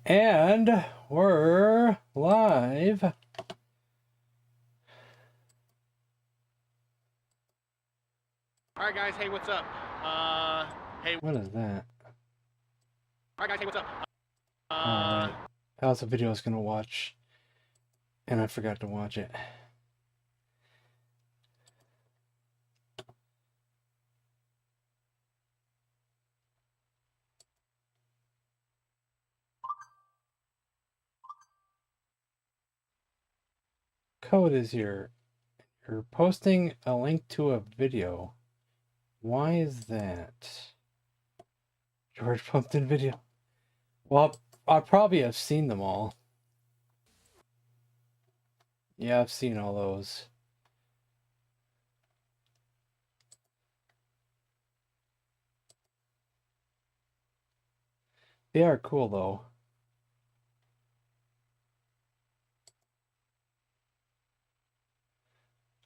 And we're live. Alright guys, hey, what's up? Hey. What is that? Alright guys, hey, what's up? Alright. That was a video I was going to watch, and I forgot to watch it. Code is here. You're posting a link to a video. Why is that? George Pumpkin video. Well, I probably have seen them all. Yeah, I've seen all those. They are cool, though.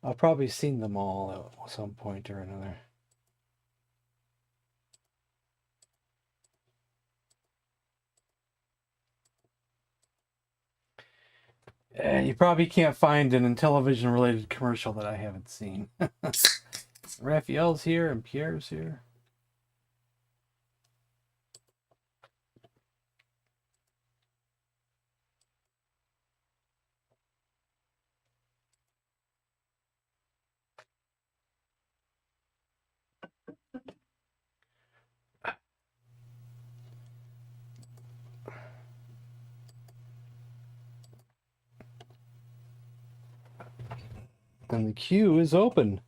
I've probably seen them all at some point or another. You probably can't find an Intellivision-related commercial that I haven't seen. Raphael's here and Pierre's here. And the queue is open.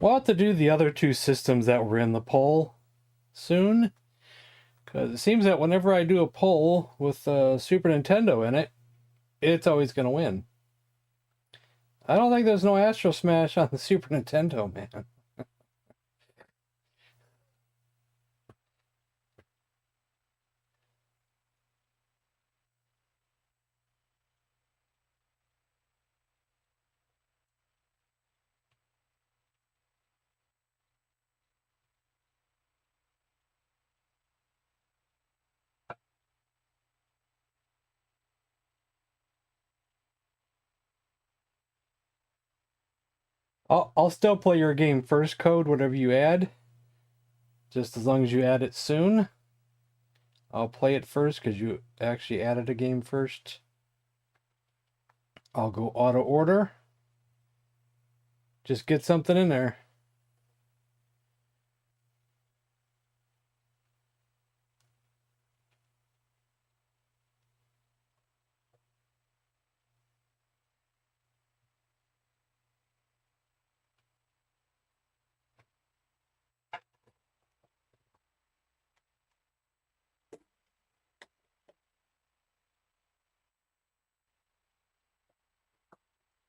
We'll have to do the other two systems that were in the poll soon. Because it seems that whenever I do a poll with Super Nintendo in it, it's always going to win. I don't think there's no Astro Smash on the Super Nintendo, man. I'll still play your game first, Code, whatever you add. Just as long as you add it soon. I'll play it first because you actually added a game first. I'll go auto order. Just get something in there.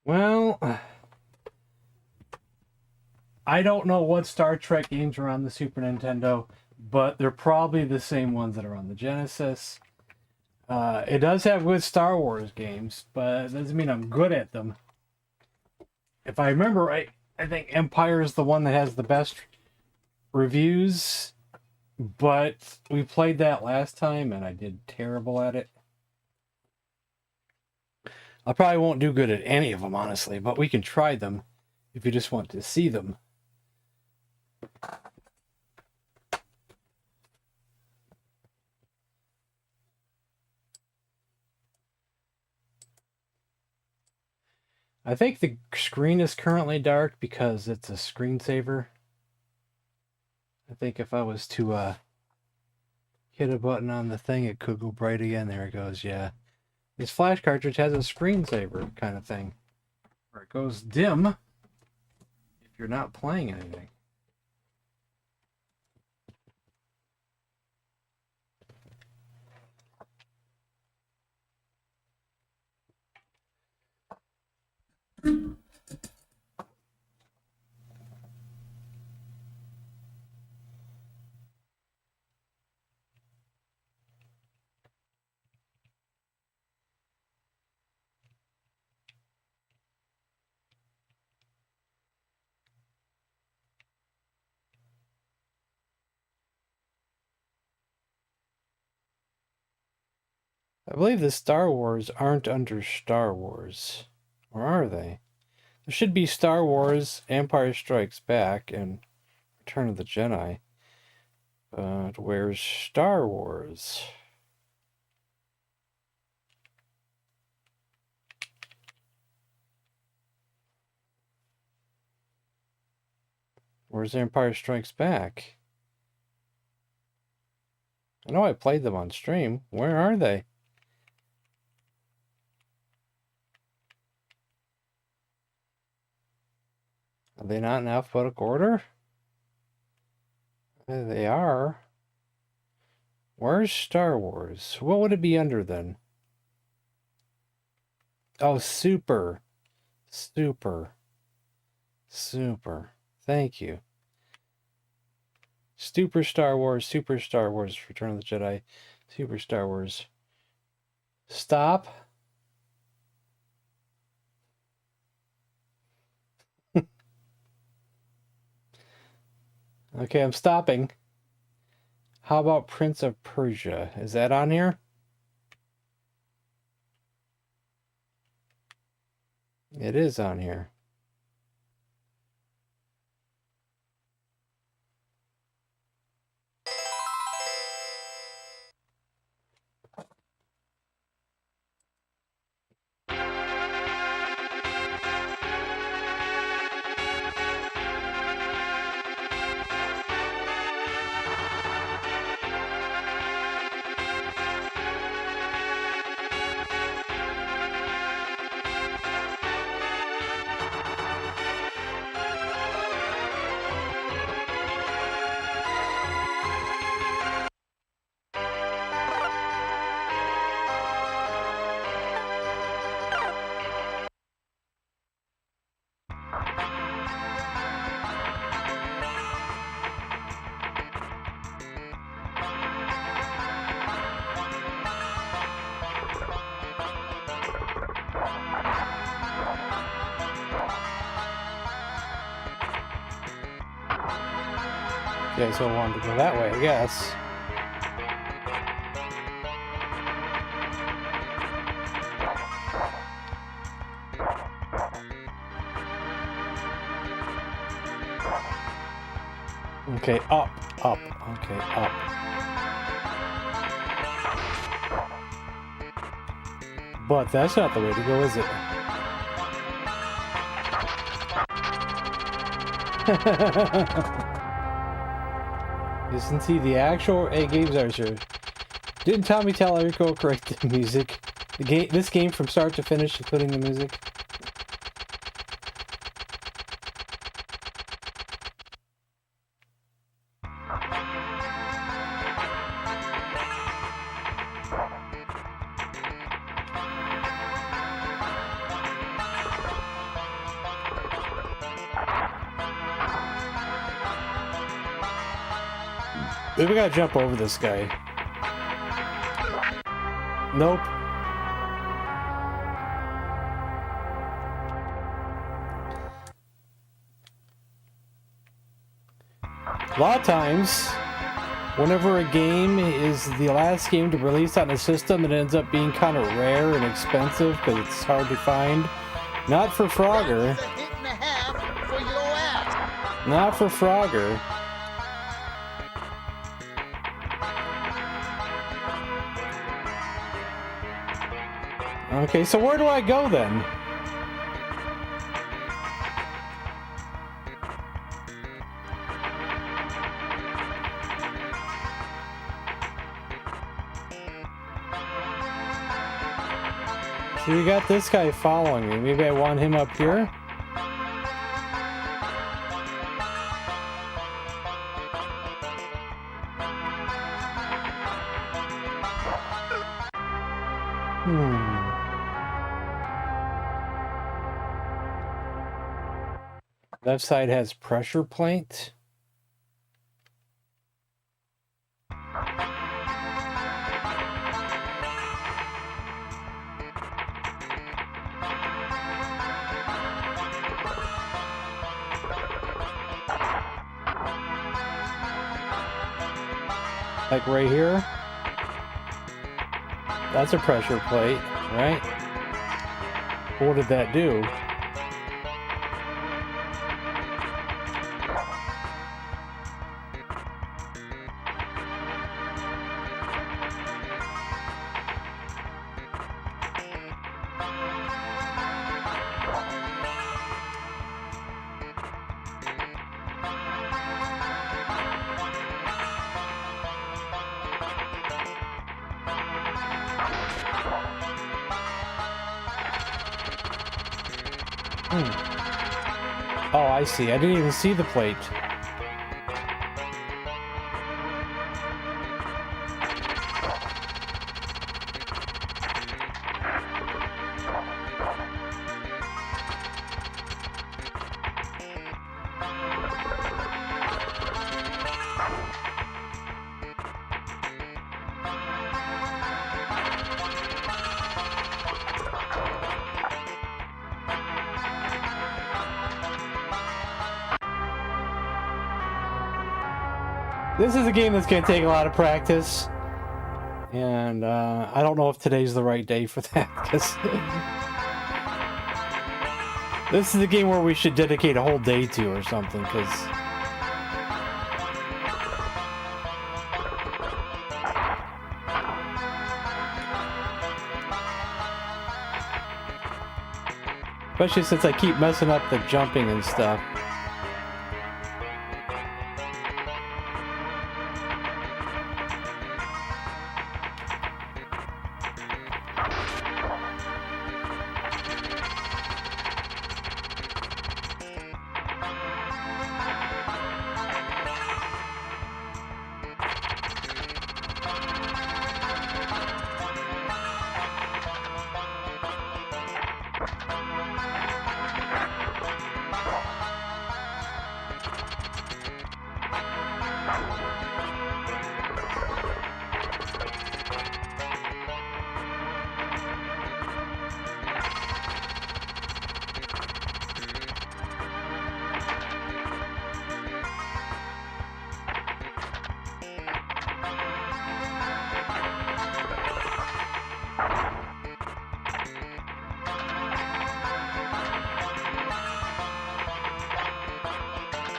Well, I don't know what Star Trek games are on the Super Nintendo, but they're probably the same ones that are on the Genesis. It does have good Star Wars games, but it doesn't mean I'm good at them. If I remember right, I think Empire is the one that has the best reviews, but we played that last time and I did terrible at it. I probably won't do good at any of them, honestly, but we can try them if you just want to see them. I think the screen is currently dark because it's a screensaver. I think if I was to hit a button on the thing, it could go bright again. There it goes, yeah. This flash cartridge has a screensaver kind of thing, where it goes dim if you're not playing anything. I believe the Star Wars aren't under Star Wars. Or are they? There should be Star Wars, Empire Strikes Back, and Return of the Jedi. But where's Star Wars? Where's Empire Strikes Back? I know I played them on stream. Where are they? Are they not in alphabetical order? There they are. Where's Star Wars? What would it be under then? Oh, Super. Super. Super. Thank you. Super Star Wars, Return of the Jedi, Super Star Wars. Stop. Okay, I'm stopping. How about Prince of Persia? Is that on here? It is on here. Okay, so I wanted to go that way, I guess. Okay, up. Okay, up. But that's not the way to go, is it? Isn't he the actual games are sure? Didn't Tommy Tallarico correct the music? This game from start to finish, including the music. We gotta jump over this guy. Nope. A lot of times, whenever a game is the last game to release on a system, it ends up being kind of rare and expensive because it's hard to find. Not for Frogger. Not for Frogger. Okay, so where do I go then? So we got this guy following me. Maybe I want him up here? Left side has pressure plate. Like right here. That's a pressure plate, right? What did that do? Oh, I see. I didn't even see the plate. This is a game that's going to take a lot of practice, and I don't know if today's the right day for that, because this is a game where we should dedicate a whole day to or something, because especially since I keep messing up the jumping and stuff.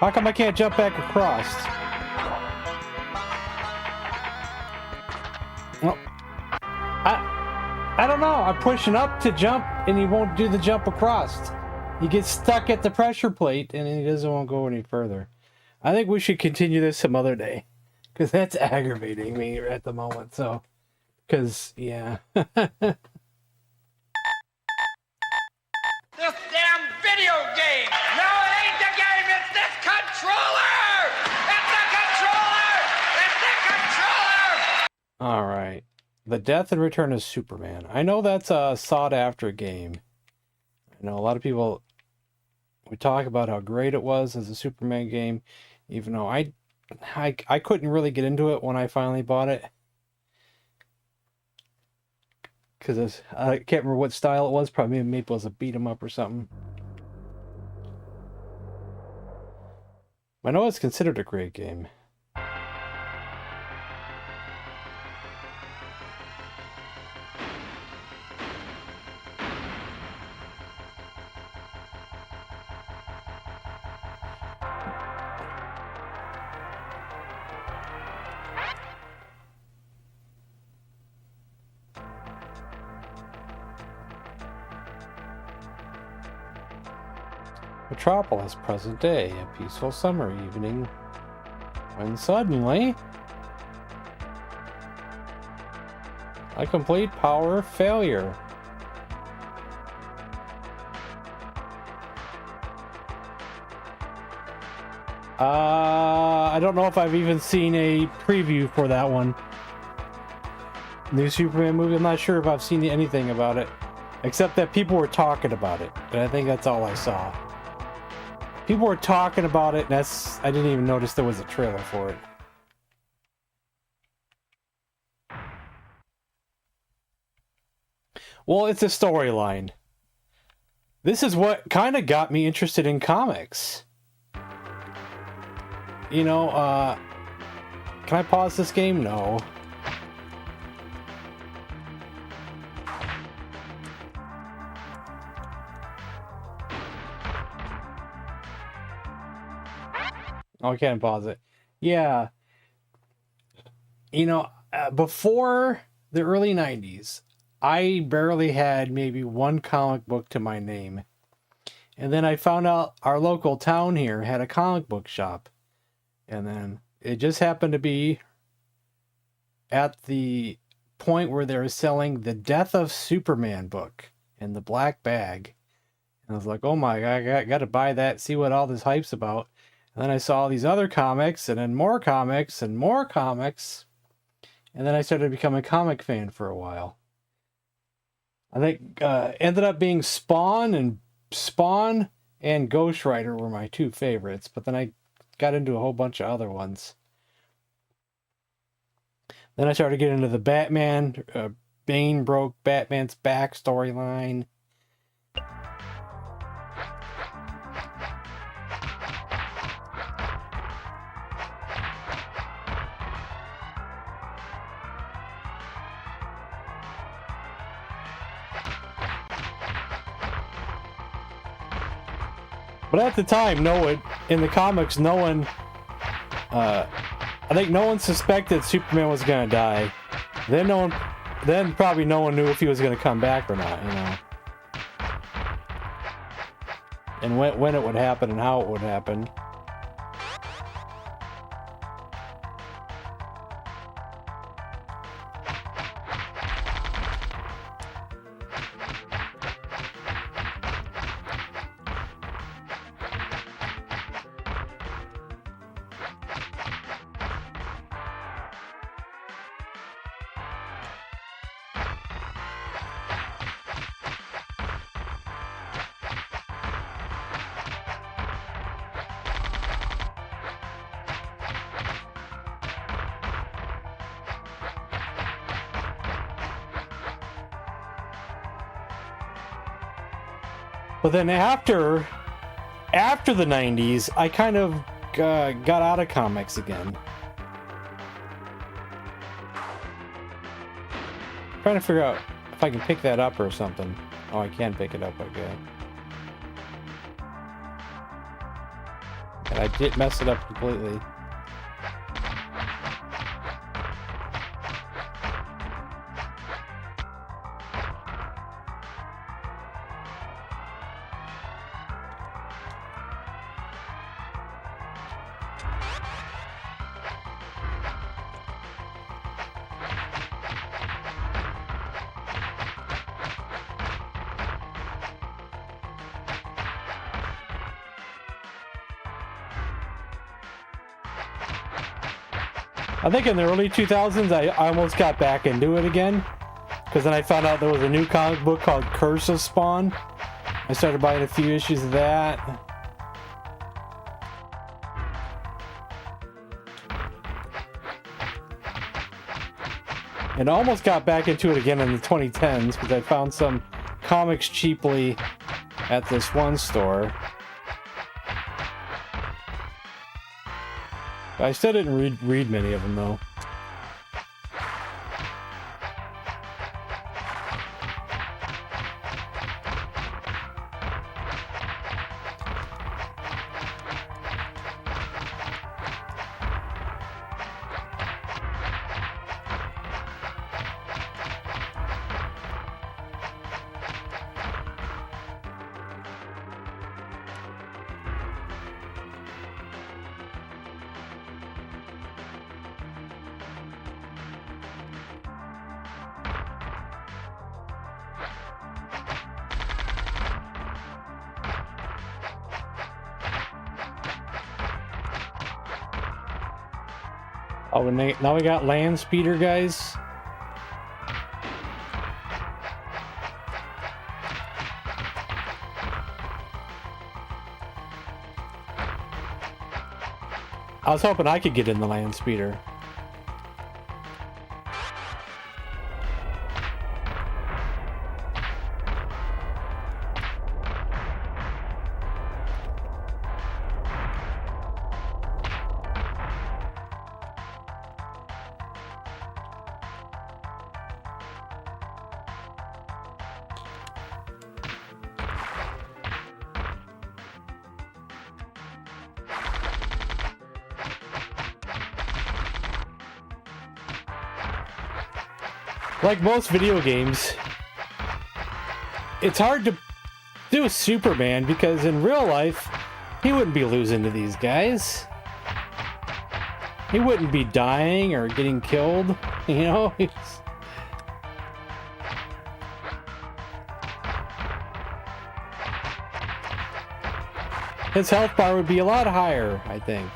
How come I can't jump back across? Well, I don't know. I'm pushing up to jump, and he won't do the jump across. He gets stuck at the pressure plate, and he doesn't want to go any further. I think we should continue this some other day, because that's aggravating me at the moment. So, because yeah. This damn video game! No, it ain't the game, it's this controller! It's the controller! It's the controller! Alright. The Death and Return of Superman. I know that's a sought-after game. I know a lot of people would talk about how great it was as a Superman game, even though I couldn't really get into it when I finally bought it. Because I can't remember what style it was. Probably maybe it was a beat 'em up or something. I know it's considered a great game. Metropolis, present day, a peaceful summer evening, when suddenly a complete power failure. I don't know if I've even seen a preview for that one. New Superman movie, I'm not sure if I've seen anything about it, except that people were talking about it, and I think that's all I saw. People were talking about it, and I didn't even notice there was a trailer for it. Well, it's a storyline. This is what kind of got me interested in comics. You know, can I pause this game? No. Oh, I can't pause it. Yeah. You know, before the early 90s, I barely had maybe one comic book to my name. And then I found out our local town here had a comic book shop. And then it just happened to be at the point where they were selling the Death of Superman book in the black bag. And I was like, oh my God, I got to buy that, see what all this hype's about. And then I saw all these other comics, and then more comics, and more comics. And then I started becoming a comic fan for a while. I think ended up being Spawn and Ghost Rider were my two favorites. But then I got into a whole bunch of other ones. Then I started getting into the Batman. Bane broke Batman's back storyline. But at the time, in the comics, I think no one suspected Superman was gonna die. Then probably no one knew if he was gonna come back or not, you know. And when it would happen and how it would happen. But then after the 90s, I kind of got out of comics again. Trying to figure out if I can pick that up or something. Oh, I can pick it up, okay. And I did mess it up completely. I think in the early 2000s, I almost got back into it again. Because then I found out there was a new comic book called Curse of Spawn. I started buying a few issues of that. And I almost got back into it again in the 2010s because I found some comics cheaply at this one store. I still didn't read many of them though. Oh, and now we got land speeder, guys. I was hoping I could get in the land speeder. like most video games, it's hard to do Superman because in real life, he wouldn't be losing to these guys. He wouldn't be dying or getting killed, you know? His health bar would be a lot higher, I think.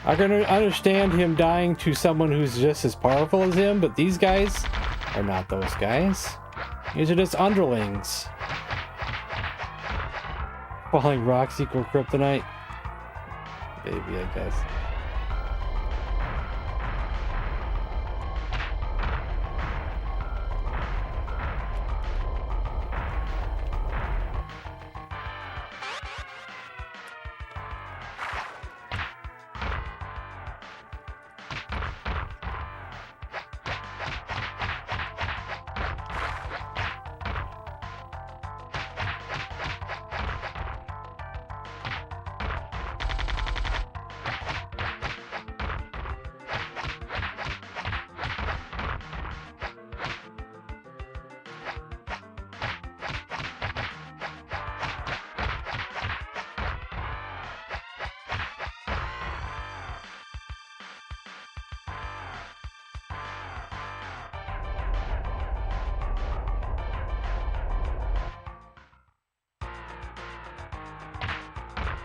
I can understand him dying to someone who's just as powerful as him, but these guys are not those guys. These are just underlings. Falling rocks equal kryptonite. Maybe, I guess.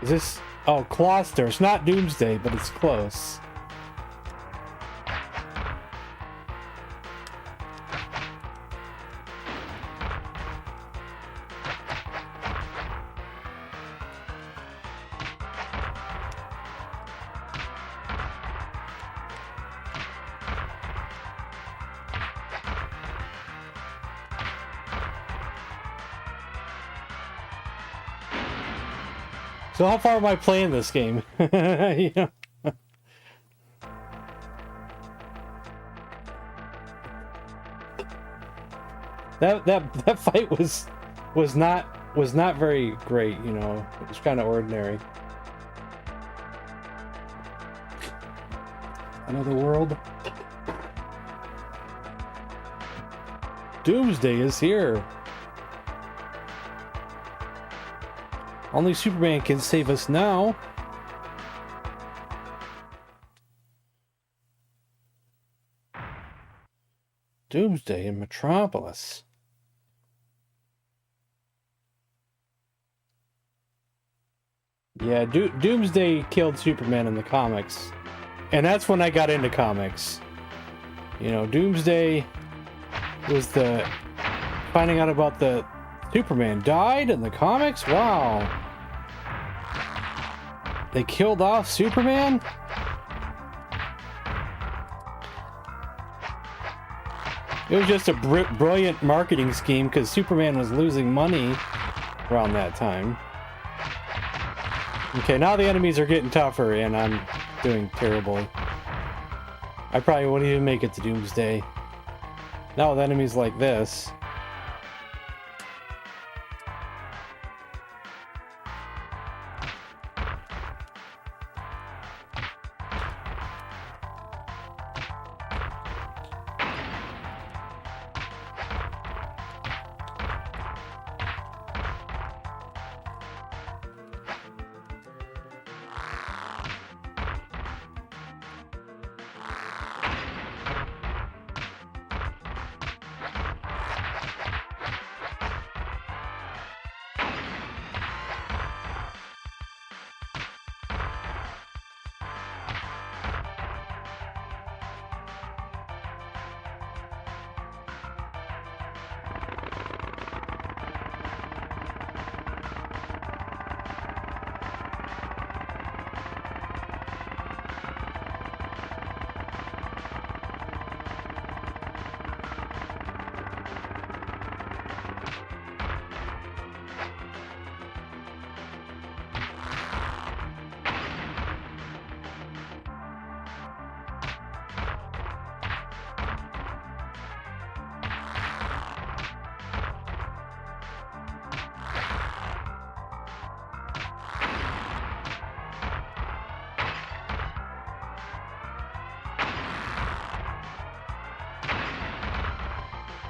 Is this... Oh, Closter. It's not Doomsday, but it's close. So how far am I playing this game? You know? That fight was not very great, you know. It was kind of ordinary. Another world. Doomsday is here. Only Superman can save us now. Doomsday in Metropolis. Yeah, Doomsday killed Superman in the comics. And that's when I got into comics. You know, Doomsday was the... finding out about the... Superman died in the comics? Wow. They killed off Superman? It was just a brilliant marketing scheme because Superman was losing money around that time. Okay, now the enemies are getting tougher and I'm doing terribly. I probably wouldn't even make it to Doomsday. Now with enemies like this.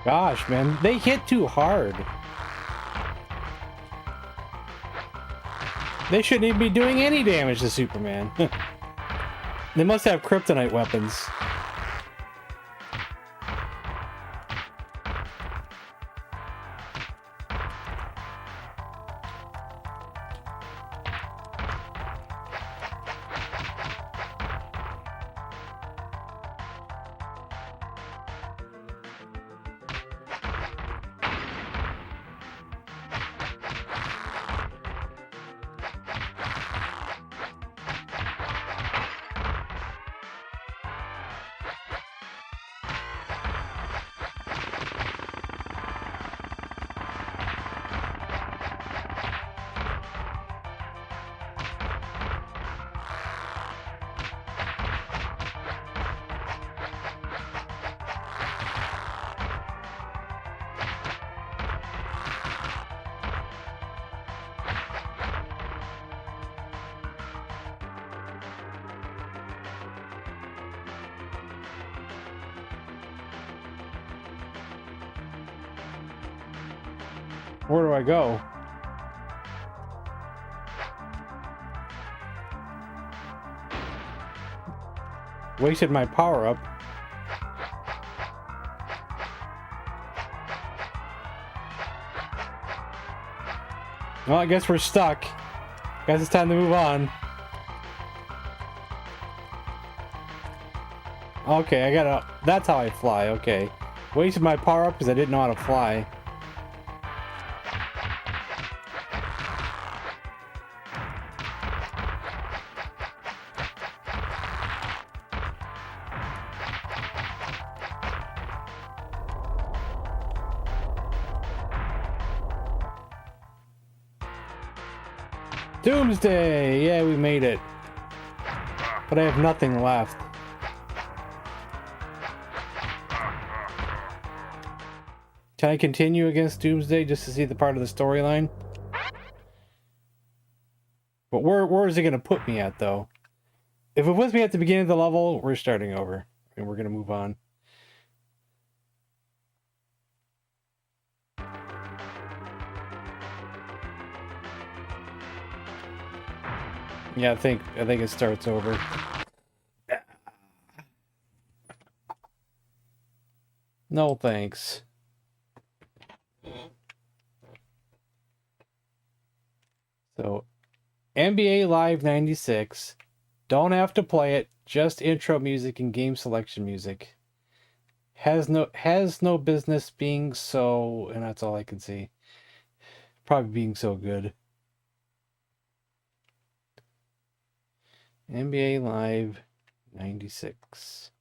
Gosh, man, they hit too hard. They shouldn't even be doing any damage to Superman. They must have kryptonite weapons. Where do I go? Wasted my power up. Well, I guess we're stuck. Guess it's time to move on. Okay, I gotta... That's how I fly, okay. Wasted my power up because I didn't know how to fly. Doomsday! Yeah, we made it. But I have nothing left. Can I continue against Doomsday just to see the part of the storyline? But where is it going to put me at, though? If it puts me at the beginning of the level, we're starting over. And we're going to move on. Yeah, I think it starts over. No thanks. So, NBA Live 96. Don't have to play it, just intro music and game selection music. Has no business being so, and that's all I can see. Probably being so good. NBA Live 96.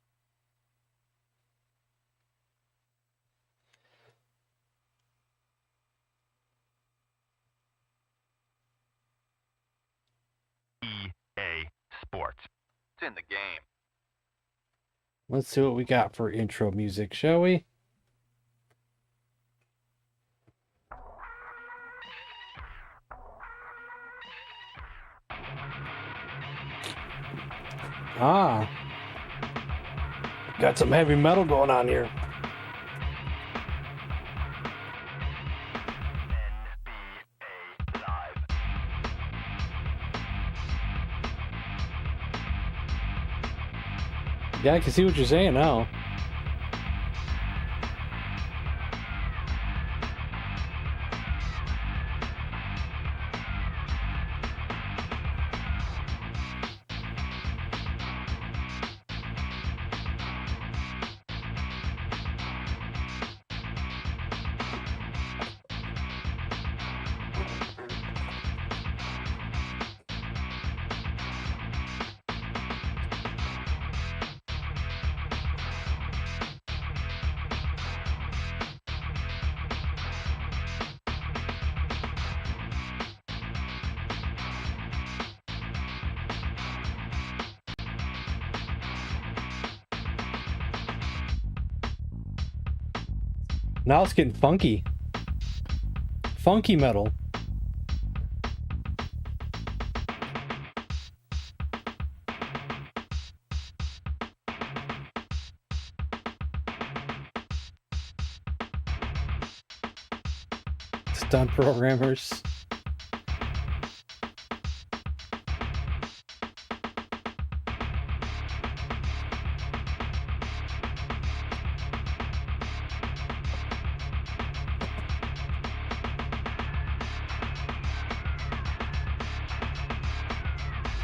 EA Sports. It's in the game. Let's see what we got for intro music, shall we? Ah. Got some heavy metal going on here. NBA Live. Yeah, I can see what you're saying now. Now it's getting funky. Funky metal. Stunt programmers.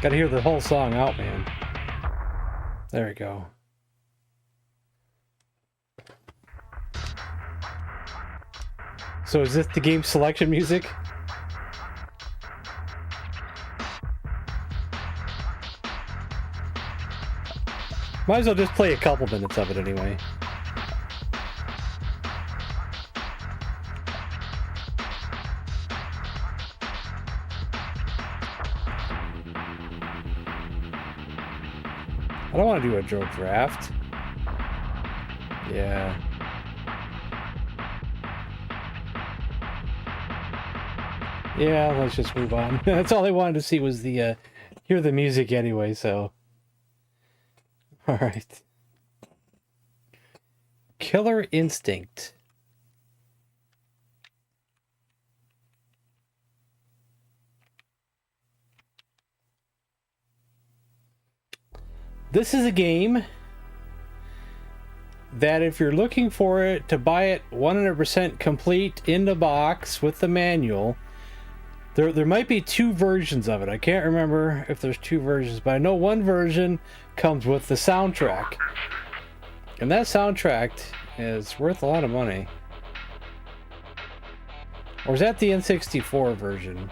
Gotta hear the whole song out, man. There we go. So is this the game selection music? Might as well just play a couple minutes of it anyway. I don't want to do a drill draft. Yeah. Yeah, let's just move on. That's all I wanted to see was the hear the music anyway, so. All right. Killer Instinct. This is a game that if you're looking for it, to buy it 100% complete in the box with the manual, there might be two versions of it. I can't remember if there's two versions, but I know one version comes with the soundtrack. And that soundtrack is worth a lot of money. Or is that the N64 version?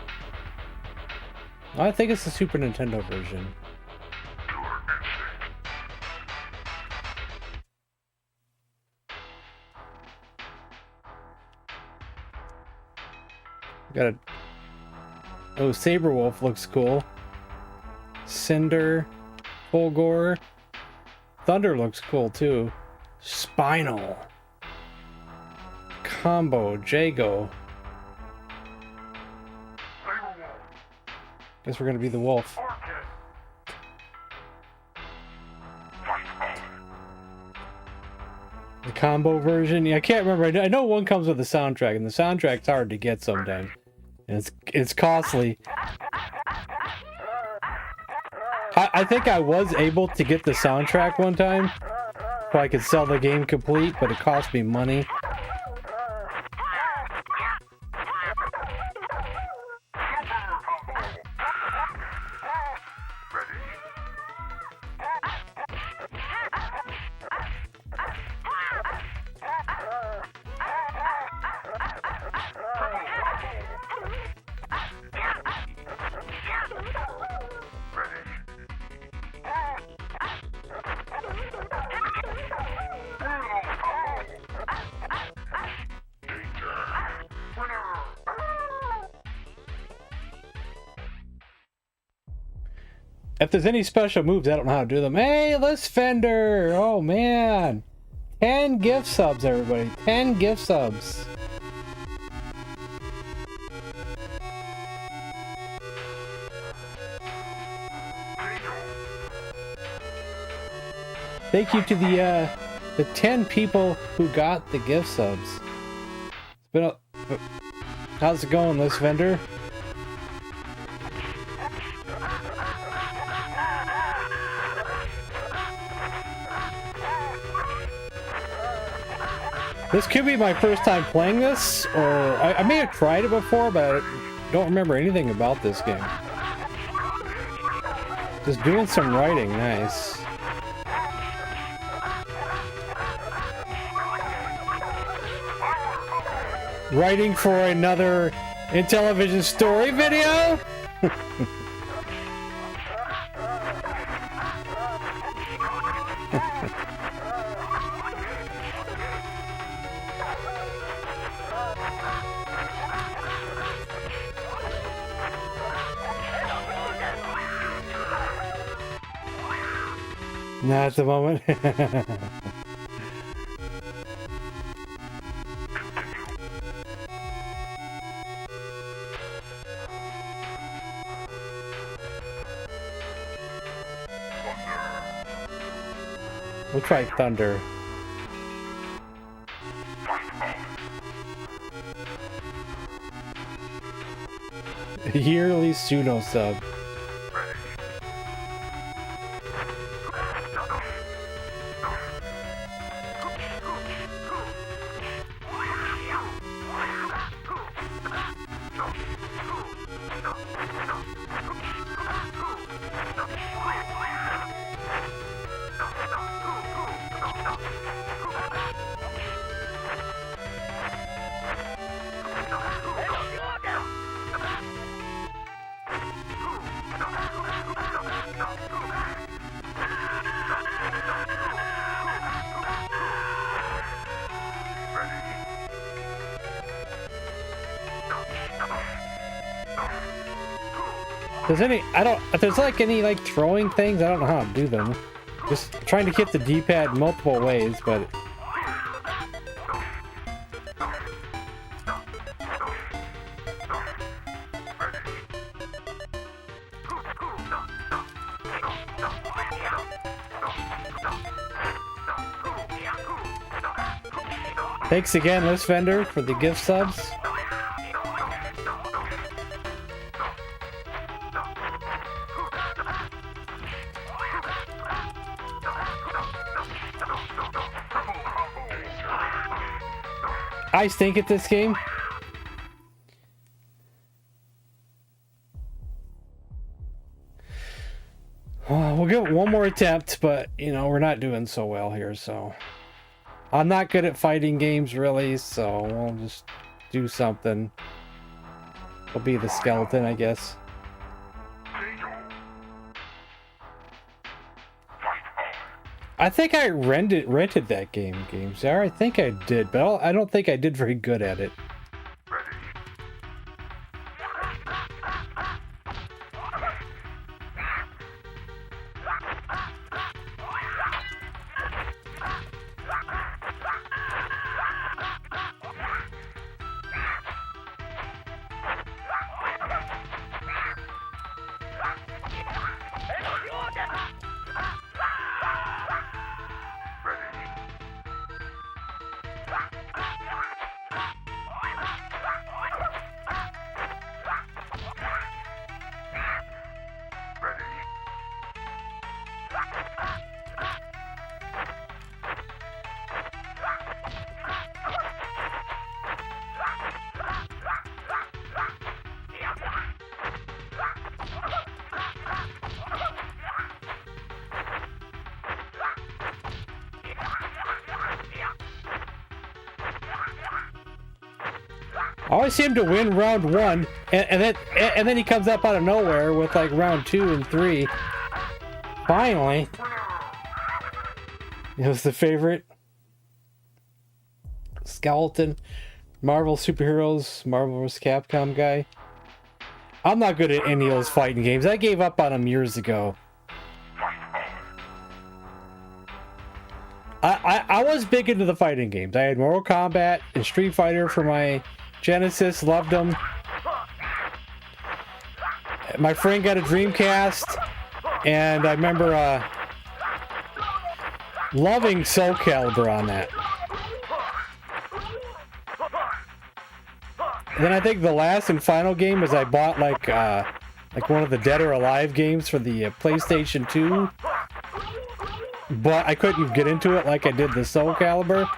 I think it's the Super Nintendo version. Got a... Oh, Saberwolf looks cool. Cinder. Fulgore. Thunder looks cool too. Spinal. Combo. Jago. Guess we're gonna be the wolf. The combo version? Yeah, I can't remember. I know one comes with a soundtrack, and the soundtrack's hard to get sometimes. And it's costly. I think I was able to get the soundtrack one time, so I could sell the game complete, but it cost me money. If there's any special moves, I don't know how to do them. Hey, let's Fender! Oh, man. 10 gift subs, everybody. 10 gift subs. Thank you to the 10 people who got the gift subs. It's been how's it going, Les Fender? This could be my first time playing this, or I may have tried it before, but I don't remember anything about this game. Just doing some writing, nice. Writing for another Intellivision story video? Not at the moment. We'll try Thunder. Yearly pseudo sub. If there's like any like throwing things, I don't know how to do them. Just trying to hit the D-pad multiple ways, but thanks again, List Vendor, for the gift subs. I stink at this game. We'll give it one more attempt, but you know, we're not doing so well here, so I'm not good at fighting games really, so we'll just do something. We'll be the skeleton, I guess. I think I rented that game, GameStar. I think I did, but I don't think I did very good at it. I always seem to win round one, and then he comes up out of nowhere with like round 2 and 3. Finally, it was the favorite skeleton, Marvel superheroes, Marvel vs. Capcom guy. I'm not good at any of those fighting games. I gave up on them years ago. I was big into the fighting games. I had Mortal Kombat and Street Fighter for my Genesis, loved them. My friend got a Dreamcast, and I remember loving Soul Calibur on that. And then I think the last and final game was I bought like one of the Dead or Alive games for the PlayStation 2, but I couldn't get into it like I did the Soul Calibur.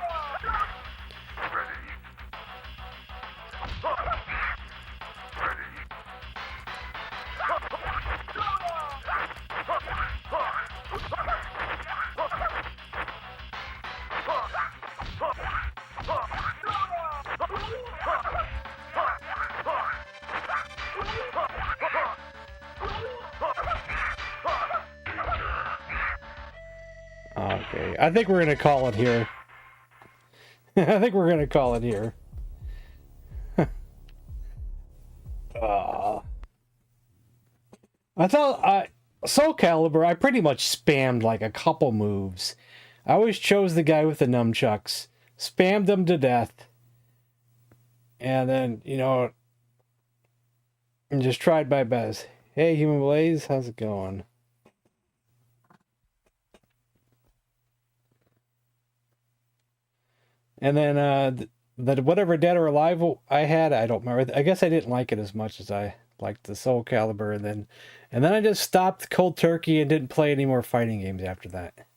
Okay, I think we're gonna call it here. I think we're gonna call it here. I thought Soul Calibur, I pretty much spammed like a couple moves. I always chose the guy with the nunchucks, spammed them to death, and then, you know, and just tried my best. Hey, Human Blaze, how's it going? And then the whatever Dead or Alive I had, I don't remember. I guess I didn't like it as much as I like the Soul Calibur, and then I just stopped cold turkey and didn't play any more fighting games after that.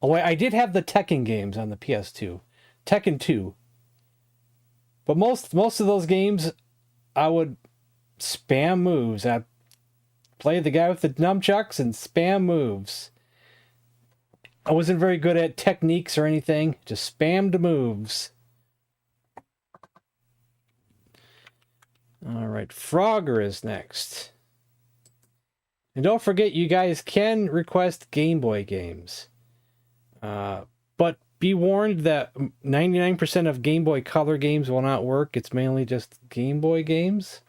Oh wait, I did have the Tekken games on the PS2, Tekken 2. But most of those games, I would spam moves. I played the guy with the nunchucks and spam moves. I wasn't very good at techniques or anything, just spammed moves. Alright, Frogger is next. And don't forget, you guys can request Game Boy games. But be warned that 99% of Game Boy Color games will not work. It's mainly just Game Boy games.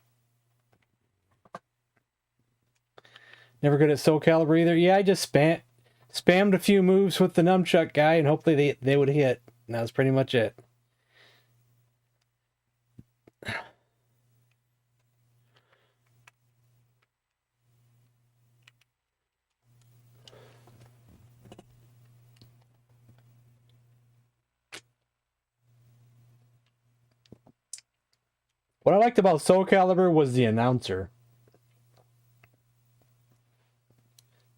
Never good at Soul Calibur either. Yeah, I just spammed a few moves with the nunchuck guy, and hopefully they would hit. And that was pretty much it. What I liked about Soul Calibur was the announcer.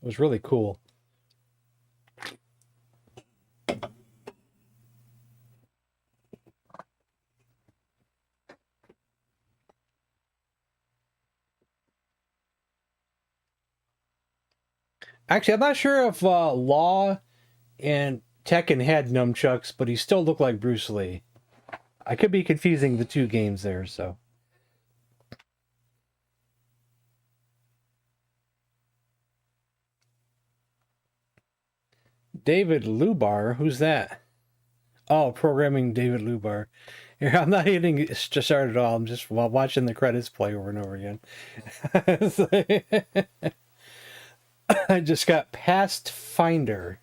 It was really cool. Actually, I'm not sure if Law and Tekken had nunchucks, but he still looked like Bruce Lee. I could be confusing the two games there, so. David Lubar? Who's that? Oh, programming David Lubar. Yeah, I'm not hitting to start at all. I'm just watching the credits play over and over again. I just got Pathfinder.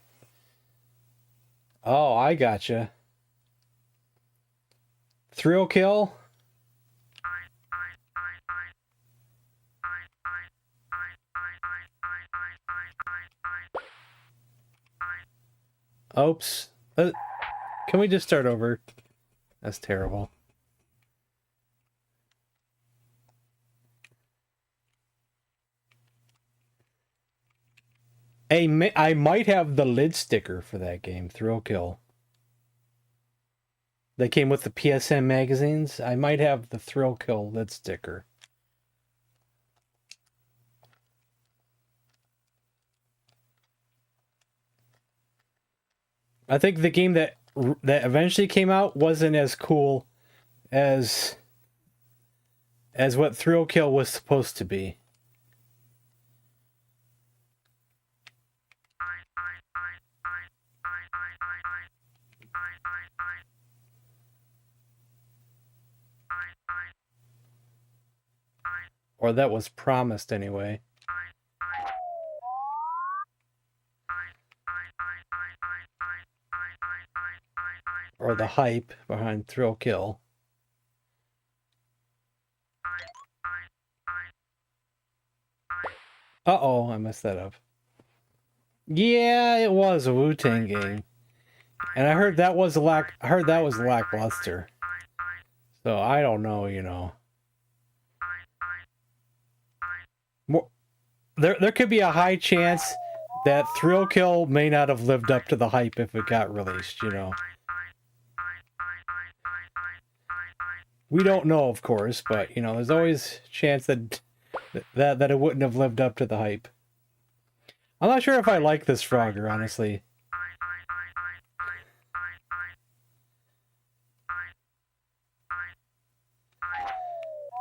Oh, I gotcha. Thrill Kill? Oops. Can we just start over? That's terrible. I might have the lid sticker for that game, Thrill Kill. They came with the PSN magazines. I might have the Thrill Kill lid sticker. I think the game that eventually came out wasn't as cool as what Thrill Kill was supposed to be. Or that was promised anyway. Or the hype behind Thrill Kill. Uh-oh, I messed that up. Yeah, it was a Wu-Tang game. And I heard that was lackluster. So I don't know, you know. There could be a high chance that Thrill Kill may not have lived up to the hype if it got released, you know. We don't know, of course, but, you know, there's always a chance that it wouldn't have lived up to the hype. I'm not sure if I like this Frogger, honestly.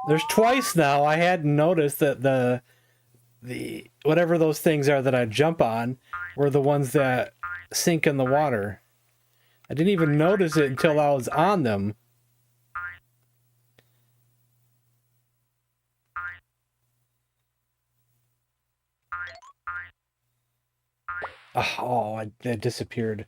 There's twice now I hadn't noticed that the whatever those things are that I jump on were the ones that sink in the water. I didn't even notice it until I was on them. Oh, it disappeared.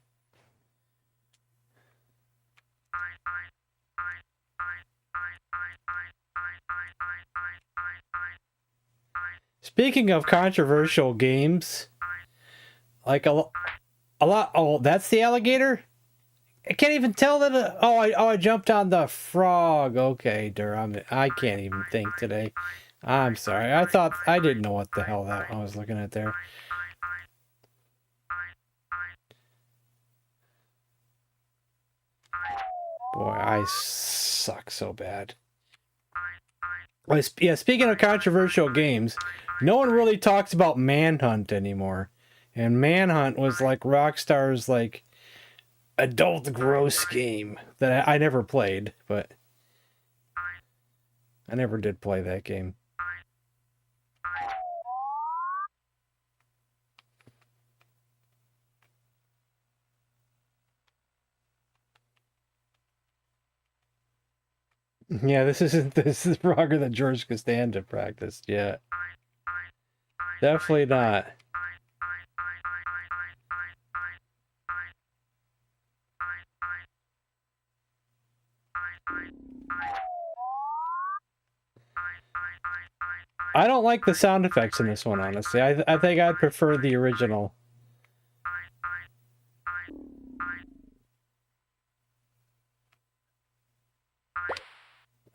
Speaking of controversial games, like a lot. Oh, that's the alligator? I can't even tell that. I jumped on the frog. Okay, Dur. I can't even think today. I'm sorry. I didn't know what the hell that I was looking at there. Boy, I suck so bad. Yeah, speaking of controversial games, no one really talks about Manhunt anymore. And Manhunt was like Rockstar's like adult gross game that I never played, but I never did play that game. Yeah, this is Roger that George Costanza practiced. Yeah, definitely not. I don't like the sound effects in this one, honestly. I think I'd prefer the original.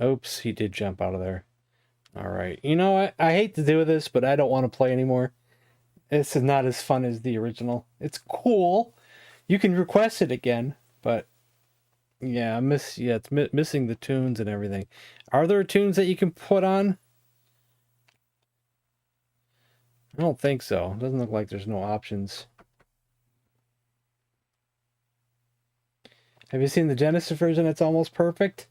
Oops, he did jump out of there. All right. You know what? I hate to do this, but I don't want to play anymore. This is not as fun as the original. It's cool. You can request it again, but yeah, it's missing the tunes and everything. Are there tunes that you can put on? I don't think so. It doesn't look like there's no options. Have you seen the Genesis version? It's almost perfect.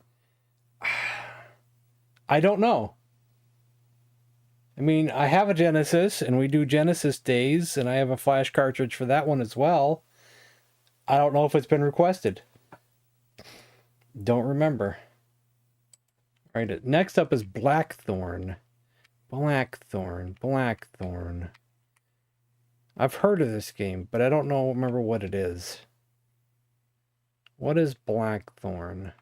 I don't know. I mean, I have a Genesis, and we do Genesis days, and I have a flash cartridge for that one as well. I don't know if it's been requested. Don't remember. All right, next up is Blackthorne. Blackthorne. I've heard of this game, but I don't remember what it is. What is Blackthorne?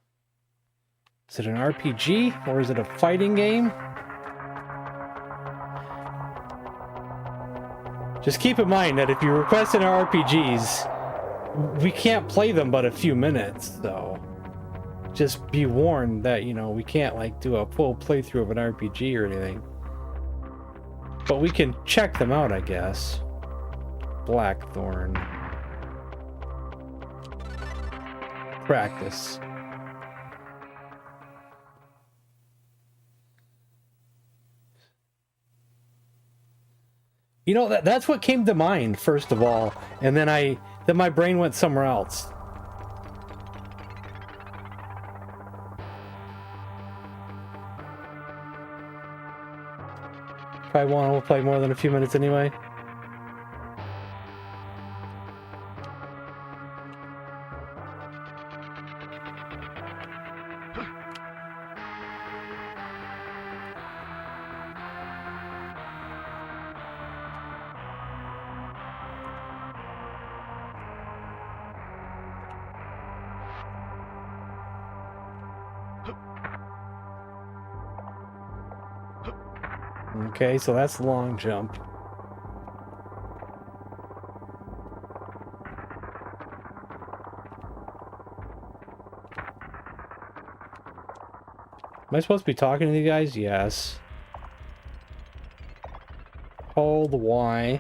Is it an RPG, or is it a fighting game? Just keep in mind that if you request an RPGs, we can't play them but a few minutes, so just be warned that, you know, we can't like do a full playthrough of an RPG or anything. But we can check them out, I guess. Blackthorne. Practice. You know, that's what came to mind first of all, and then my brain went somewhere else. Probably won't play more than a few minutes anyway. Okay, so that's long jump. Am I supposed to be talking to you guys? Yes. Hold Y.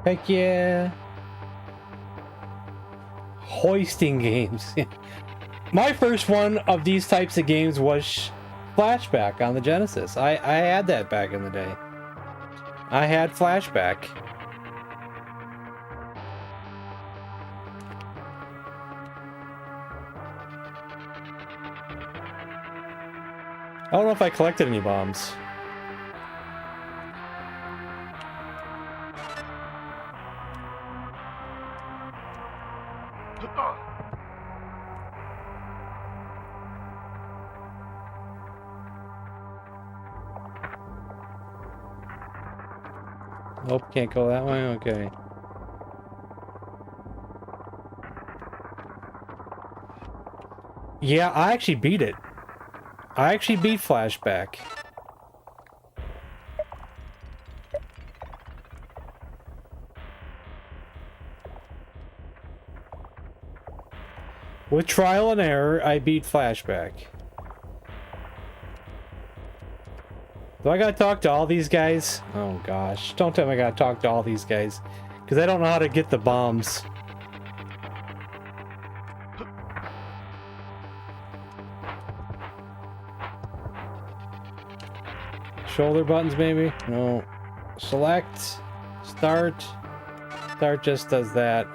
Heck yeah. Hoisting games. My first one of these types of games was Flashback on the Genesis. I had that back in the day. I had Flashback. I don't know if I collected any bombs. Nope, can't go that way? Okay. Yeah, I actually beat it. I actually beat Flashback. With trial and error, I beat Flashback. Do I gotta talk to all these guys? Oh gosh, don't tell me I gotta talk to all these guys. Because I don't know how to get the bombs. Shoulder buttons, maybe? No. Select. Start. Start just does that.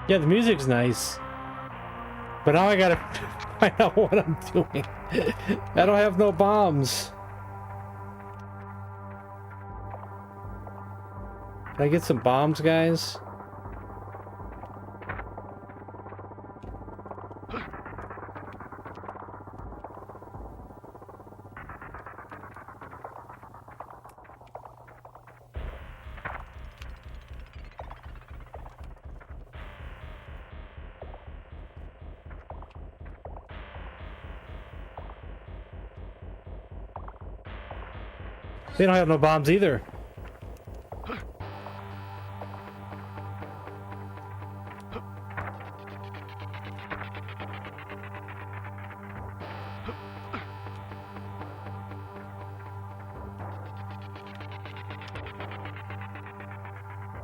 Yeah, the music's nice. But now I gotta find out what I'm doing. I don't have no bombs. Can I get some bombs, guys? They don't have no bombs either.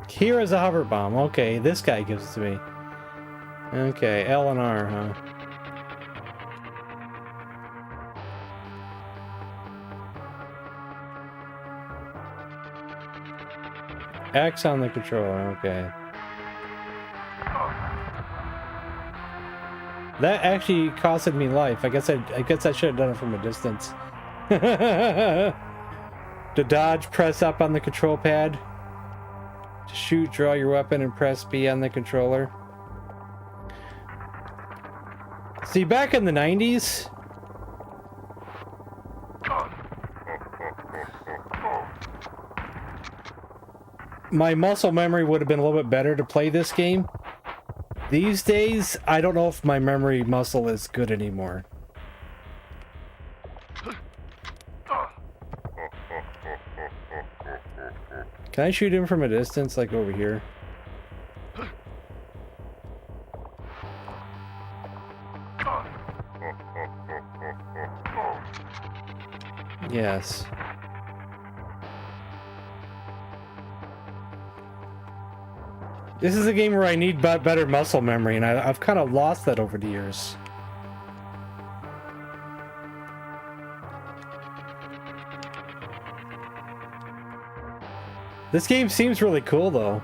Here is a hover bomb. Okay, this guy gives it to me. Okay, L and R, huh? X on the controller, okay. That actually costed me life. I guess I should have done it from a distance. To dodge, press up on the control pad. To shoot, draw your weapon and press B on the controller. See, back in the 90s, my muscle memory would have been a little bit better to play this game. These days, I don't know if my memory muscle is good anymore. Can I shoot him from a distance, like over here? Yes. This is a game where I need better muscle memory, and I've kind of lost that over the years. This game seems really cool, though.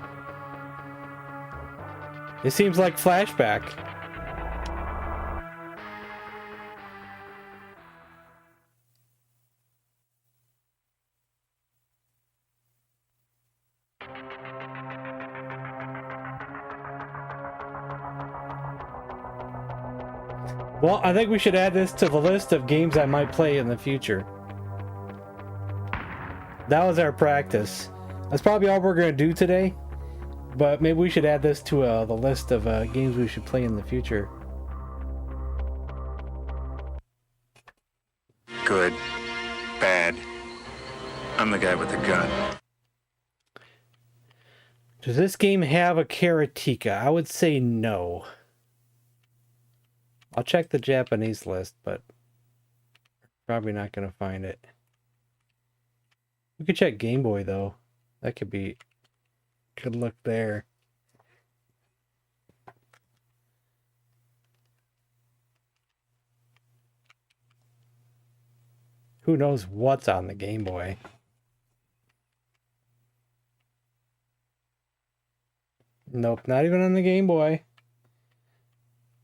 It seems like Flashback. Well, I think we should add this to the list of games I might play in the future. That was our practice. That's probably all we're going to do today. But maybe we should add this to the list of games we should play in the future. Good. Bad. I'm the guy with the gun. Does this game have a karateka? I would say no. I'll check the Japanese list, but probably not going to find it. We could check Gameboy, though. That could be... Could look there. Who knows what's on the Game Boy? Nope, not even on the Game Boy.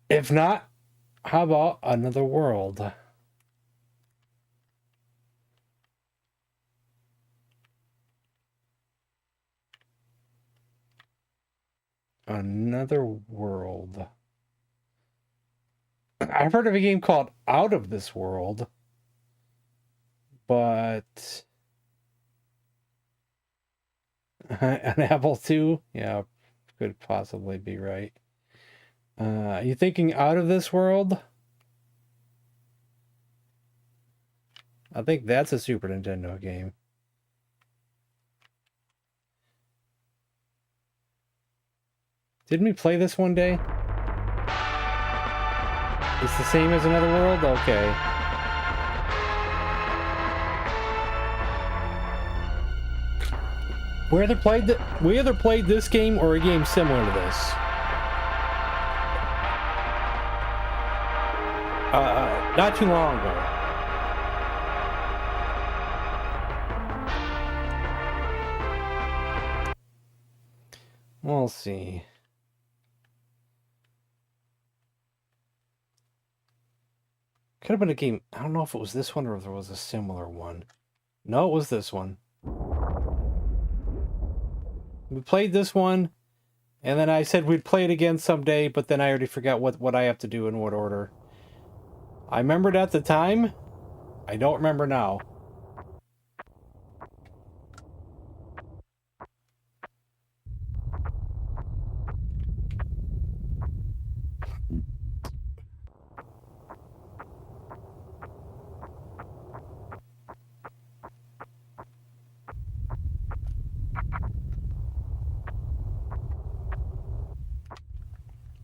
If not, how about Another World? Another World. I've heard of a game called Out of This World, but an Apple II? Yeah, could possibly be right. Are you thinking Out of This World? I think that's a Super Nintendo game. Didn't we play this one day? It's the same as Another World? Okay. We either played this game or a game similar to this. Not too long ago. We'll see. Could have been a game. I don't know if it was this one or if there was a similar one. No, it was this one. We played this one, and then I said we'd play it again someday, but then I already forgot what I have to do in what order. I remembered at the time. I don't remember now.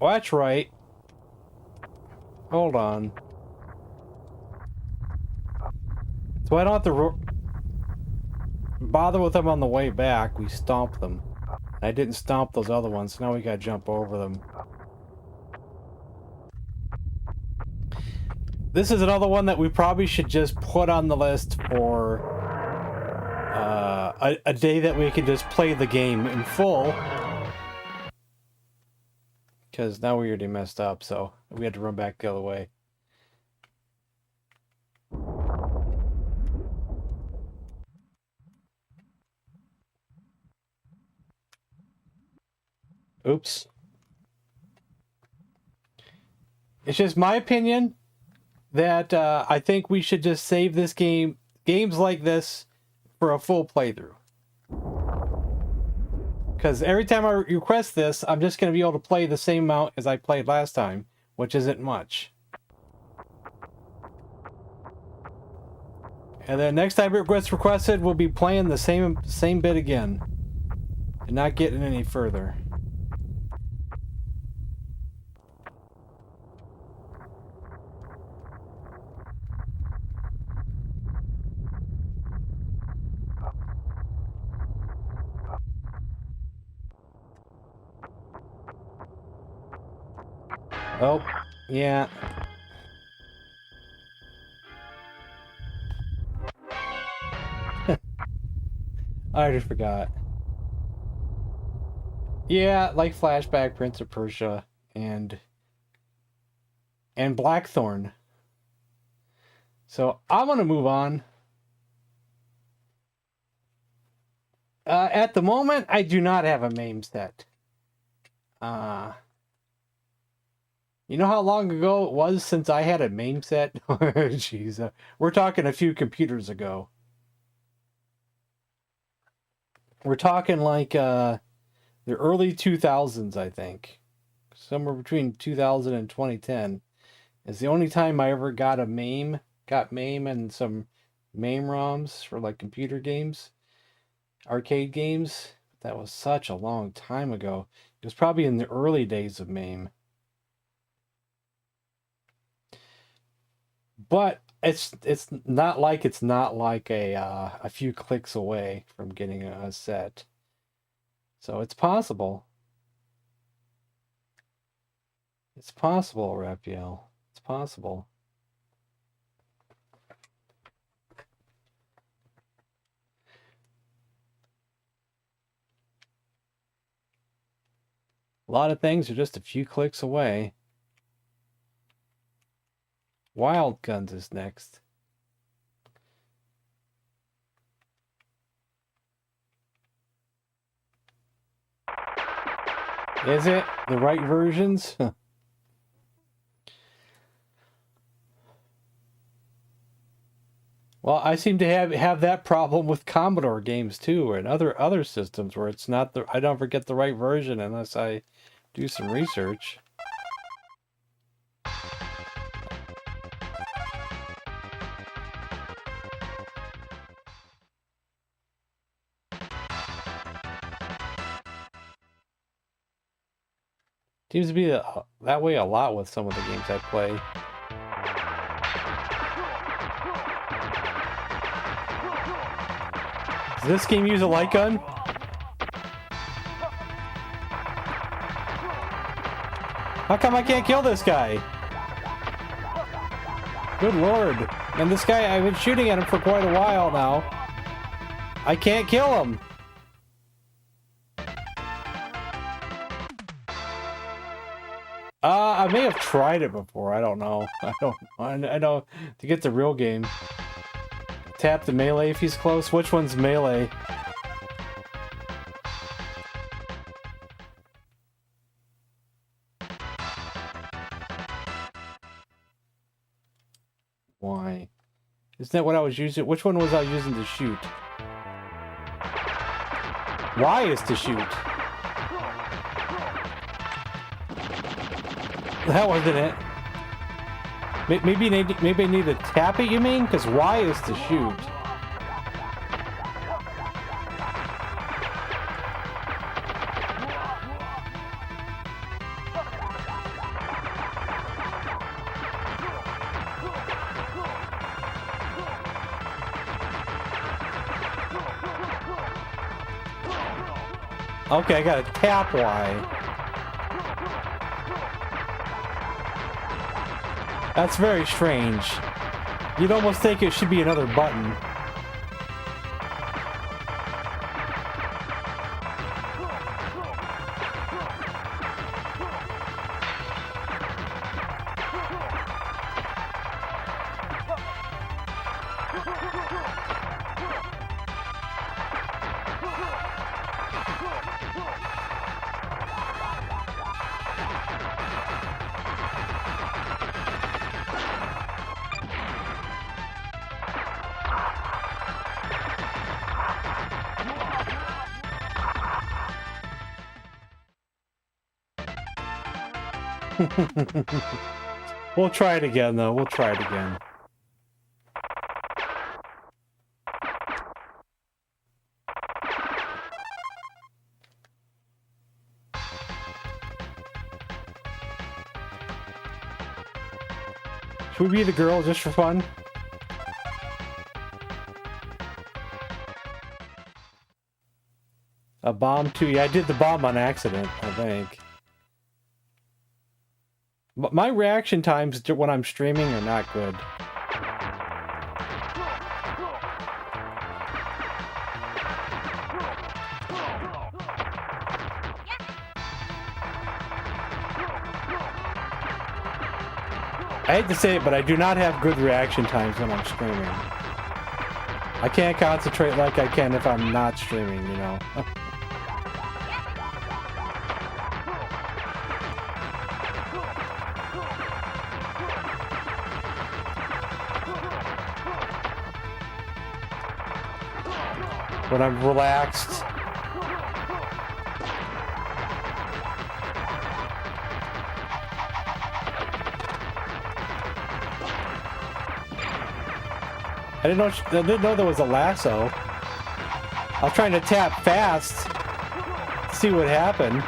Oh, that's right. Hold on. So I don't have to bother with them on the way back. We stomp them. I didn't stomp those other ones, so now we gotta jump over them. This is another one that we probably should just put on the list for a day that we can just play the game in full. Because now we already messed up, so we had to run back the other way. Oops. It's just my opinion that I think we should just save this games like this, for a full playthrough. Because every time I request this, I'm just going to be able to play the same amount as I played last time, which isn't much. And then next time it gets requested, we'll be playing the same bit again. And not getting any further. Oh, yeah. I already forgot. Yeah, like Flashback, Prince of Persia, and Blackthorne. So I'm gonna move on. At the moment, I do not have a MAME set. You know how long ago it was since I had a MAME set? Jeez, we're talking a few computers ago. We're talking like the early 2000s, I think. Somewhere between 2000 and 2010 is the only time I ever got a MAME. Got MAME and some MAME ROMs for like computer games, arcade games. That was such a long time ago. It was probably in the early days of MAME. But it's not like a few clicks away from getting a set. So it's possible. It's possible, Raphael. It's possible. A lot of things are just a few clicks away. Wild Guns is next. Is it the right versions? Well, I seem to have that problem with Commodore games too, and other systems where it's not I don't ever get the right version unless I do some research. Seems to be that way a lot with some of the games I play. Does this game use a light gun? How come I can't kill this guy? Good lord. And this guy, I've been shooting at him for quite a while now. I can't kill him. I may have tried it before. I don't know. I know to get the real game. Tap the melee if he's close. Which one's melee? Why? Isn't that what I was using? Which one was I using to shoot? Y is to shoot. That wasn't it. Maybe I need to tap it, you mean? Because Y is to shoot. Okay, I gotta tap Y. That's very strange. You'd almost think it should be another button. We'll try it again, though. We'll try it again. Should we be the girl just for fun? A bomb too? Yeah, I did the bomb on accident, I think. But my reaction times when I'm streaming are not good. I hate to say it, but I do not have good reaction times when I'm streaming. I can't concentrate like I can if I'm not streaming, you know. When I'm relaxed. I didn't know there was a lasso. I was trying to tap fast to see what happened.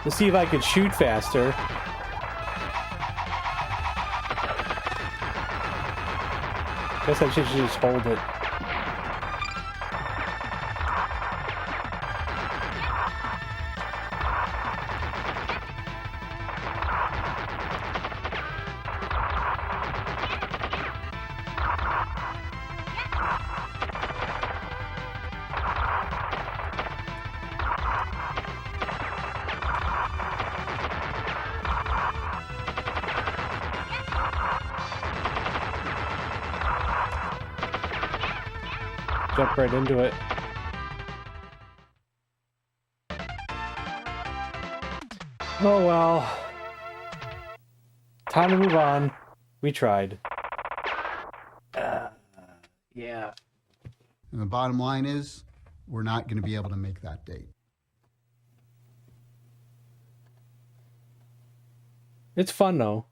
To see if I could shoot faster. Guess I should just hold it. Jump right into it. Oh well. Time to move on. We tried. Yeah. And the bottom line is, we're not going to be able to make that date. It's fun though.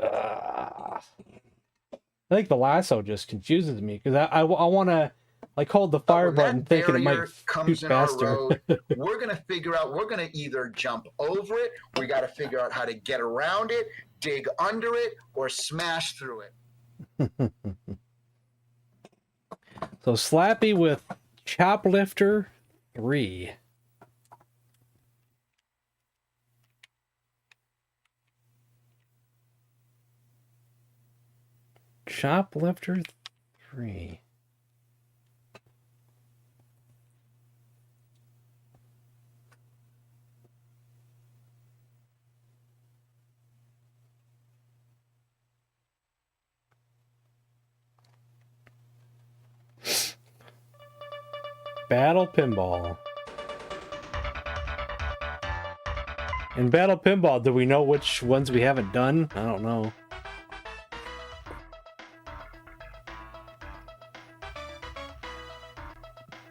I think the lasso just confuses me because I want to like hold the fire button thinking it might comes shoot in our faster. road, we're going to figure out, we're going to either jump over it, we got to figure out how to get around it, dig under it, or smash through it. So Slappy with Choplifter III. Choplifter 3. Battle Pinball. In Battle Pinball, do we know which ones we haven't done? I don't know.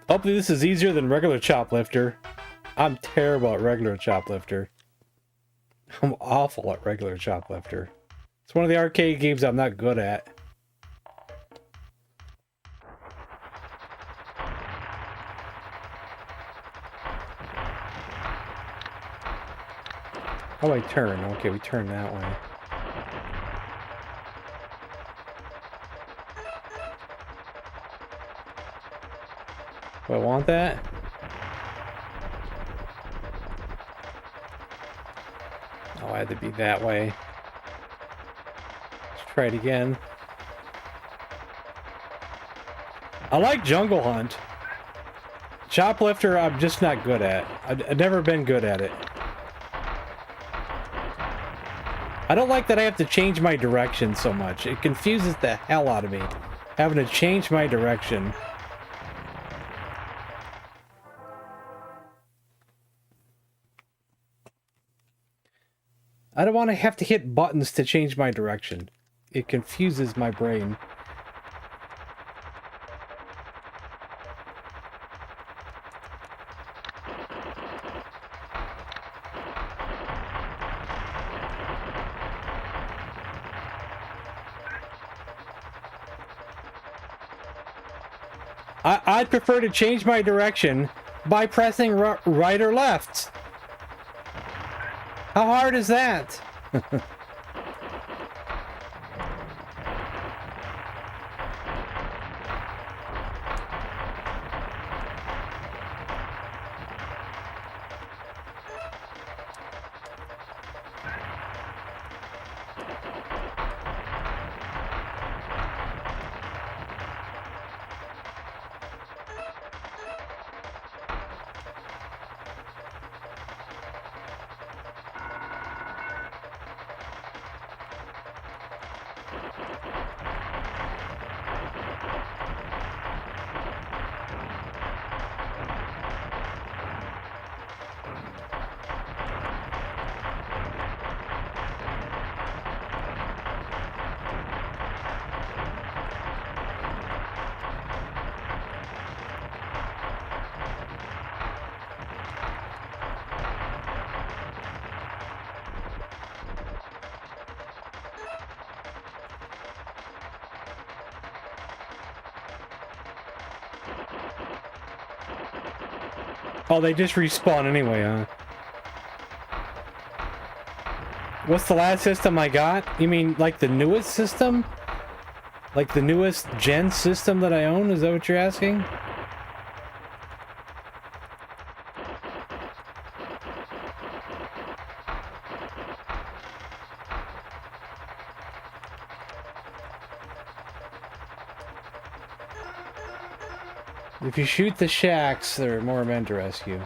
Hopefully this is easier than regular Choplifter. I'm terrible at regular Choplifter. I'm awful at regular Choplifter. It's one of the arcade games I'm not good at. How do I turn? Okay, we turn that way. Do I want that? Oh, I had to be that way. Let's try it again. I like Jungle Hunt. Choplifter, I'm just not good at. I've never been good at it. I don't like that I have to change my direction so much. It confuses the hell out of me, having to change my direction. I don't want to have to hit buttons to change my direction. It confuses my brain. I'd prefer to change my direction by pressing right or left. How hard is that? Oh, they just respawn anyway, huh? What's the last system I got? You mean like the newest system? Like the newest gen system that I own? Is that what you're asking? If you shoot the shacks, there are more men to rescue.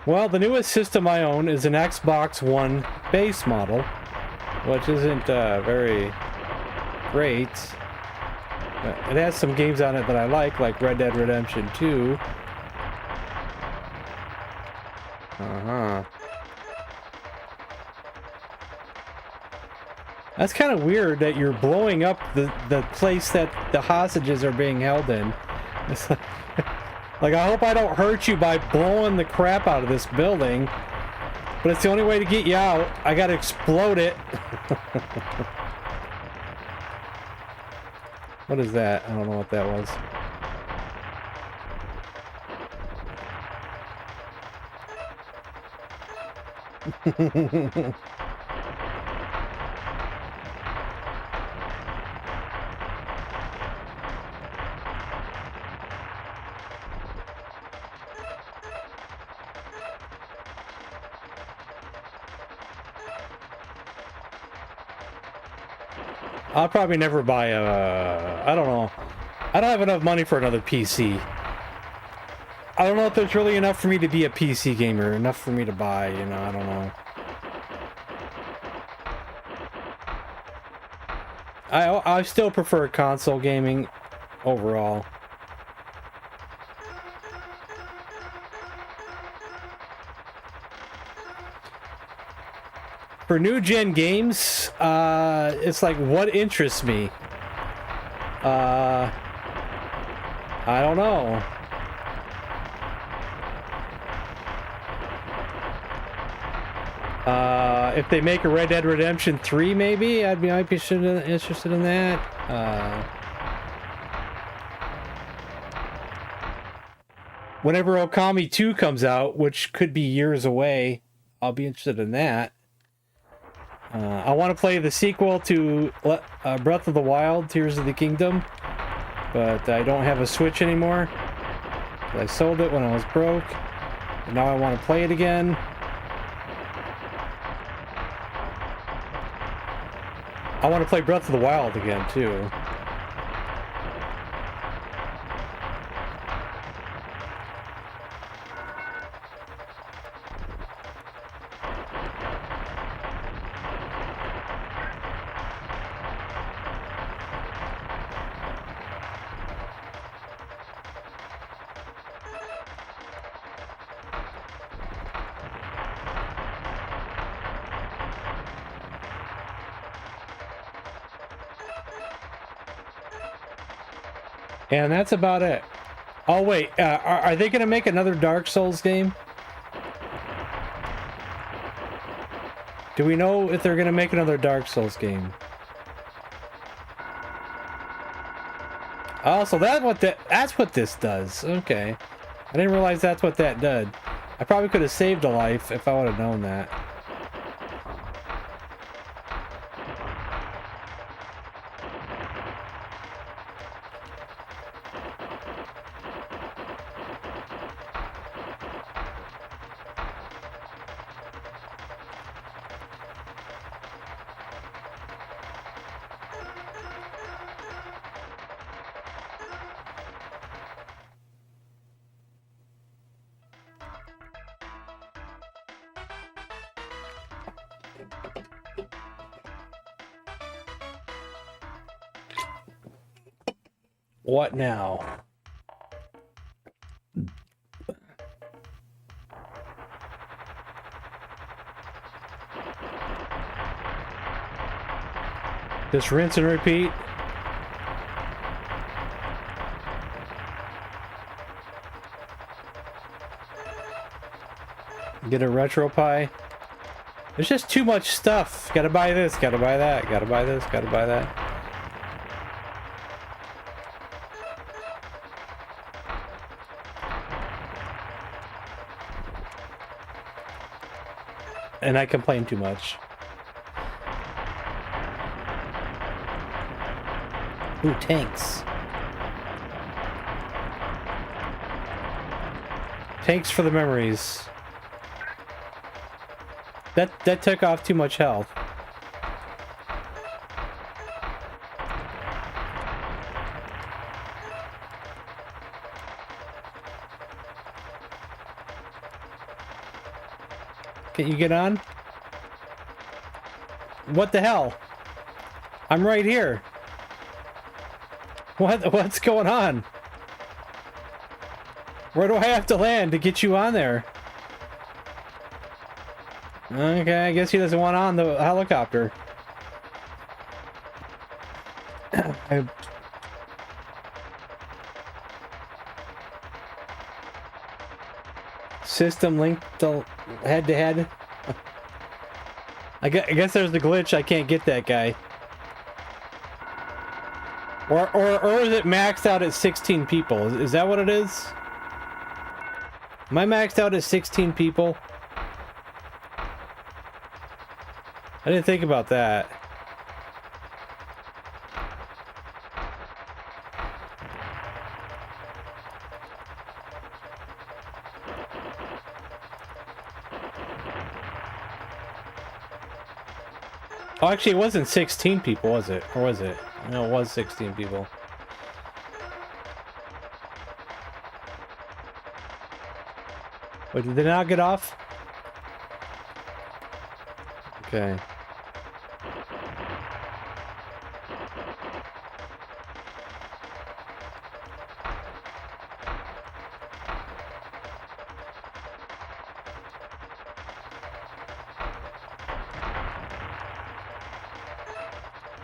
Well, the newest system I own is an Xbox One base model, which isn't very great. It has some games on it that I like Red Dead Redemption 2. Uh-huh. That's kind of weird that you're blowing up the place that the hostages are being held in. It's like, I hope I don't hurt you by blowing the crap out of this building. But it's the only way to get you out. I gotta explode it. What is that? I don't know what that was. I'll probably never buy a... I don't know. I don't have enough money for another PC. I don't know if there's really enough for me to be a PC gamer. Enough for me to buy, you know, I don't know. I still prefer console gaming overall. For new gen games, it's like, what interests me? I don't know. If they make a Red Dead Redemption 3, maybe might be interested in that. Whenever Okami 2 comes out, which could be years away, I'll be interested in that. I want to play the sequel to Breath of the Wild, Tears of the Kingdom, but I don't have a Switch anymore. I sold it when I was broke, and now I want to play it again. I want to play Breath of the Wild again, too. And that's about it. Oh wait, are they gonna make another Dark Souls game? Do we know if they're gonna make another Dark Souls game? Oh, so that's what this does. Okay. I didn't realize that's what that did. I probably could have saved a life if I would have known that. What now? Just rinse and repeat. Get a retro pie. There's just too much stuff. Gotta buy this, gotta buy that, gotta buy this, gotta buy that. And I complain too much. Ooh, tanks. Tanks for the memories. That took off too much health. Can you get on? What the hell? I'm right here. What's going on? Where do I have to land to get you on there? Okay, I guess he doesn't want on the helicopter. System linked to head-to-head. I guess there's the glitch. I can't get that guy. Or is it maxed out at 16 people? Is that what it is? Am I maxed out at 16 people? I didn't think about that. Oh, actually, it wasn't 16 people, was it? Or was it? No, it was 16 people. Wait, did they not get off? Okay.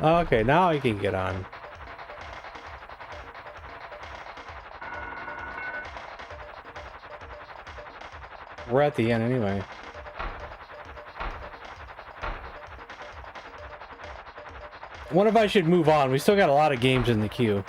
Okay, now I can get on. We're at the end anyway. I wonder if I should move on. We still got a lot of games in the queue.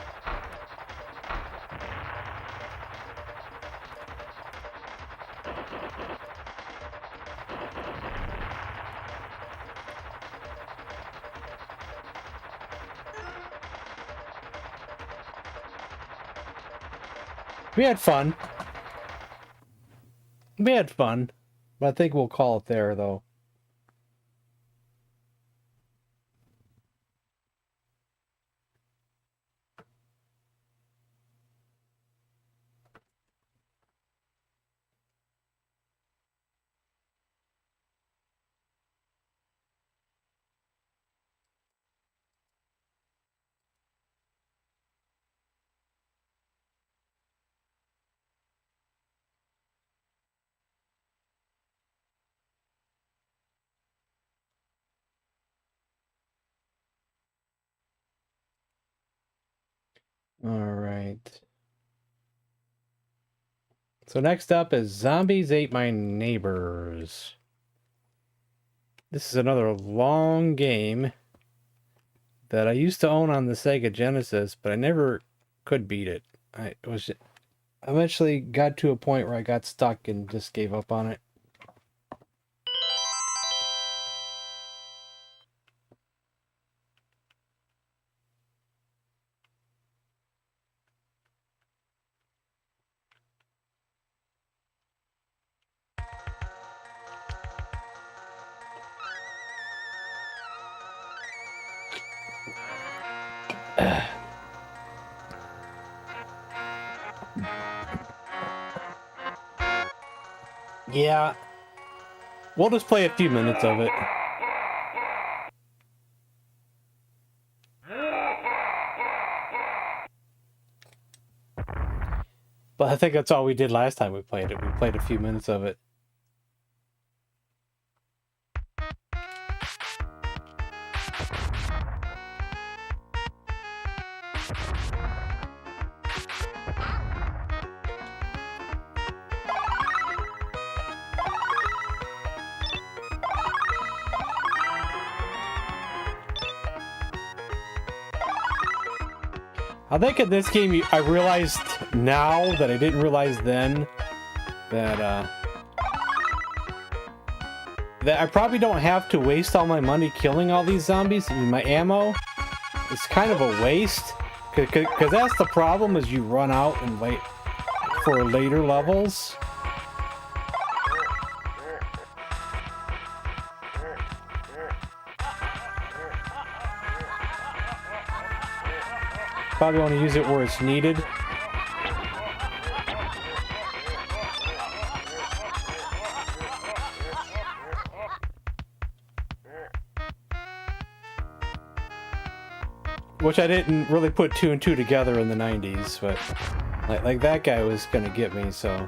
We had fun. We had fun. But I think we'll call it there, though. All right. So next up is Zombies Ate My Neighbors. This is another long game that I used to own on the Sega Genesis, but I never could beat it. I eventually got to a point where I got stuck and just gave up on it. Yeah. We'll just play a few minutes of it. But I think that's all we did last time we played it. We played a few minutes of it. I think in this game, I realized now that I didn't realize then that that I probably don't have to waste all my money killing all these zombies. I mean, my ammo is kind of a waste, because that's the problem, is you run out and wait for later levels. Probably want to use it where it's needed. which I didn't really put 2 and 2 together in the 90s, but like that guy was gonna get me, so.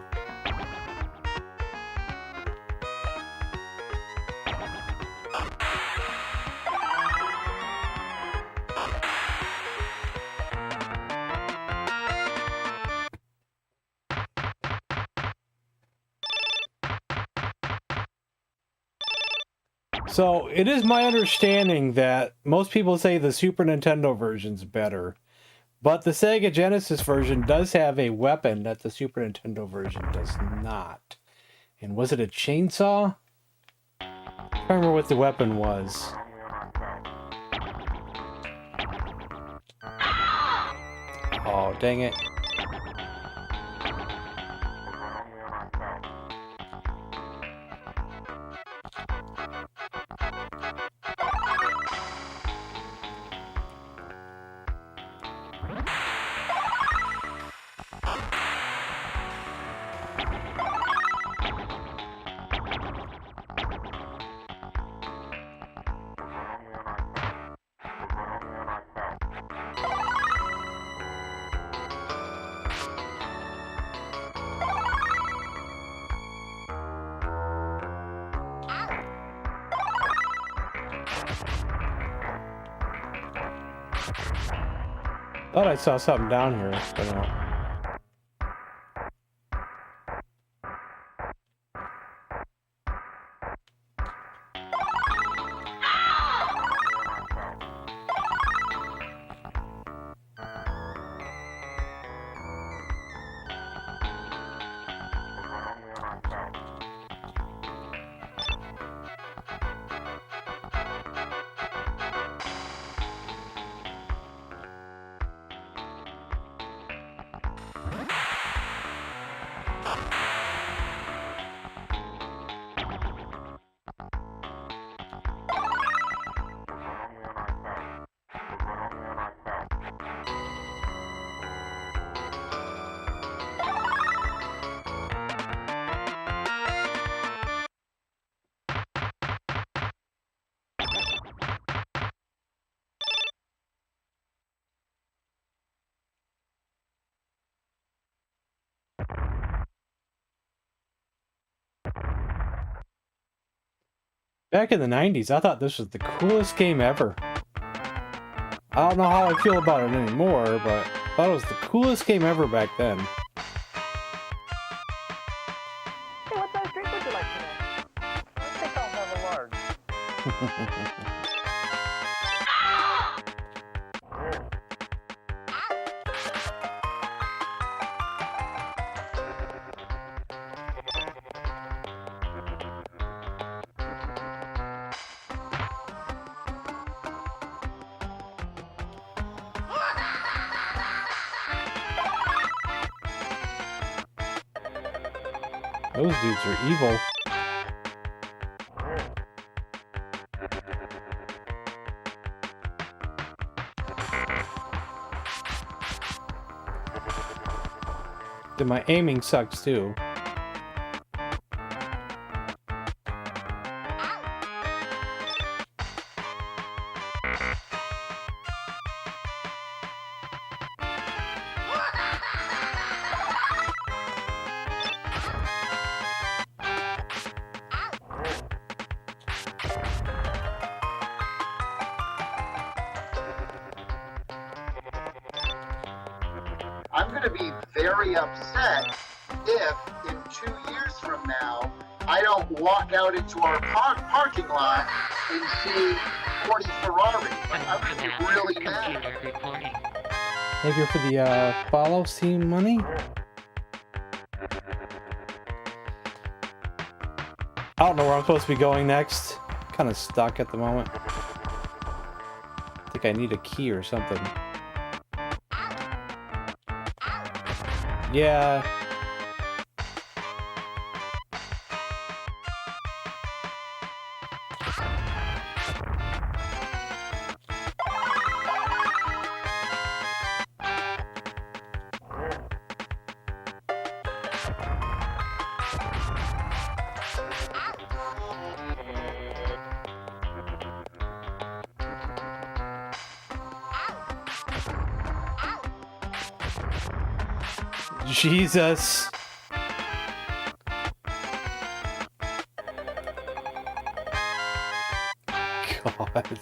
So, it is my understanding that most people say the Super Nintendo version's better, but the Sega Genesis version does have a weapon that the Super Nintendo version does not. And was it a chainsaw? I can't remember what the weapon was. Oh, dang it. Thought I saw something down here, but no. Back in the 90s, I thought this was the coolest game ever. I don't know how I feel about it anymore, but I thought it was the coolest game ever back then. Hey, what size drink would you like today? I think I'll have a large. Those dudes are evil. And my aiming sucks too. I'm going to be very upset if in 2 years from now I don't walk out into our parking lot and see 40 Ferrari. I'm going to be really mad. Thank you for the follow Steam money. I don't know where I'm supposed to be going next. Kind of stuck at the moment. I think I need a key or something. Yeah. Jesus. God.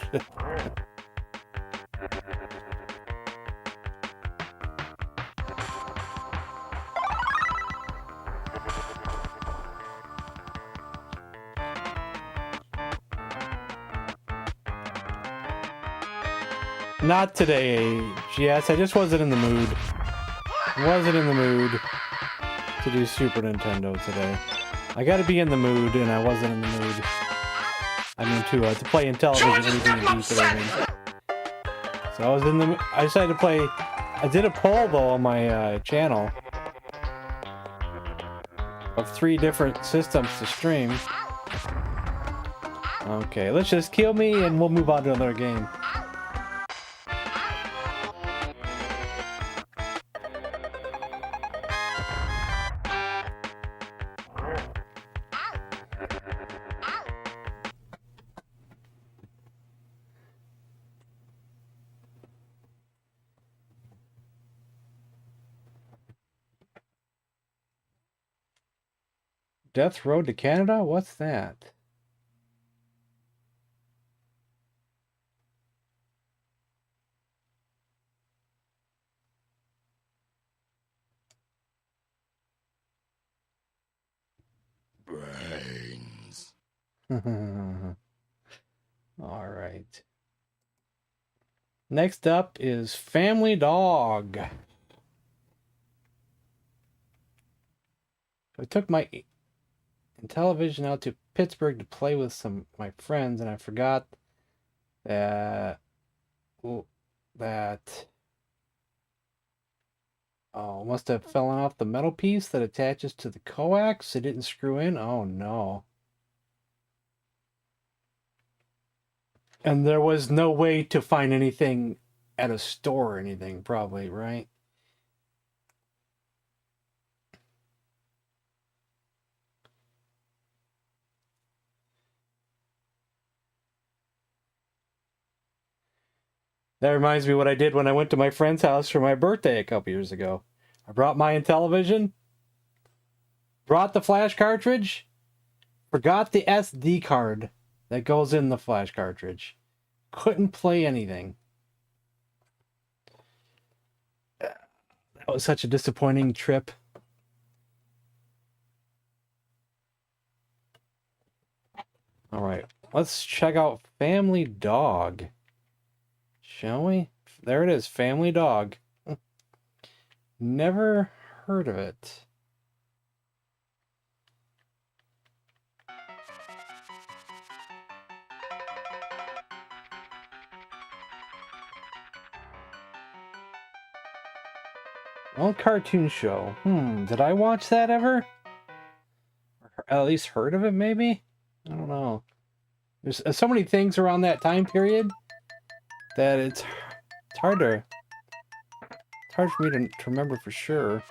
Not today, yes, I just wasn't in the mood. Wasn't in the mood to do Super Nintendo today. I gotta be in the mood, and I wasn't in the mood. I mean, to play IntellivisionDude today. I mean. So I was in the. I decided to play. I did a poll though on my channel of 3 different systems to stream. Okay, let's just kill me, and we'll move on to another game. Death Road to Canada? What's that? Brains. All right. Next up is Family Dog. I took my Intellivision out to Pittsburgh to play with my friends, and I forgot that must have fallen off the metal piece that attaches to the coax. It didn't screw in. Oh no. And there was no way to find anything at a store or anything, probably, right? That reminds me of what I did when I went to my friend's house for my birthday a couple years ago. I brought my Intellivision, brought the flash cartridge, forgot the SD card that goes in the flash cartridge. Couldn't play anything. That was such a disappointing trip. All right, let's check out Family Dog. Shall we? There it is, Family Dog. Never heard of it. Old cartoon show. Did I watch that ever? Or at least heard of it, maybe? I don't know. There's so many things around that time period that it's hard for me to remember for sure.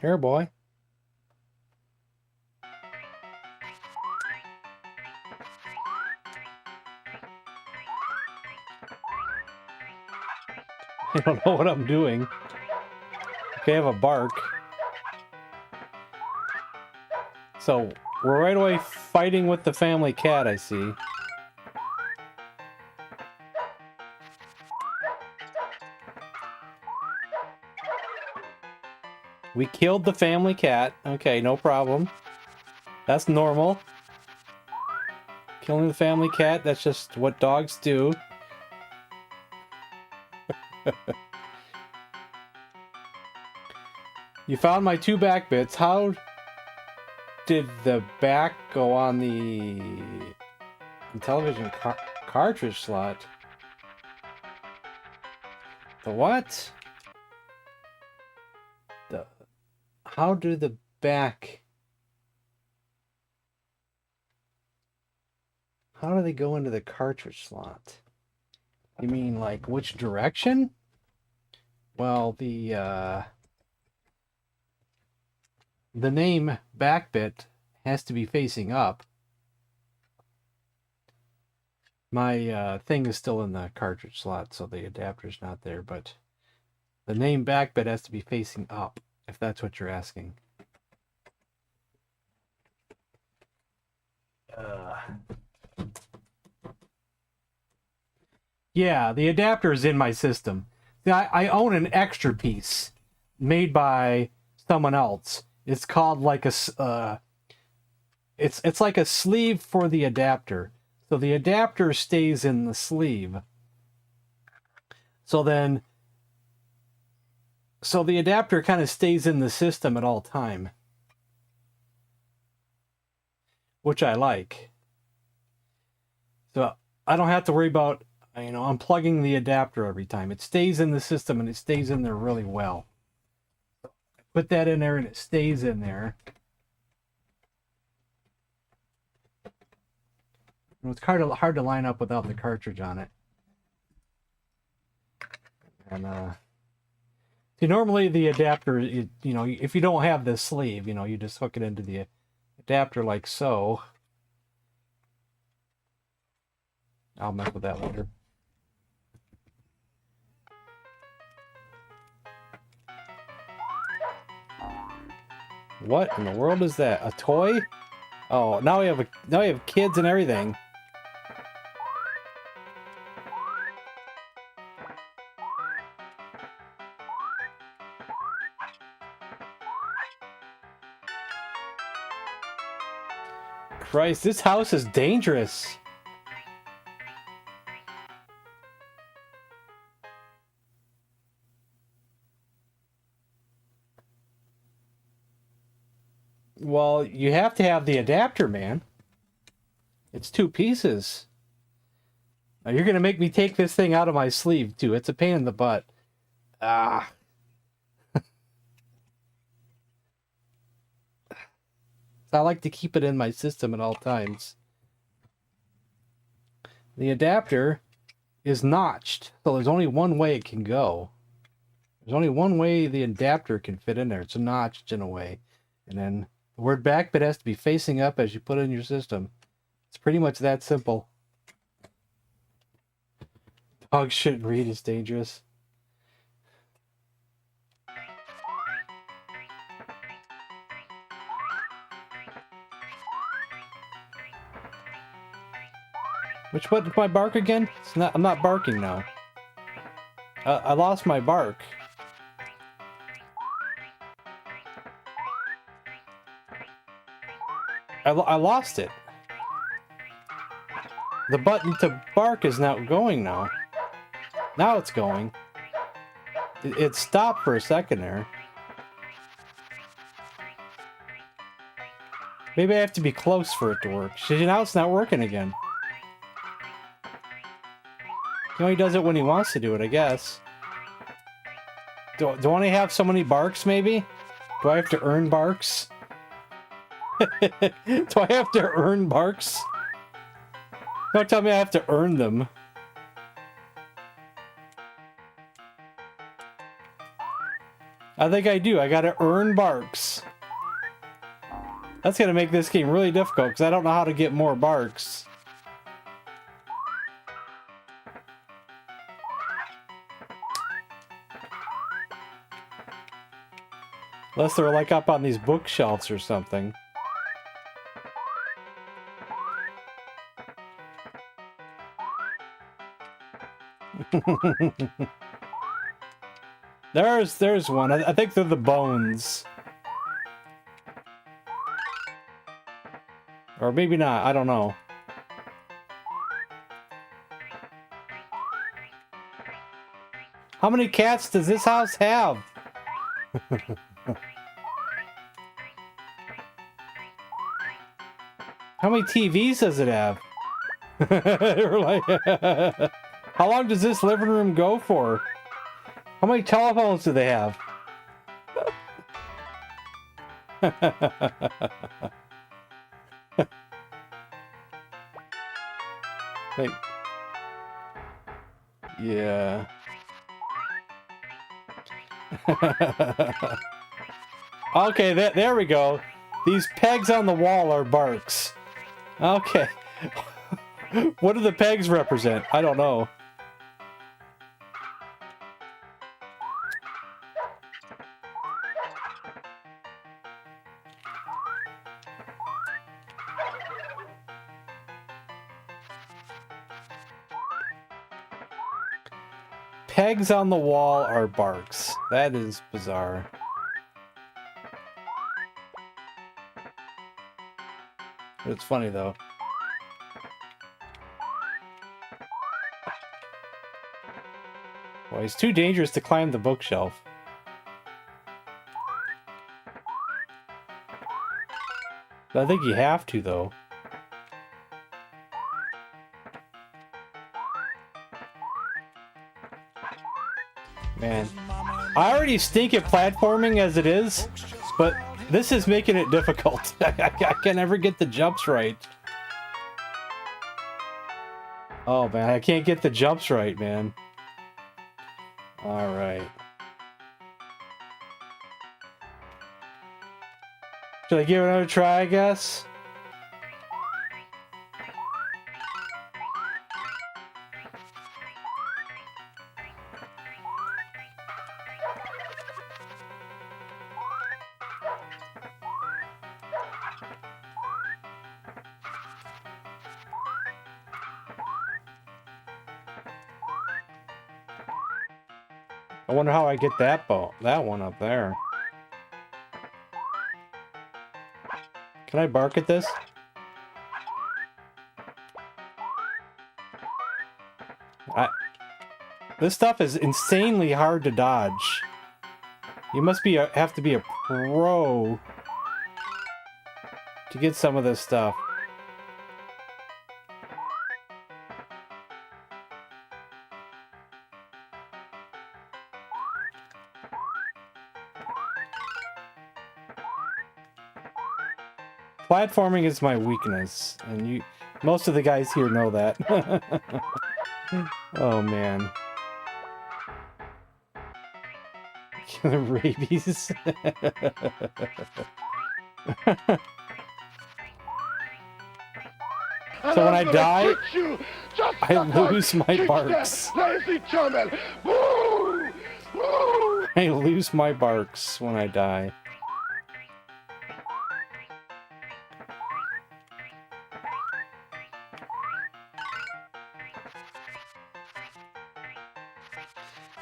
Here, boy. I don't know what I'm doing. Okay, I have a bark. So, we're right away fighting with the family cat, I see. We killed the family cat. Okay, no problem. That's normal. Killing the family cat, that's just what dogs do. You found my 2 back bits. How did the back go on the Intellivision cartridge slot? The what? How do the back... How do they go into the cartridge slot? You mean like which direction? Well, the name backbit has to be facing up. My thing is still in the cartridge slot, so the adapter's not there, but the name backbit has to be facing up, if that's what you're asking. Yeah, the adapter is in my system. See, I own an extra piece made by someone else. It's called like a it's like a sleeve for the adapter. So the adapter stays in the sleeve. So the adapter kind of stays in the system at all time, which I like. So I don't have to worry about, unplugging the adapter every time. It stays in the system and it stays in there really well. I put that in there and it stays in there. It's hard to line up without the cartridge on it. And see, normally the adapter, if you don't have this sleeve, you just hook it into the adapter like so. I'll mess with that later. What in the world is that? A toy? Oh, now we have kids and everything. Christ, this house is dangerous. Well, you have to have the adapter, man. It's 2 pieces. Now you're gonna make me take this thing out of my sleeve too. It's a pain in the butt. Ah. I like to keep it in my system at all times. The adapter is notched, so there's only one way it can go. There's only one way the adapter can fit in there. It's notched in a way. And then the word backbit has to be facing up as you put it in your system. It's pretty much that simple. Dogs shouldn't read, it's dangerous. Which button do I bark again? I'm not barking now. I lost my bark. I lost it. The button to bark is not going now. Now it's going. It stopped for a second there. Maybe I have to be close for it to work. See, now it's not working again. He only does it when he wants to do it, I guess. Do I want to have so many barks, maybe? Do I have to earn barks? Do I have to earn barks? Don't tell me I have to earn them. I think I do. I gotta earn barks. That's gonna make this game really difficult, because I don't know how to get more barks. Unless they're like up on these bookshelves or something. There's one. I think they're the bones. Or maybe not. I don't know. How many cats does this house have? How many TVs does it have? How long does this living room go for? How many telephones do they have? Yeah. Okay, there we go. These pegs on the wall are barks. Okay. What do the pegs represent? I don't know. Pegs on the wall are barks. That is bizarre. It's funny though. Well, he's too dangerous to climb the bookshelf. I think you have to though. Man, I already stink at platforming as it is, but this is making it difficult. I can never get the jumps right. Oh man, I can't get the jumps right, man. Alright. Should I give it another try, I guess? I wonder how I get that one up there. Can I bark at this? This stuff is insanely hard to dodge. You must have to be a pro to get some of this stuff. Platforming is my weakness, and most of the guys here know that. Oh man. Rabies. So when I die, I lose my barks. I lose my barks when I die.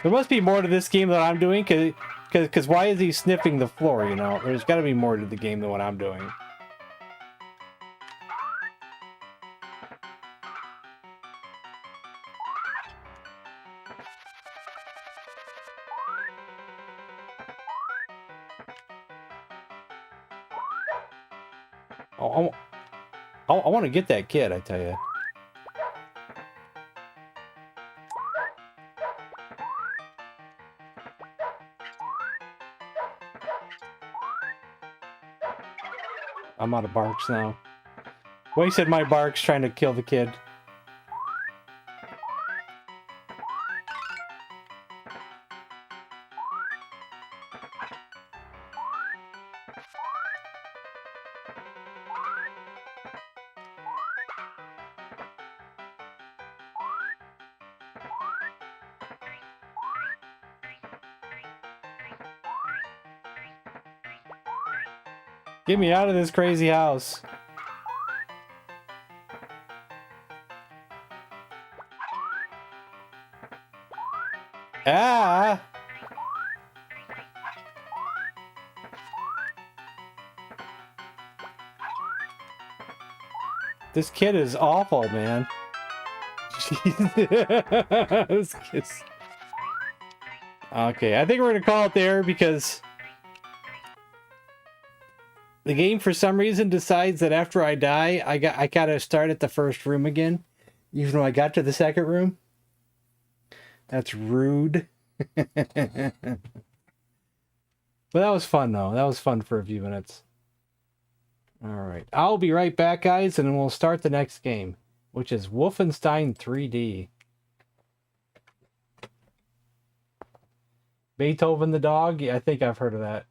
There must be more to this game than I'm doing, because why is he sniffing the floor, you know? There's got to be more to the game than what I'm doing. I want to get that kid, I tell you. I'm out of barks now. Wasted my barks trying to kill the kid. Get me out of this crazy house. Ah! This kid is awful, man. This kid's... Okay, I think we're gonna call it there because the game, for some reason, decides that after I die, I gotta start at the first room again, even though I got to the second room. That's rude. But that was fun, though. That was fun for a few minutes. Alright. I'll be right back, guys, and then we'll start the next game, which is Wolfenstein 3D. Beethoven the dog? Yeah, I think I've heard of that.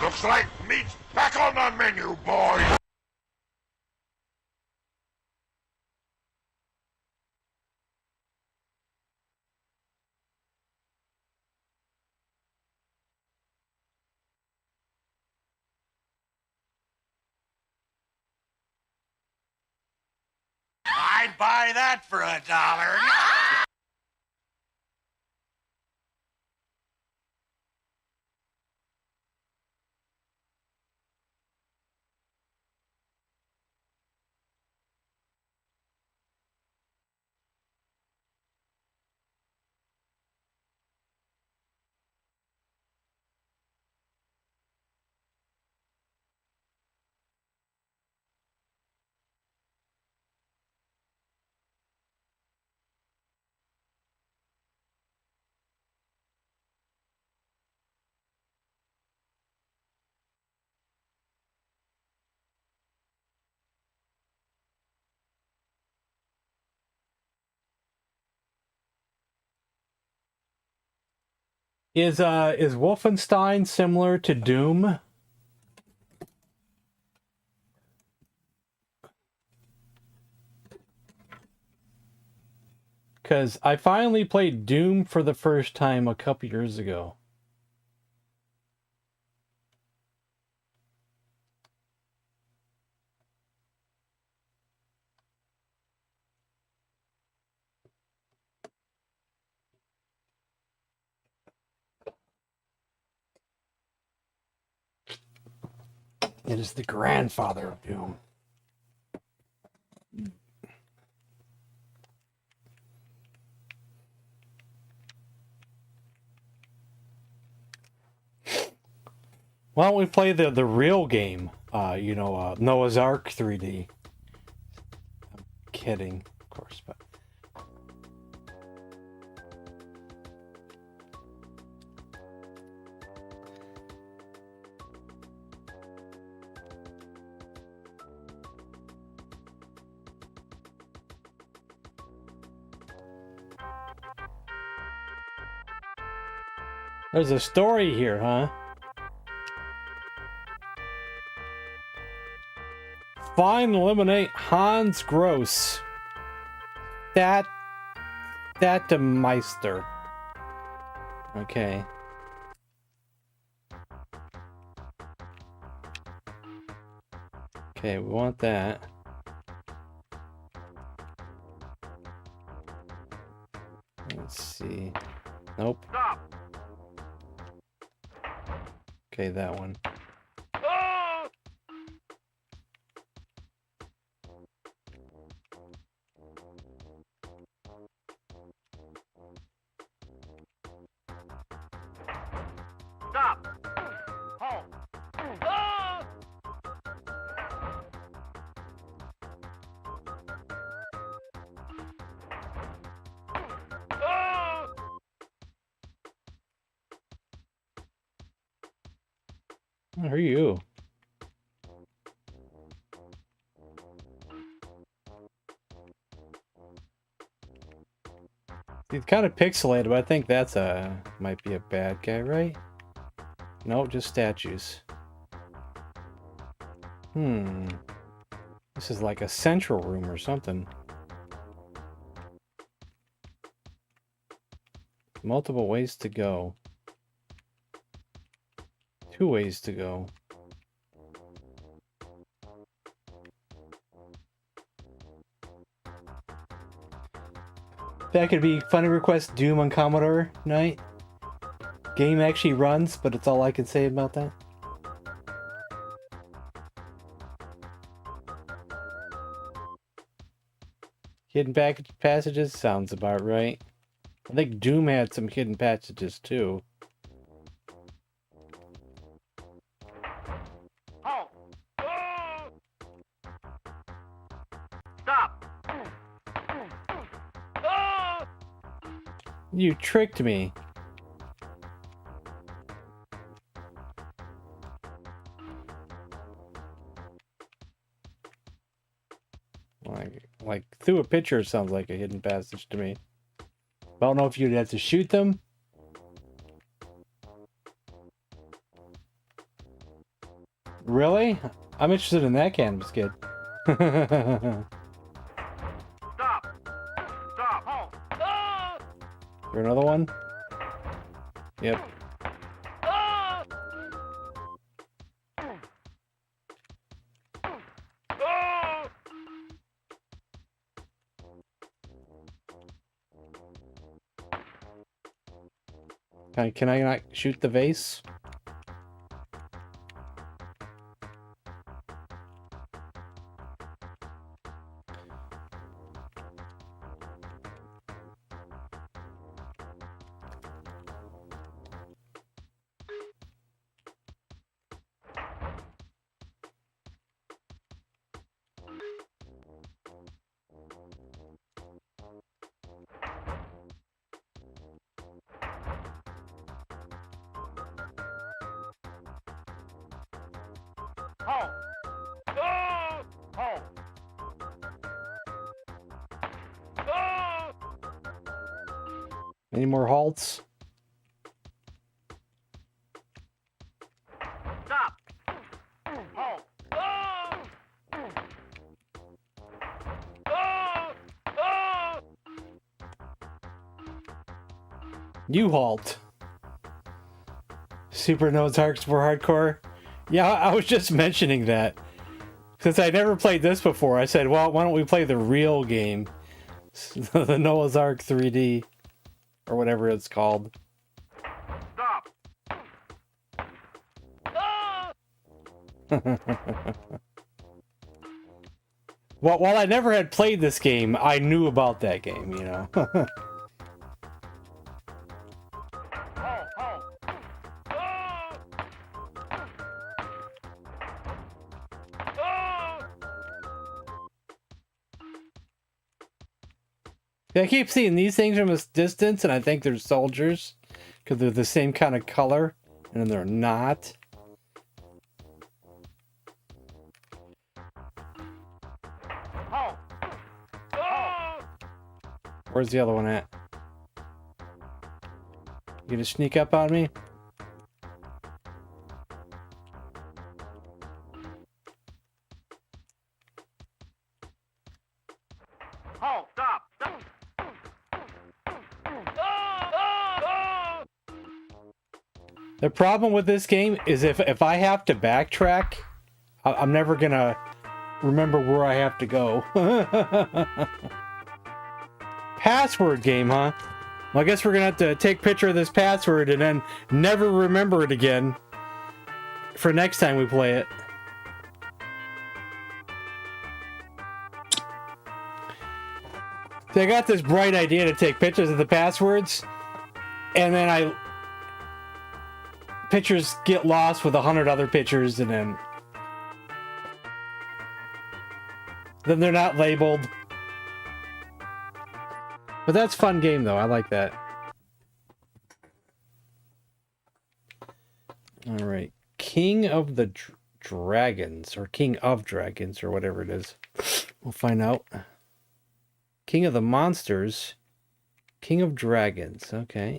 Looks like meat's back on the menu, boy! I'd buy that for $1. Is Wolfenstein similar to Doom? Because I finally played Doom for the first time a couple years ago. It is the grandfather of Doom. Why don't we play the real game? Noah's Ark 3D. I'm kidding, of course, but there's a story here, huh? Find and eliminate Hans Gross. That's a Meister. Okay. Okay, we want that. Let's see. Nope. Stop! Okay, that one. Oh! Stop! Halt! Oh! Oh! Who are you? It's kind of pixelated, but I think that's might be a bad guy, right? No, just statues. Let's This is like a central room or something. Multiple ways to go. 2 ways to go. That could be funny request Doom on Commodore night. Game actually runs, but it's all I can say about that. Hidden passages sounds about right. I think Doom had some hidden passages too. Halt! Stop! You tricked me. Like through a picture sounds like a hidden passage to me. I don't know if you'd have to shoot them. Really? I'm interested in that canvas kid. Stop! Stop! Halt! Is there another one? Yep. Can I not shoot the vase? Halt! Halt! Any more halts? Stop! Halt! You halt. Super Nodes Arcs for hardcore. Yeah, I was just mentioning that. Since I never played this before, I said, well, why don't we play the real game? The Noah's Ark 3D. Or whatever it's called. Stop! Well, while I never had played this game, I knew about that game, you know. Halt! Halt! I keep seeing these things from a distance, and I think they're soldiers. Because they're the same kind of color, and they're not. Halt! Where's the other one at? You gonna sneak up on me? Halt! Stop! The problem with this game is if I have to backtrack, I'm never gonna remember where I have to go. Password game, huh? Well, I guess we're gonna have to take a picture of this password and then never remember it again for next time we play it. So I got this bright idea to take pictures of the passwords, and then pictures get lost with 100 other pictures, and then they're not labeled. But that's a fun game, though. I like that. All right. King of the Dragons, or King of Dragons, or whatever it is. We'll find out. King of the Monsters. King of Dragons. Okay.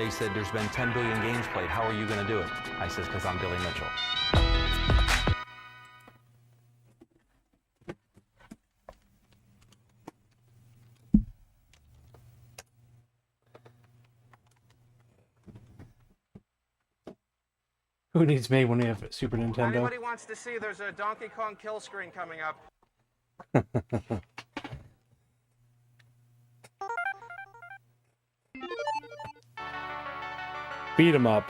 they said there's been 10 billion games played. How are you going to do it? I says, because I'm Billy Mitchell. Who needs me when we have a Super Nintendo? Anybody wants to see, there's a Donkey Kong kill screen coming up. Beat 'em up,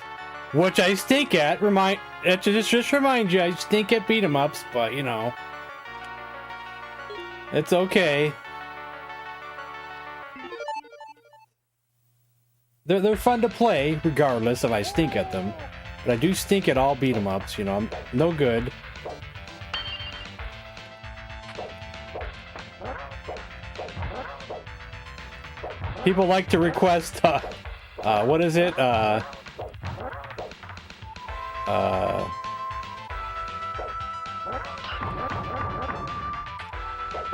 which I stink at. Just remind you, I stink at beat 'em ups, but you know, it's okay. They're fun to play, regardless if I stink at them. But I do stink at all beat 'em ups. You know, I'm no good. People like to request, what is it?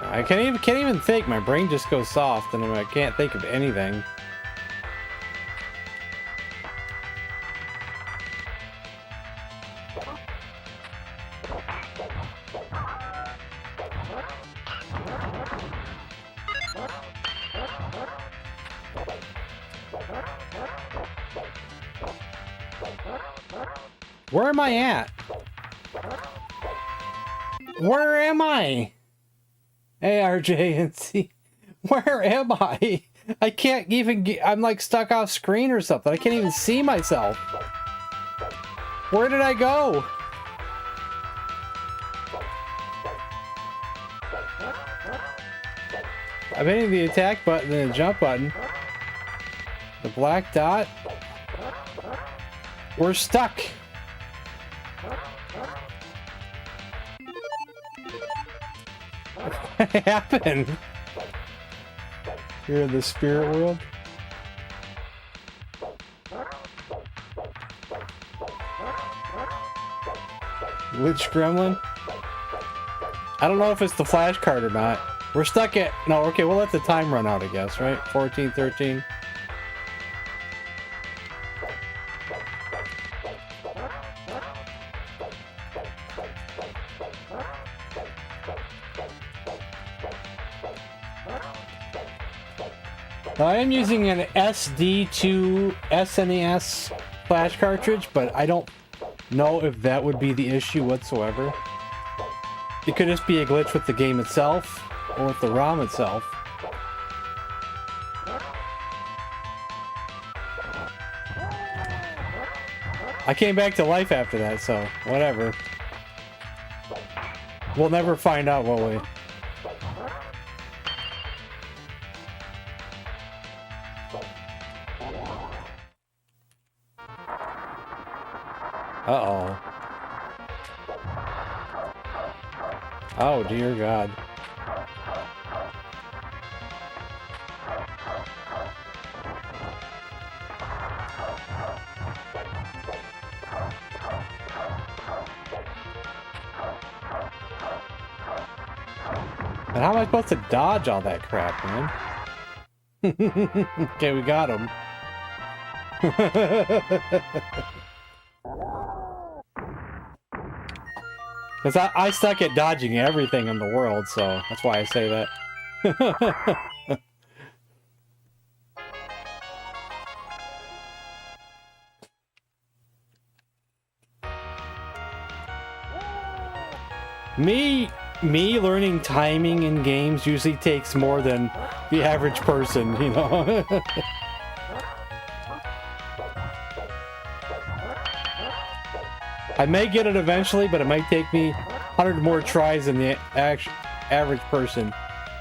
I can't even think. My brain just goes soft, and I can't think of anything. Where am I at? Where am I? ARJNC. Where am I? I can't even get... I'm like stuck off screen or something. I can't even see myself. Where did I go? I'm hitting the attack button and the jump button. The black dot. We're stuck. What happened? You're in the spirit world? Glitch gremlin? I don't know if it's the flash card or not. We're stuck at... No, okay, we'll let the time run out, I guess, right? 14, 13. I am using an SD2 SNES flash cartridge, but I don't know if that would be the issue whatsoever. It could just be a glitch with the game itself, or with the ROM itself. I came back to life after that, so whatever. We'll never find out, will we? Uh-oh. Oh, dear God. And how am I supposed to dodge all that crap, man? Okay, we got him. Because I suck at dodging everything in the world, so that's why I say that. Me learning timing in games usually takes more than the average person, you know? I may get it eventually, but it might take me 100 more tries than the average person.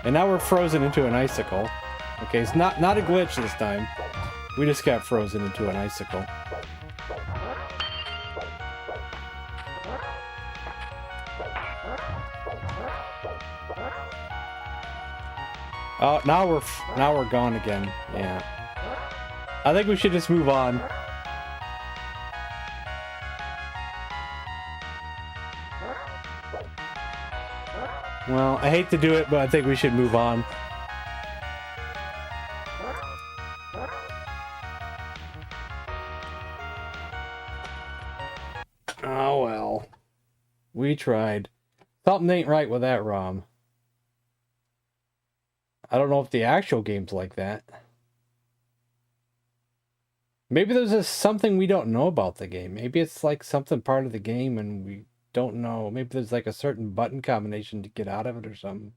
And now we're frozen into an icicle. Okay, it's not a glitch this time. We just got frozen into an icicle. Oh, now we're gone again. Yeah. I think we should just move on. Well, I hate to do it, but I think we should move on. We tried. Something ain't right with that ROM. I don't know if the actual game's like that. Maybe there's just something we don't know about the game. Maybe it's like something part of the game and we don't know. Maybe there's like a certain button combination to get out of it or something.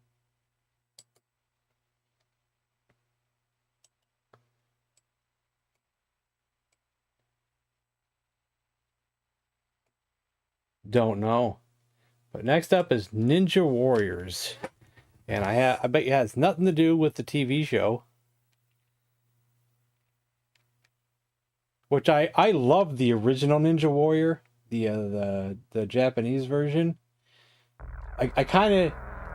Don't know. But next up is Ninja Warriors. And I bet it has nothing to do with the TV show. Which I love the original Ninja Warrior, the Japanese version. I kind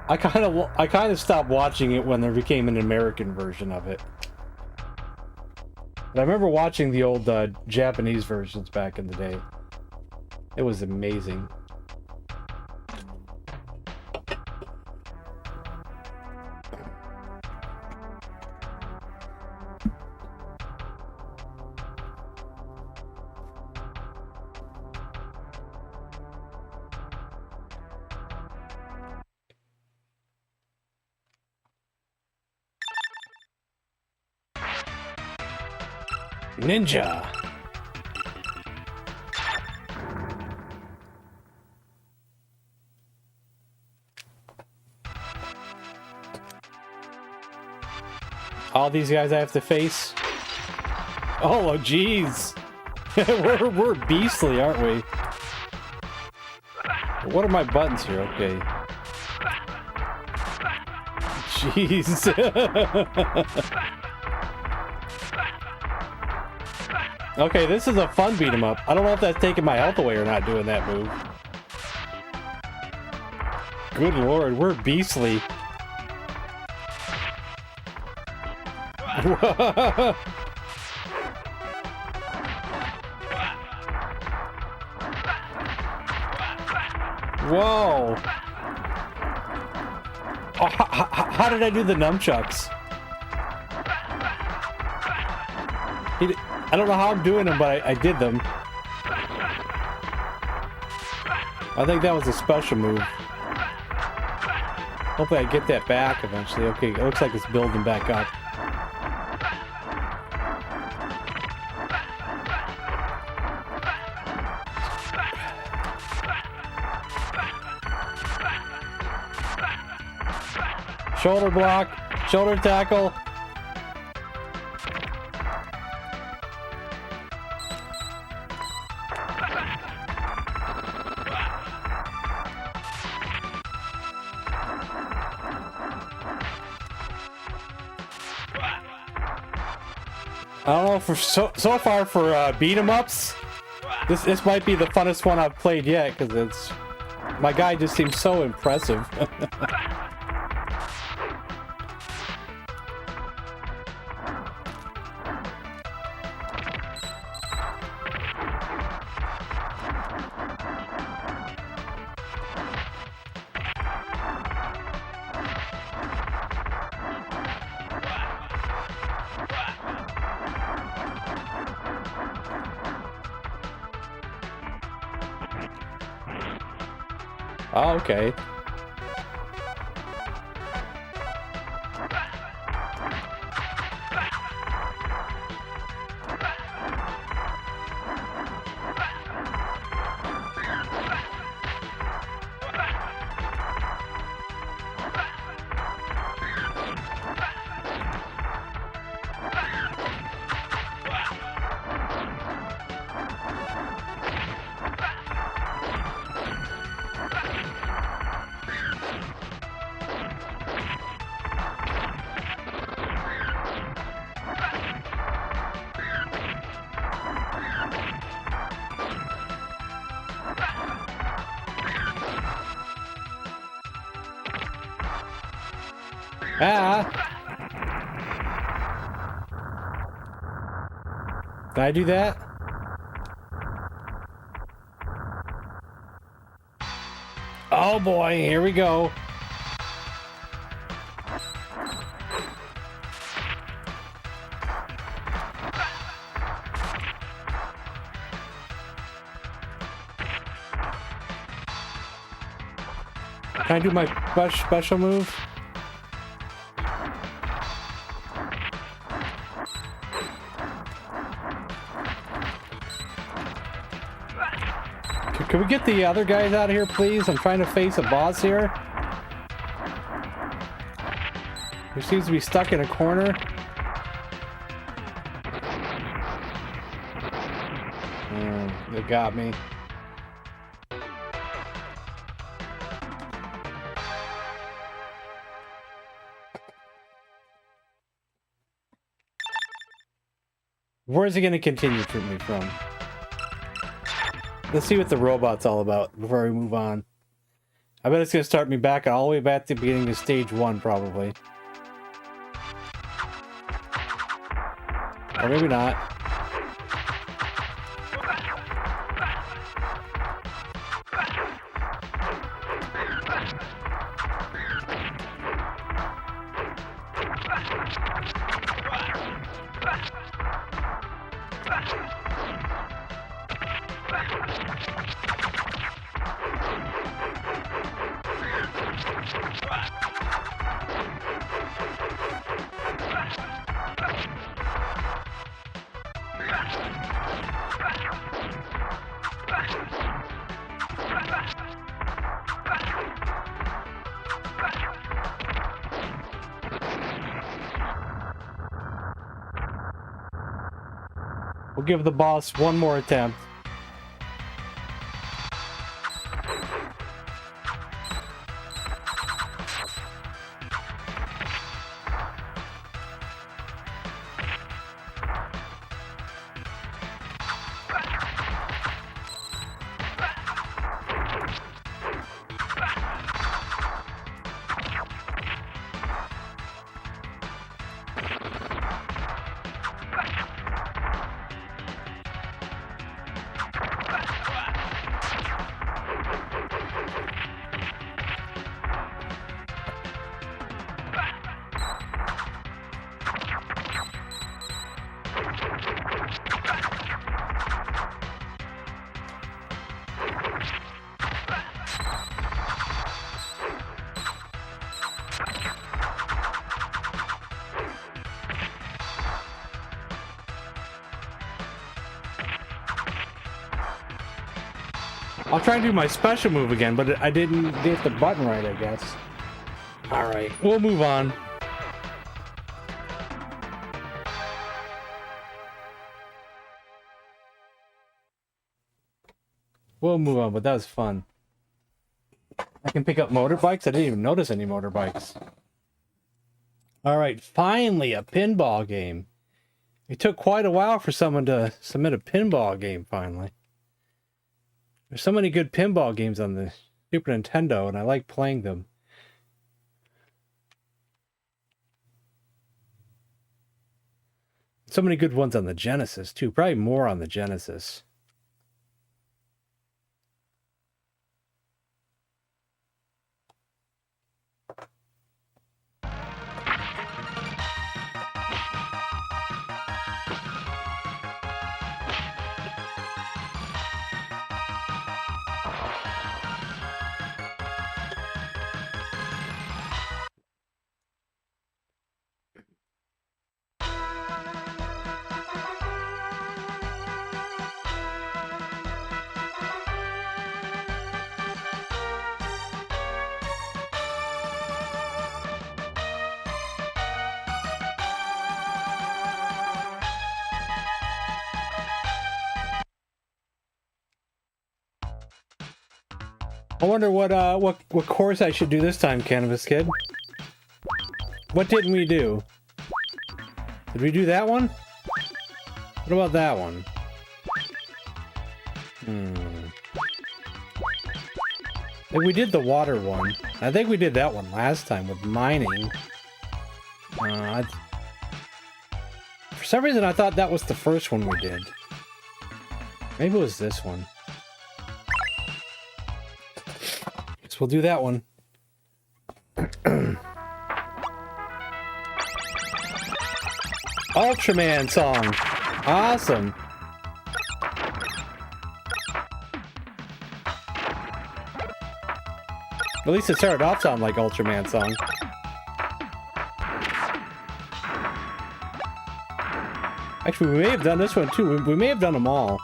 of stopped watching it when there became an American version of it. But I remember watching the old Japanese versions back in the day. It was amazing. Ninja. All these guys I have to face. Oh, jeez. we're beastly, aren't we? What are my buttons here? Okay. Jeez. Okay, this is a fun beat 'em up. I don't know if that's taking my health away or not doing that move. Good lord, we're beastly. Whoa. Oh, how did I do the nunchucks? I don't know how I'm doing them, but I did them. I think that was a special move. Hopefully I get that back eventually. Okay, it looks like it's building back up. Shoulder block, shoulder tackle. I don't know, for so far for beat 'em ups, this might be the funnest one I've played yet, because it's my guy just seems so impressive. Oh, okay. Ah! Did I do that? Oh boy, here we go. Can I do my special move? Can we get the other guys out of here, please? I'm trying to face a boss here. Who seems to be stuck in a corner. They got me. Where's he going to continue to me from? Let's see what the robot's all about before we move on. I bet it's going to start me back all the way back to the beginning of stage 1, probably. Or maybe not. We'll give the boss one more attempt. I'll try and do my special move again, but I didn't hit the button right, I guess. Alright, we'll move on. We'll move on, but that was fun. I can pick up motorbikes? I didn't even notice any motorbikes. Alright, finally a pinball game. It took quite a while for someone to submit a pinball game, finally. There's so many good pinball games on the Super Nintendo, and I like playing them. So many good ones on the Genesis, too. Probably more on the Genesis. I wonder what course I should do this time, Cannabis Kid. What didn't we do? Did we do that one? What about that one? I think we did the water one. I think we did that one last time with mining. For some reason I thought that was the first one we did. Maybe it was this one. Guess we'll do that one. Ultraman song. Awesome. At least it started off sounding like Ultraman song. Actually, we may have done this one too. We may have done them all.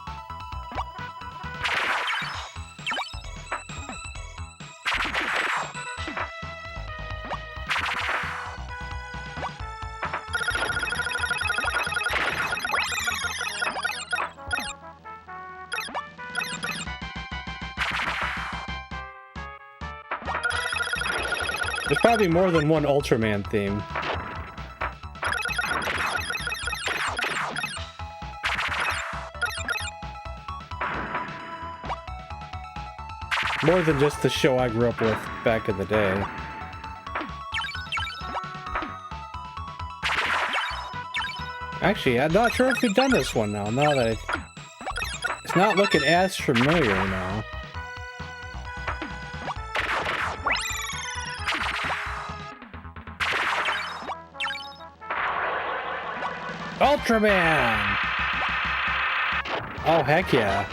There's probably more than one Ultraman theme. More than just the show I grew up with back in the day. Actually, I'm not sure if we've done this one now. Now that it's not looking as familiar now. Ultraman! Oh, heck yeah.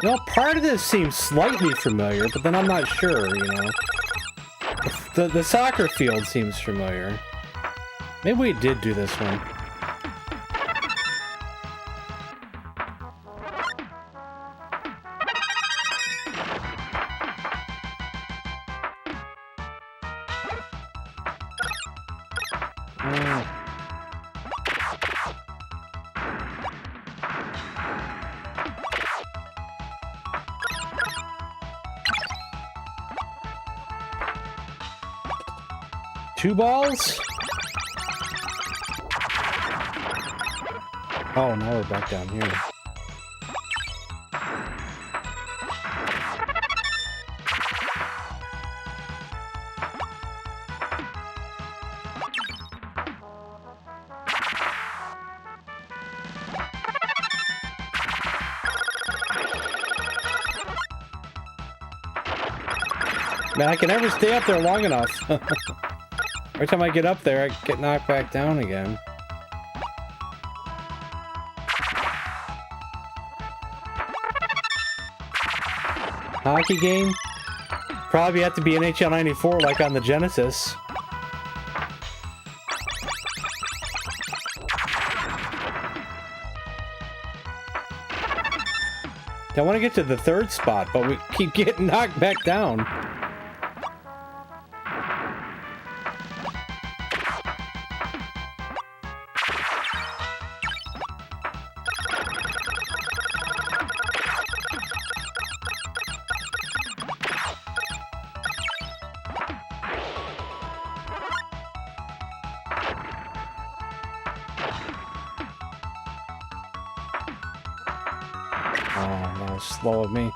You know, part of this seems slightly familiar, but then I'm not sure, you know. The soccer field seems familiar. Maybe we did do this one. Two balls? Oh, now we're back down here. Man, I can never stay up there long enough. Every time I get up there, I get knocked back down again. Hockey game? Probably have to be NHL 94 like on the Genesis. I want to get to the third spot, but we keep getting knocked back down. Slow of me.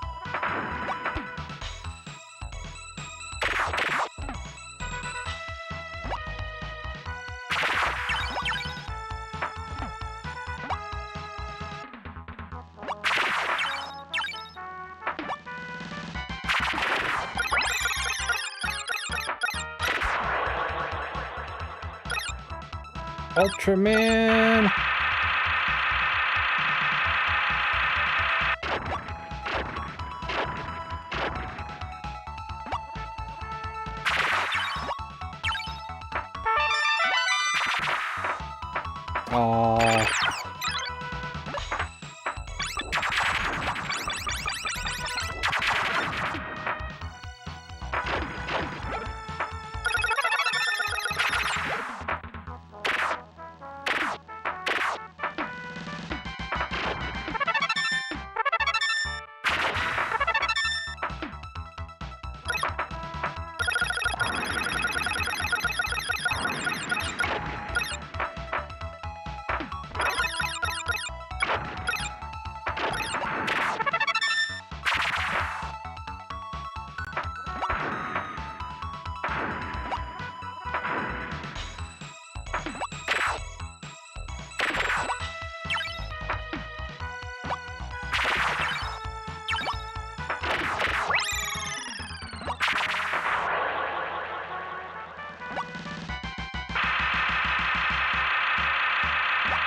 Ultraman!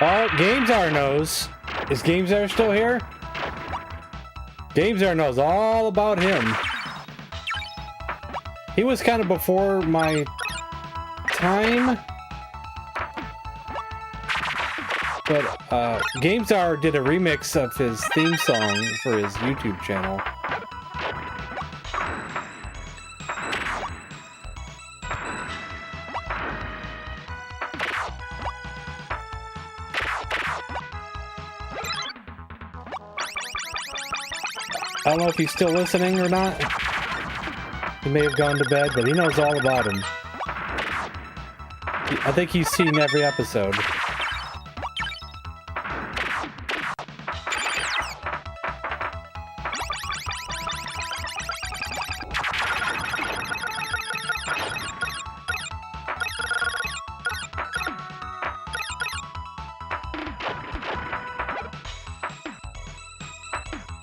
Oh, GameStar knows. Is GameStar still here? GameStar knows all about him. He was kind of before my time. But GameStar did a remix of his theme song for his YouTube channel. I don't know if he's still listening or not. He may have gone to bed, but he knows all about him. I think he's seen every episode.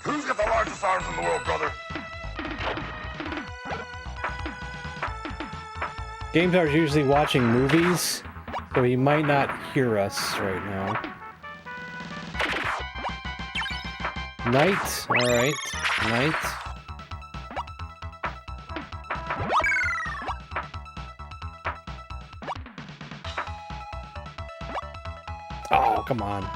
Who's got the largest arms in the world, brother? GameStar's usually watching movies, so he might not hear us right now. Night, alright. Night. Oh, come on.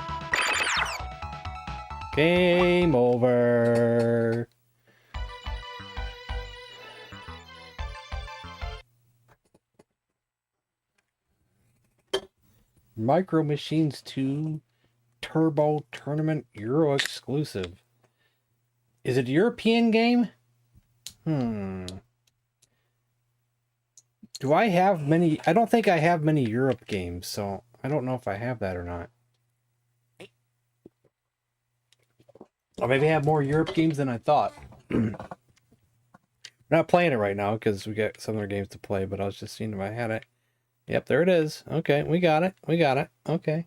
Game over. Micro Machines 2 Turbo Tournament Euro exclusive. Is it a European game? Do I have many? I don't think I have many Europe games, so I don't know if I have that or not. Or maybe I have more Europe games than I thought. We're not playing it right now because we got some other games to play, but I was just seeing if I had it. Yep, there it is. Okay, we got it. We got it. Okay.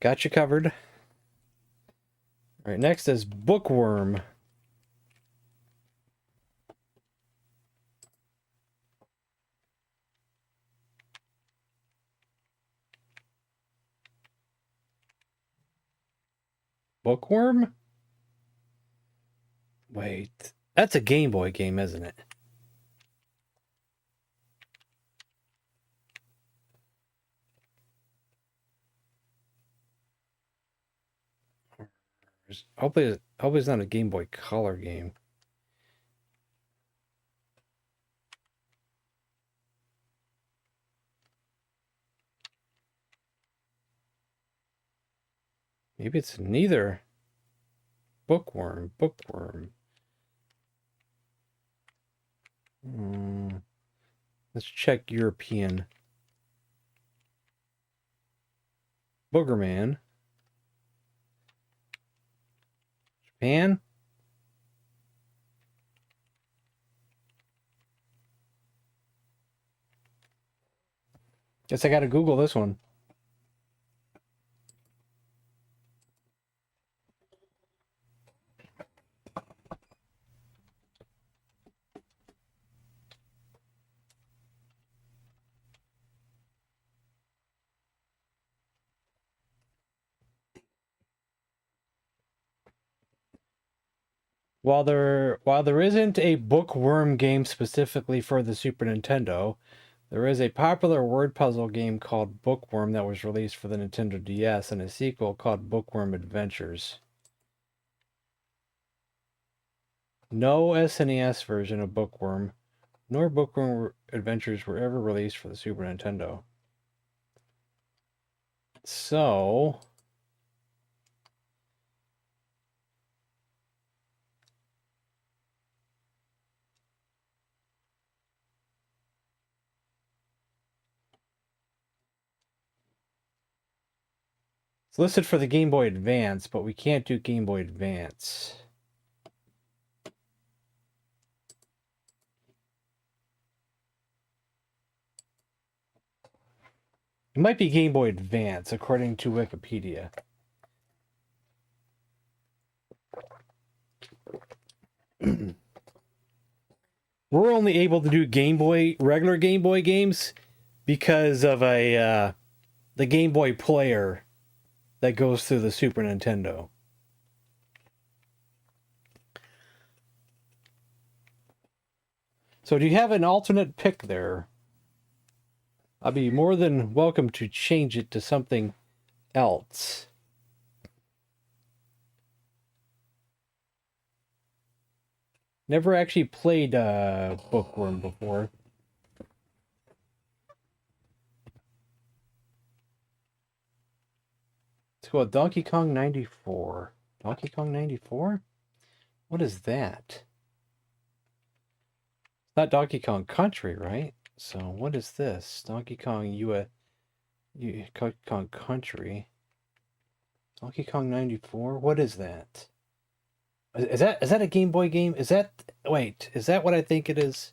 Got you covered. All right, next is Bookworm. Bookworm? Wait, that's a Game Boy game, isn't it? Hopefully it's not a Game Boy Color game. Maybe it's neither. Bookworm. Let's check European. Boogerman. Japan? Guess I gotta Google this one. While there isn't a Bookworm game specifically for the Super Nintendo, there is a popular word puzzle game called Bookworm that was released for the Nintendo DS and a sequel called Bookworm Adventures. No SNES version of Bookworm nor Bookworm Adventures were ever released for the Super Nintendo. So it's listed for the Game Boy Advance, but we can't do Game Boy Advance. It might be Game Boy Advance, according to Wikipedia. We're only able to do regular Game Boy games because of the Game Boy player that goes through the Super Nintendo. So do you have an alternate pick there? I'd be more than welcome to change it to something else. Never actually played Bookworm before. Let's go with Donkey Kong 94. Donkey Kong 94? What is that? It's not Donkey Kong Country, right? So what is this? Donkey Kong Donkey Kong Country. Donkey Kong 94? What is that? Is that a Game Boy game? Is that what I think it is?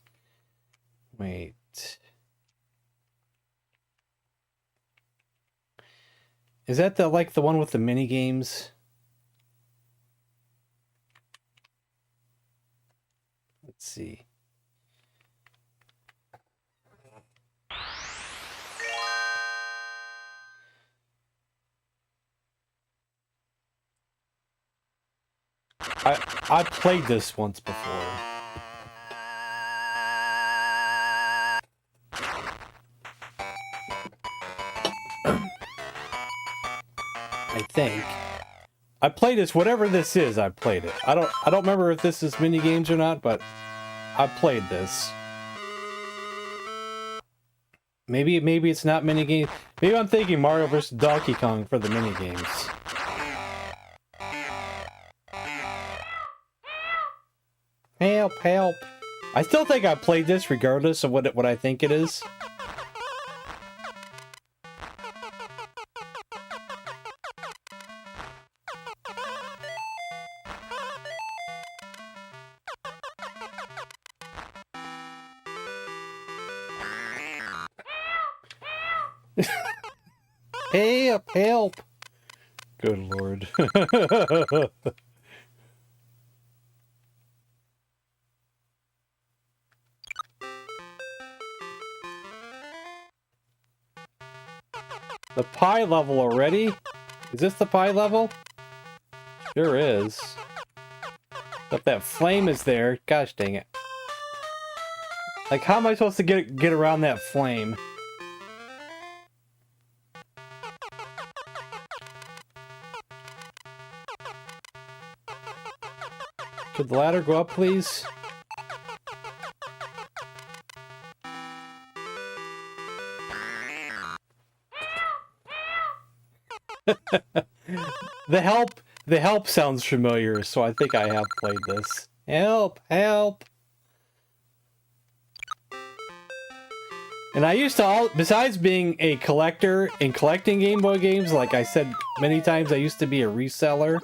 Wait. Is that the one with the mini games? Let's see. I played this once before. I think I played this. Whatever this is, I played it. I don't remember if this is mini games or not, but I played this. Maybe it's not mini games. Maybe I'm thinking Mario vs. Donkey Kong for the mini games. Help, help. I still think I played this regardless of what I think it is. Help, help. Good Lord. The pie level already? Is this the pie level? Sure is. But that flame is there. Gosh dang it. Like, how am I supposed to get around that flame? Could the ladder go up, please? The help sounds familiar, so I think I have played this. Help, help. And I used to, besides being a collector and collecting Game Boy games, like I said many times, I used to be a reseller.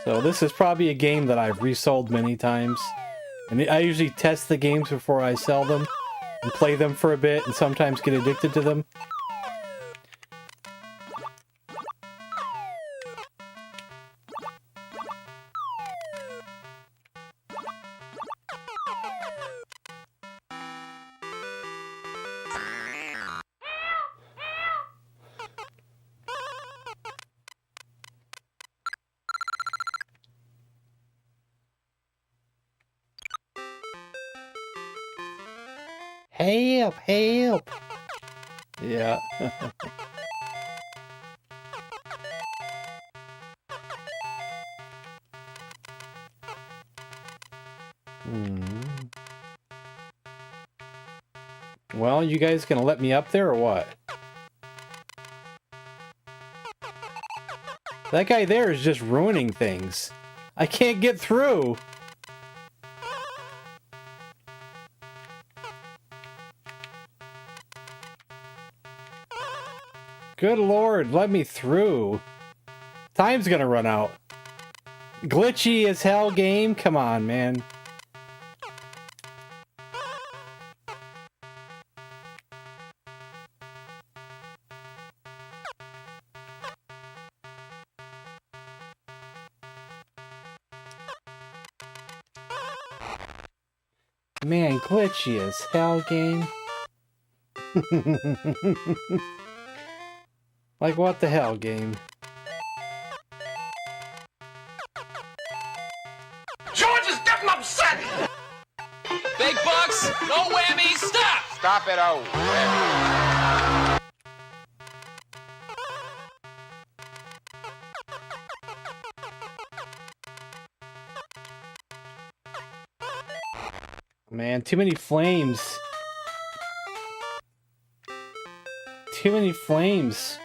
So this is probably a game that I've resold many times. And I usually test the games before I sell them and play them for a bit and sometimes get addicted to them. Help, help. Yeah. Well, you guys gonna let me up there or what? That guy there is just ruining things. I can't get through. Good Lord, let me through. Time's gonna run out. Glitchy as hell game? Come on, man. Man, glitchy as hell game. Like, what the hell, game? George is getting upset! Big bucks, no whammies, stop! Stop it, oh. Man, too many flames. Too many flames.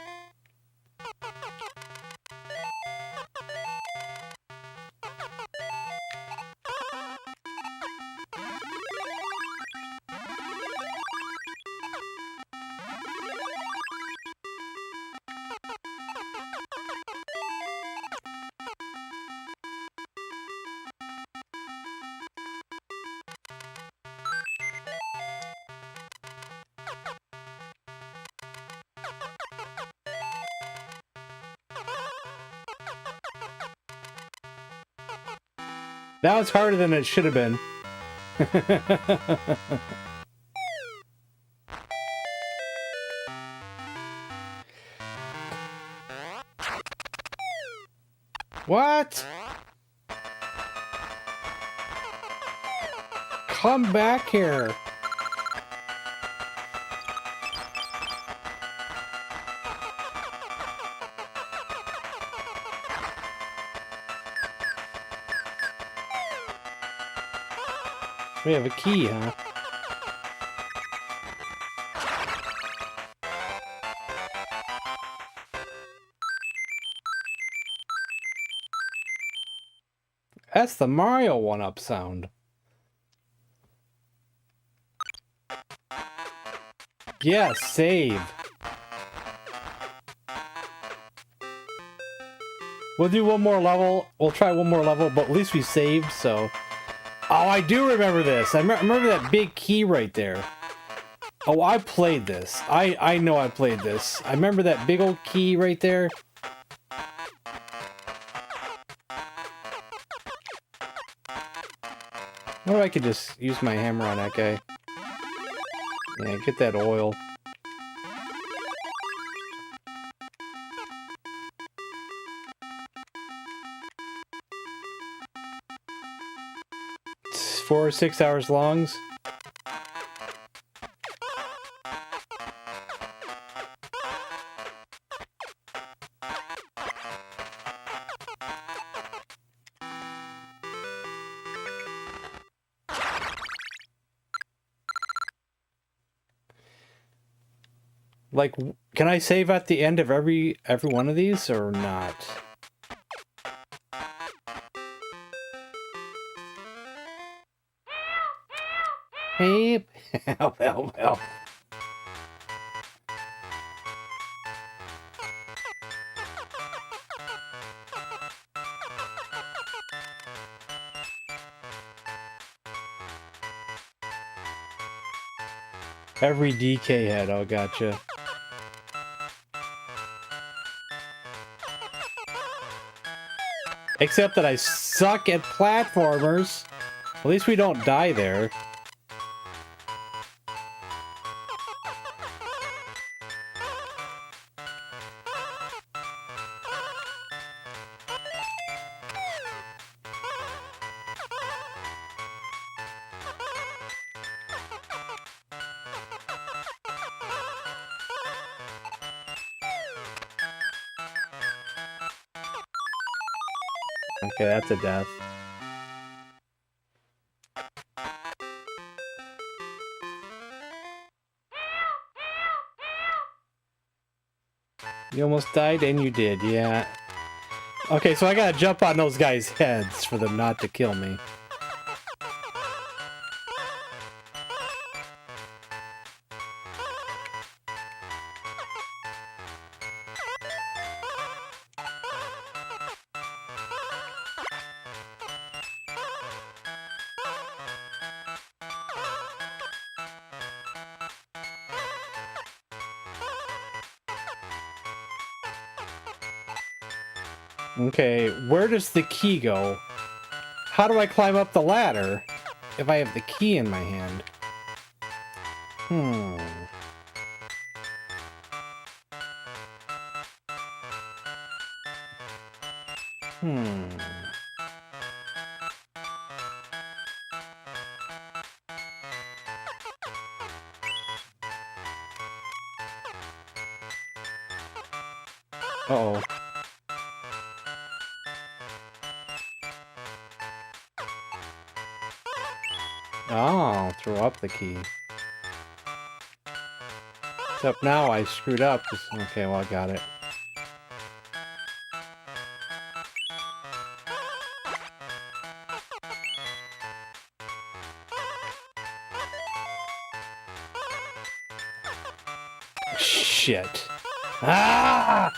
That was harder than it should have been. What? Come back here. We have a key, huh? That's the Mario 1-up sound. Yeah, save. We'll do one more level. We'll try one more level, but at least we saved, so... Oh, I do remember this. I remember that big key right there. Oh, I played this. I know I played this. I remember that big old key right there. Or I could just use my hammer on that guy. Yeah, get that oil. It's 4 or 6 hours long. Like, can I save at the end of every one of these or not? Hey, help, help, help. Every DK head, oh, gotcha. Except that I suck at platformers. At least we don't die there. Okay, that's a death. You almost died, and you did, yeah. Okay, so I gotta jump on those guys' heads for them not to kill me. Okay, where does the key go? How do I climb up the ladder if I have the key in my hand? Uh-oh. Oh, throw up the key. Except now I screwed up. Okay, well, I got it. Shit. Ah!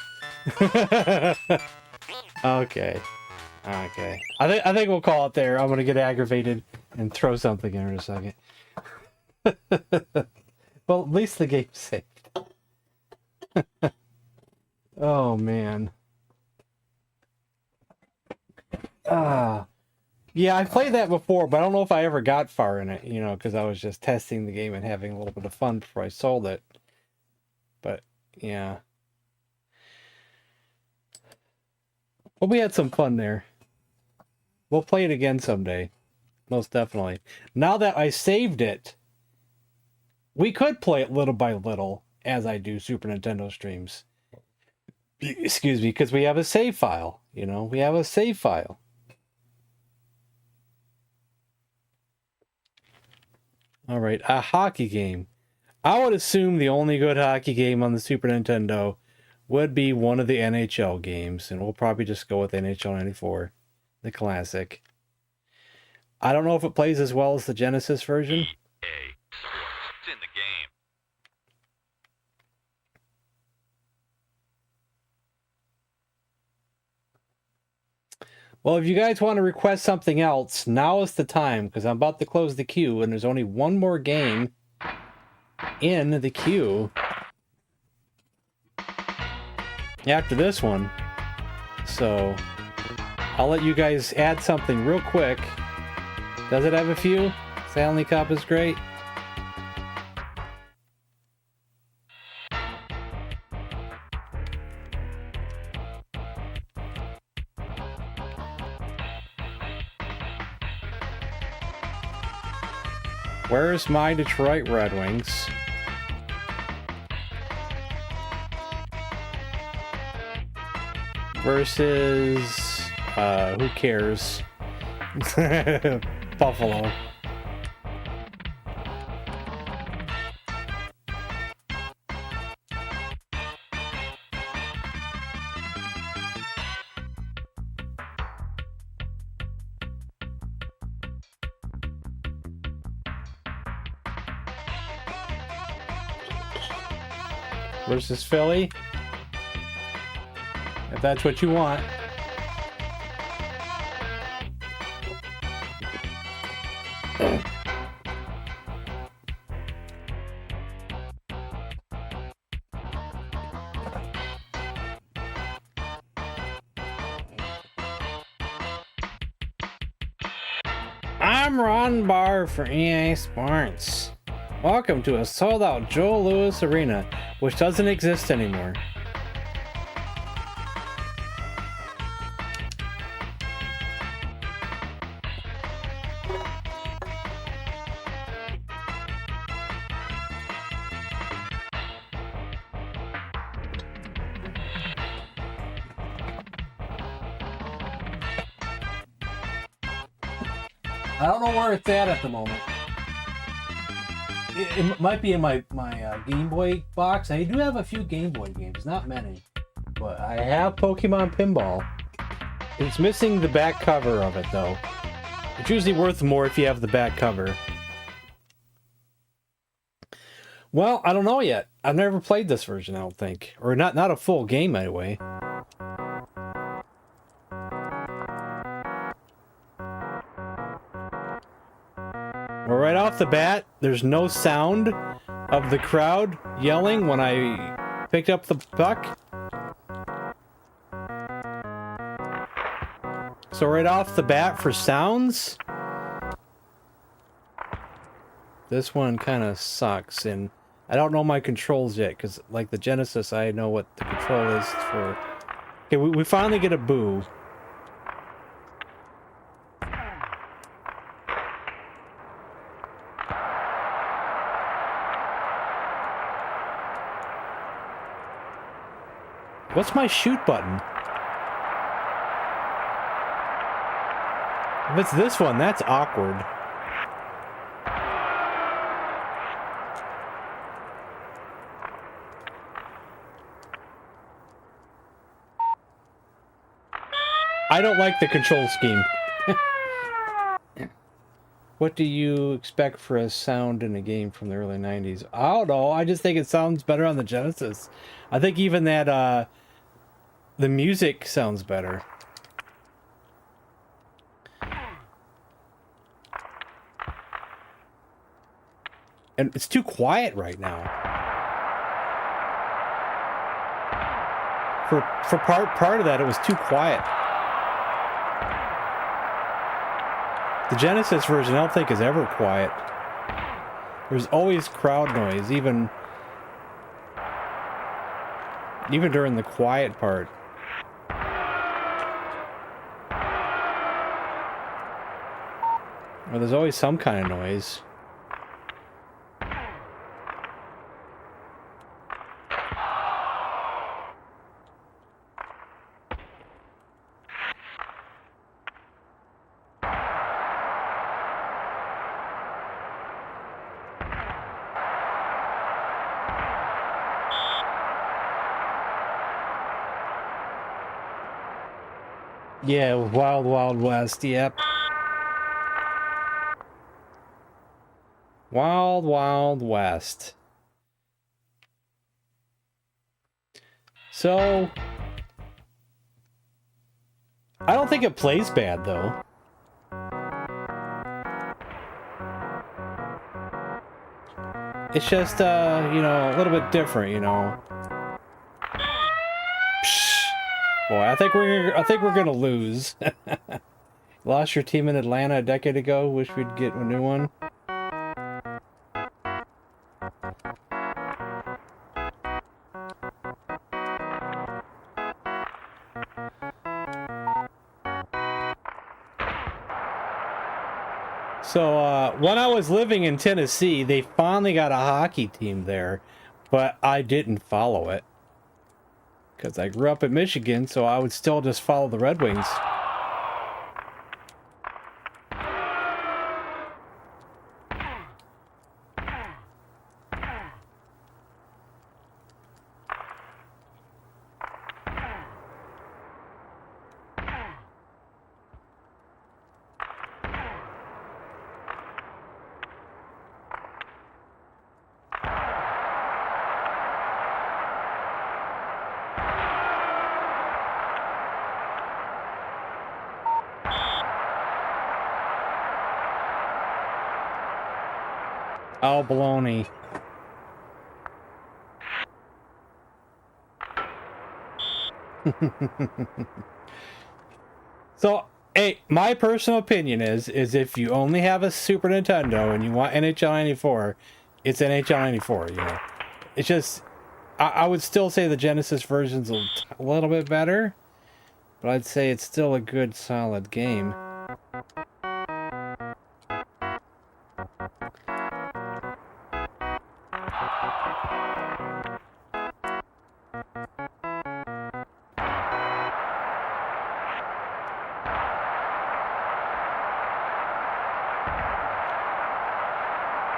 Okay. Okay. I think we'll call it there. I'm gonna get aggravated and throw something in a second. Well, at least the game's saved. Oh man. Yeah, I played that before, but I don't know if I ever got far in it, you know, because I was just testing the game and having a little bit of fun before I sold it. But yeah. Well, we had some fun there. We'll play it again someday. Most definitely. Now that I saved it, we could play it little by little as I do Super Nintendo streams. Excuse me, because we have a save file. You know, we have a save file. All right, a hockey game. I would assume the only good hockey game on the Super Nintendo would be one of the NHL games, and we'll probably just go with NHL 94, the classic. I don't know if it plays as well as the Genesis version. EA Sports. It's in the game. Well, if you guys want to request something else, now is the time, because I'm about to close the queue, and there's only one more game in the queue after this one. So I'll let you guys add something real quick. Does it have a few? Stanley Cup is great. Where's my Detroit Red Wings? Versus, who cares? Buffalo. Versus Philly. If that's what you want. I'm Ron Barr for EA Sports. Welcome to a sold-out Joe Louis Arena, which doesn't exist anymore. I don't know where it's at the moment. It might be in my Game Boy box. I do have a few Game Boy games, not many. But I have Pokemon Pinball. It's missing the back cover of it, though. It's usually worth more if you have the back cover. Well, I don't know yet. I've never played this version, I don't think. Or not a full game, anyway. Well, right off the bat, there's no sound of the crowd yelling when I picked up the puck. So right off the bat for sounds, this one kind of sucks, and I don't know my controls yet, because like the Genesis, I know what the control is for. Okay, we finally get a boo. What's my shoot button? If it's this one, that's awkward. I don't like the control scheme. What do you expect for a sound in a game from the early 90s? I don't know. I just think it sounds better on the Genesis. I think even that, the music sounds better. And it's too quiet right now. For part of that, it was too quiet. The Genesis version, I don't think, is ever quiet. There's always crowd noise, even during the quiet part. Well, there's always some kind of noise. Yeah, Wild Wild West, yep. Wild Wild West. So, I don't think it plays bad, though. It's just, you know, a little bit different, you know. Boy, I think we're gonna lose. Lost your team in Atlanta a decade ago. Wish we'd get a new one. So, when I was living in Tennessee, they finally got a hockey team there, but I didn't follow it. Because I grew up in Michigan, so I would still just follow the Red Wings. Oh, baloney. So, hey, my personal opinion is if you only have a Super Nintendo and you want NHL 94, it's NHL 94, you know. It's just, I would still say the Genesis version's a little bit better, but I'd say it's still a good, solid game.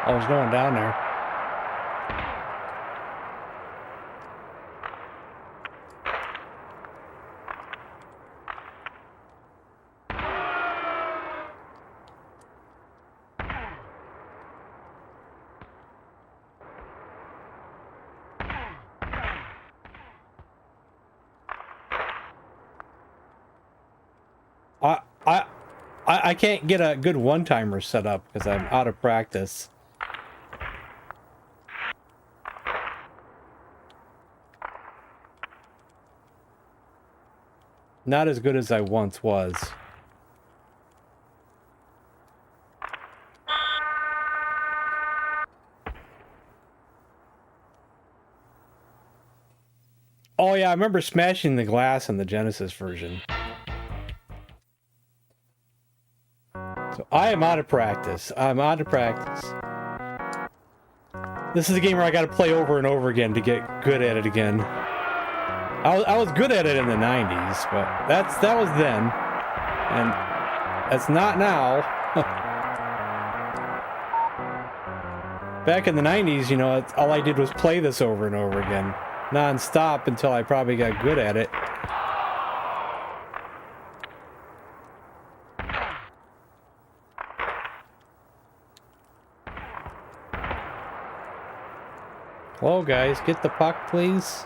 I was going down there. I can't get a good one-timer set up because I'm out of practice. Not as good as I once was. Oh yeah, I remember smashing the glass in the Genesis version. So I am out of practice. I'm out of practice. This is a game where I gotta play over and over again to get good at it again. I was good at it in the 90s, but that was then. And that's not now. Back in the 90s, you know, all I did was play this over and over again, non-stop, until I probably got good at it. Hello, guys. Get the puck, please.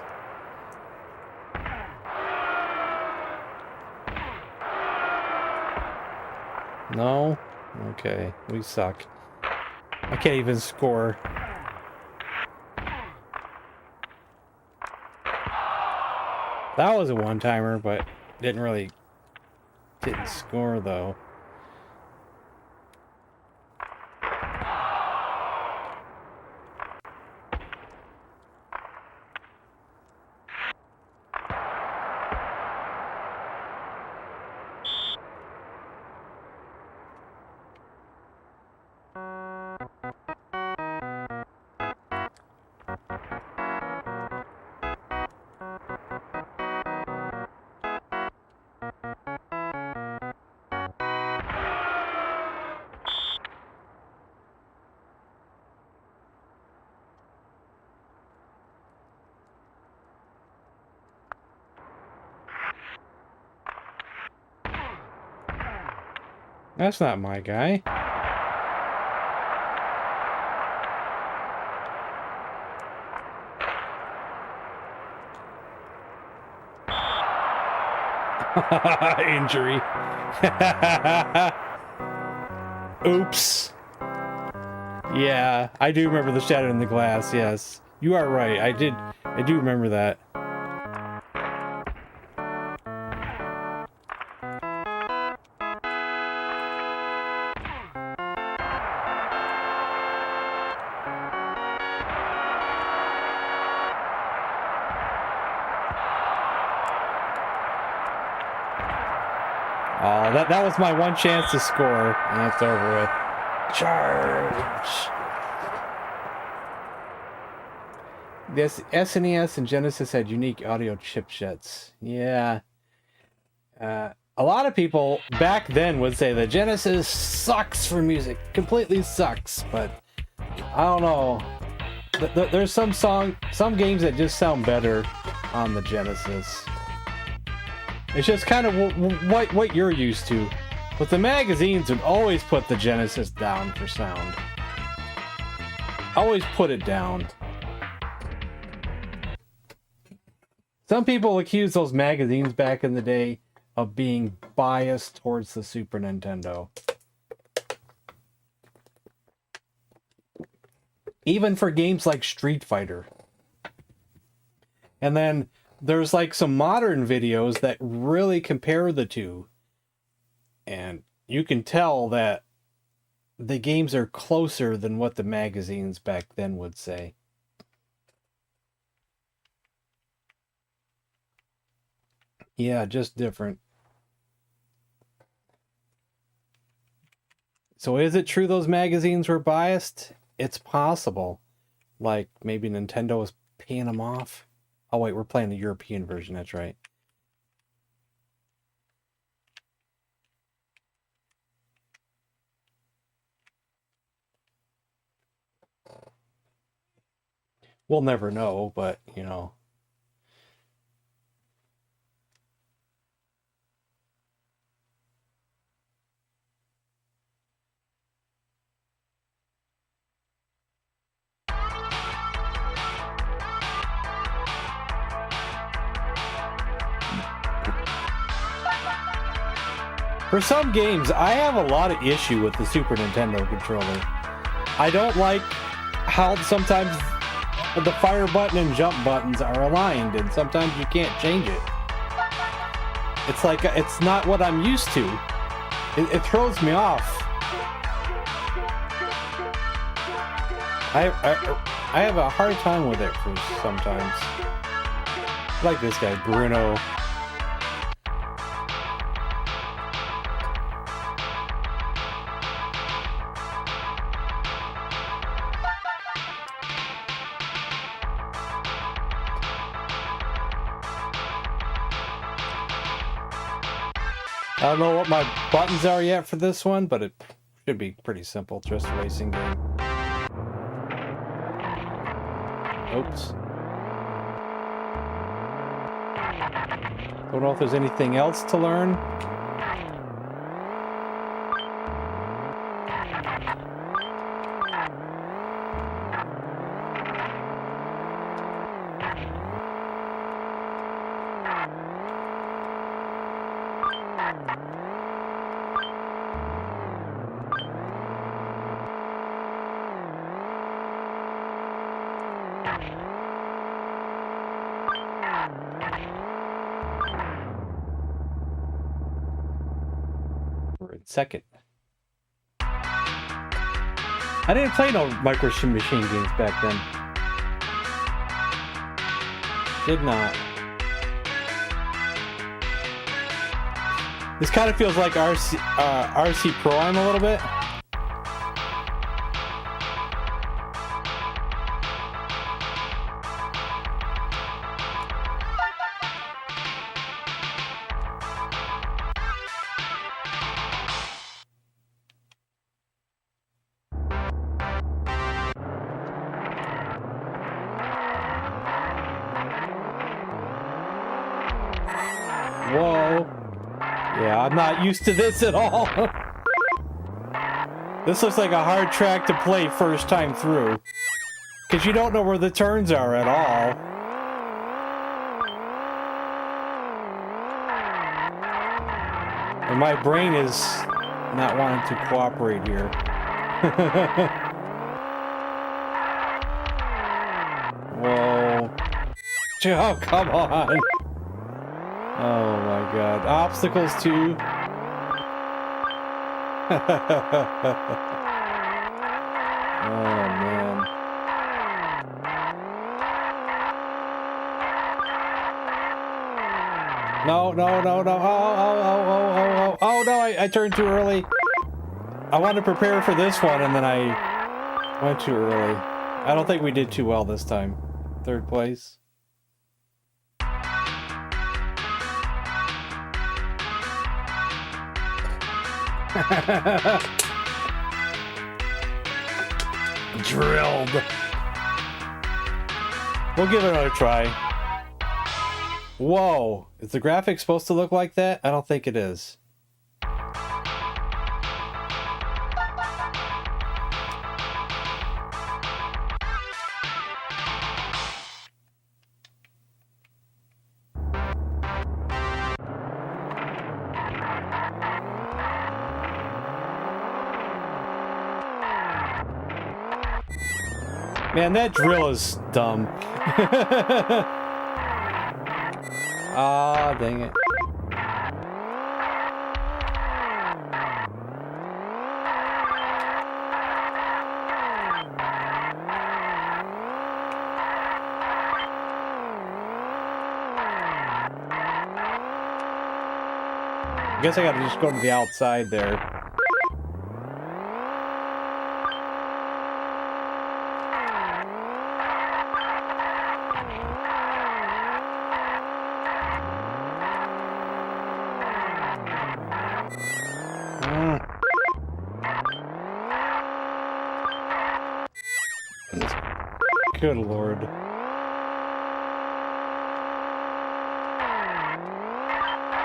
No? Okay. We suck. I can't even score. That was a one-timer, but didn't score, though. That's not my guy. Injury. Oops. Yeah, I do remember the shadow in the glass, yes. You are right, I do remember that. Oh, that was my one chance to score, and that's over with. Charge! This SNES and Genesis had unique audio chipsets. Yeah. A lot of people back then would say the Genesis sucks for music. Completely sucks, but I don't know. There's some games that just sound better on the Genesis. It's just kind of what you're used to. But the magazines would always put the Genesis down for sound. Always put it down. Some people accuse those magazines back in the day of being biased towards the Super Nintendo. Even for games like Street Fighter. And then there's like some modern videos that really compare the two. And you can tell that the games are closer than what the magazines back then would say. Yeah, just different. So is it true those magazines were biased? It's possible. Like maybe Nintendo was paying them off. Oh wait, we're playing the European version, that's right. We'll never know, but you know. For some games, I have a lot of issue with the Super Nintendo controller. I don't like how sometimes the fire button and jump buttons are aligned, and sometimes you can't change it. It's like, it's not what I'm used to. It throws me off. I have a hard time with it for sometimes. I like this guy, Bruno. I don't know what my buttons are yet for this one, but it should be pretty simple. Just a racing game. Oops. Don't know if there's anything else to learn. Second. I didn't play no Micro Machine games back then. Did not. This kind of feels like RC Pro-Am a little bit. Whoa. Yeah, I'm not used to this at all. This looks like a hard track to play first time through. Because you don't know where the turns are at all. And my brain is not wanting to cooperate here. Whoa. Oh, come on. Oh my god. Obstacles too. Oh man. No. Oh no, I turned too early. I wanted to prepare for this one and then I went too early. I don't think we did too well this time. Third place. Drilled. We'll give it another try. Whoa. Is the graphic supposed to look like that? I don't think it is. Man, that drill is dumb. Ah, dang it. I guess I gotta just go to the outside there. Good lord.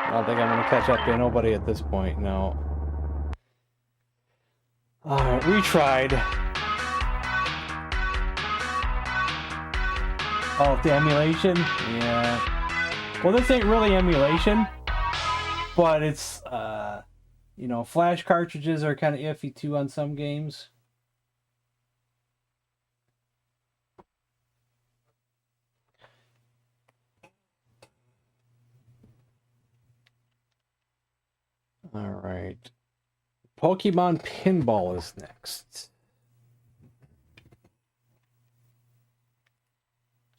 I don't think I'm gonna catch up to nobody at this point, no. Alright, we tried. Oh, the emulation? Yeah. Well, this ain't really emulation, but it's, you know, flash cartridges are kind of iffy too on some games. All right. Pokemon Pinball is next.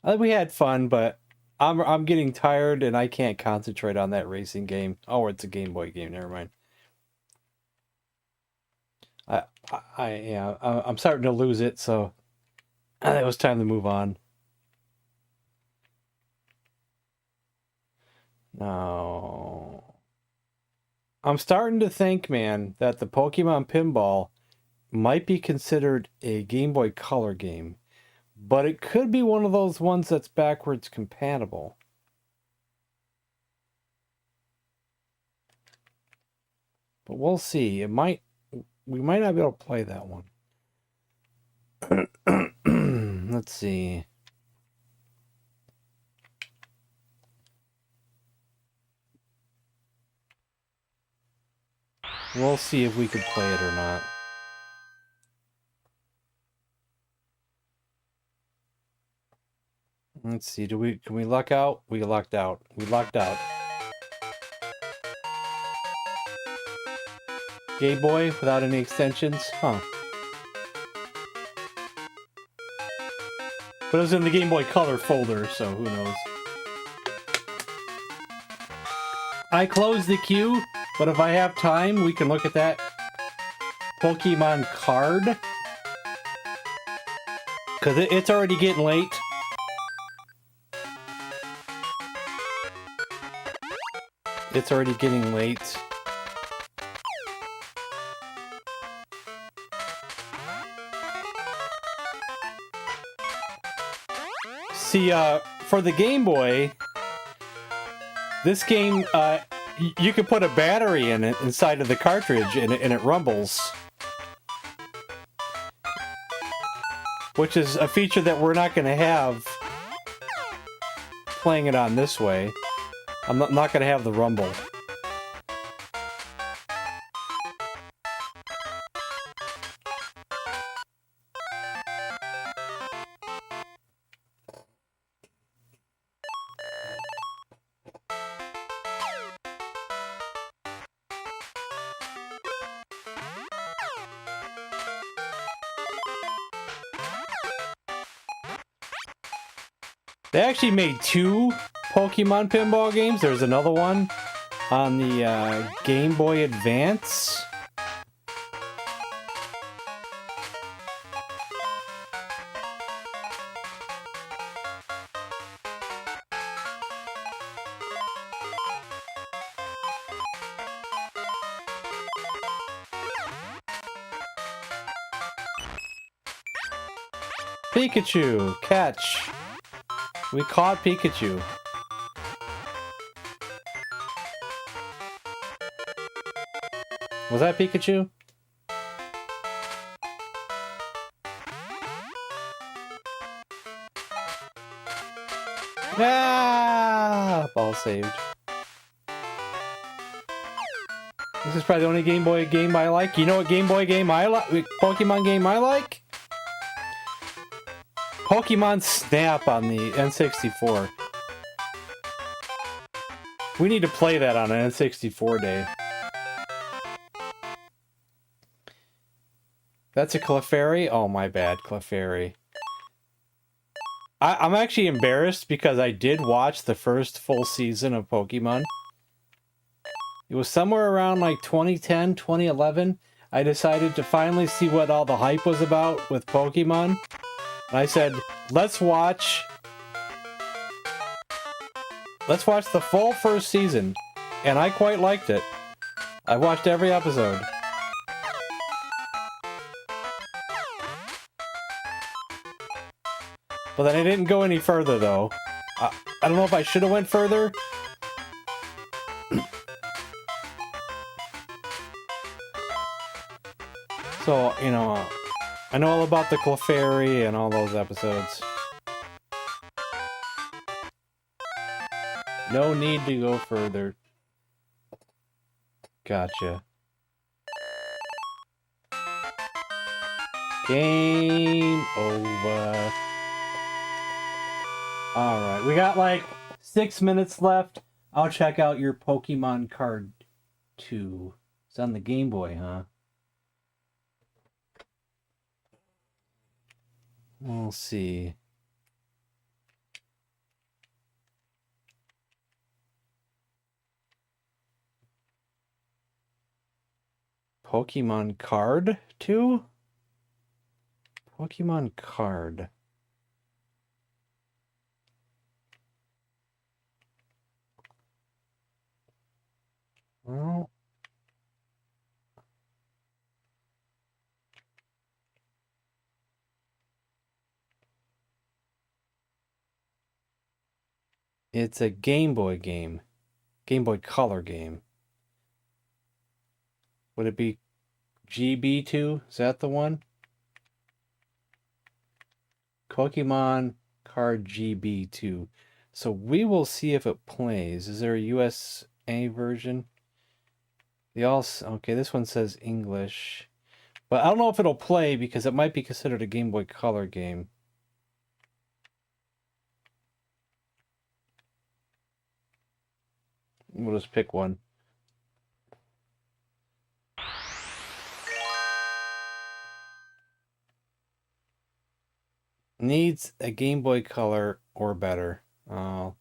I think we had fun, but I'm getting tired and I can't concentrate on that racing game. Oh, it's a Game Boy game. Never mind. I'm starting to lose it, so it was time to move on. No. I'm starting to think, man, that the Pokemon Pinball might be considered a Game Boy Color game, but it could be one of those ones that's backwards compatible. But we'll see. We might not be able to play that one. Let's see. We'll see if we can play it or not. Let's see. Can we luck out? We lucked out. We lucked out. Game Boy without any extensions? Huh. But it was in the Game Boy Color folder, so who knows. I closed the queue, but if I have time, we can look at that Pokemon card. Because it's already getting late. It's already getting late. See, for the Game Boy, this game, you can put a battery in it inside of the cartridge and it rumbles. Which is a feature that we're not going to have playing it on this way. I'm not going to have the rumble. They actually made 2 Pokemon pinball games. There's another one on the Game Boy Advance. Pikachu, catch. We caught Pikachu. Was that Pikachu? Ah! Ball saved. This is probably the only Game Boy game I like. You know what Game Boy game I like? Pokemon game I like? Pokemon Snap on the N64. We need to play that on an N64 day. That's a Clefairy? Oh, my bad, Clefairy. I'm actually embarrassed because I did watch the first full season of Pokemon. It was somewhere around like 2010, 2011. I decided to finally see what all the hype was about with Pokemon. And I said, let's watch the full first season. And I quite liked it. I watched every episode. But then I didn't go any further, though. I don't know if I should have went further. So, you know, I know all about the Clefairy and all those episodes. No need to go further. Gotcha. Game over. Alright, we got like 6 minutes left. I'll check out your Pokemon card 2. It's on the Game Boy, huh? We'll see. Pokemon card 2? Pokemon card. Well, It's a Game Boy game. Game Boy Color game. Would it be GB2? Is that the one? Pokemon Card GB2. So we will see if it plays. Is there a USA version? Okay, this one says English. But I don't know if it'll play because it might be considered a Game Boy Color game. We'll just pick one. Needs a Game Boy Color or better. Oh.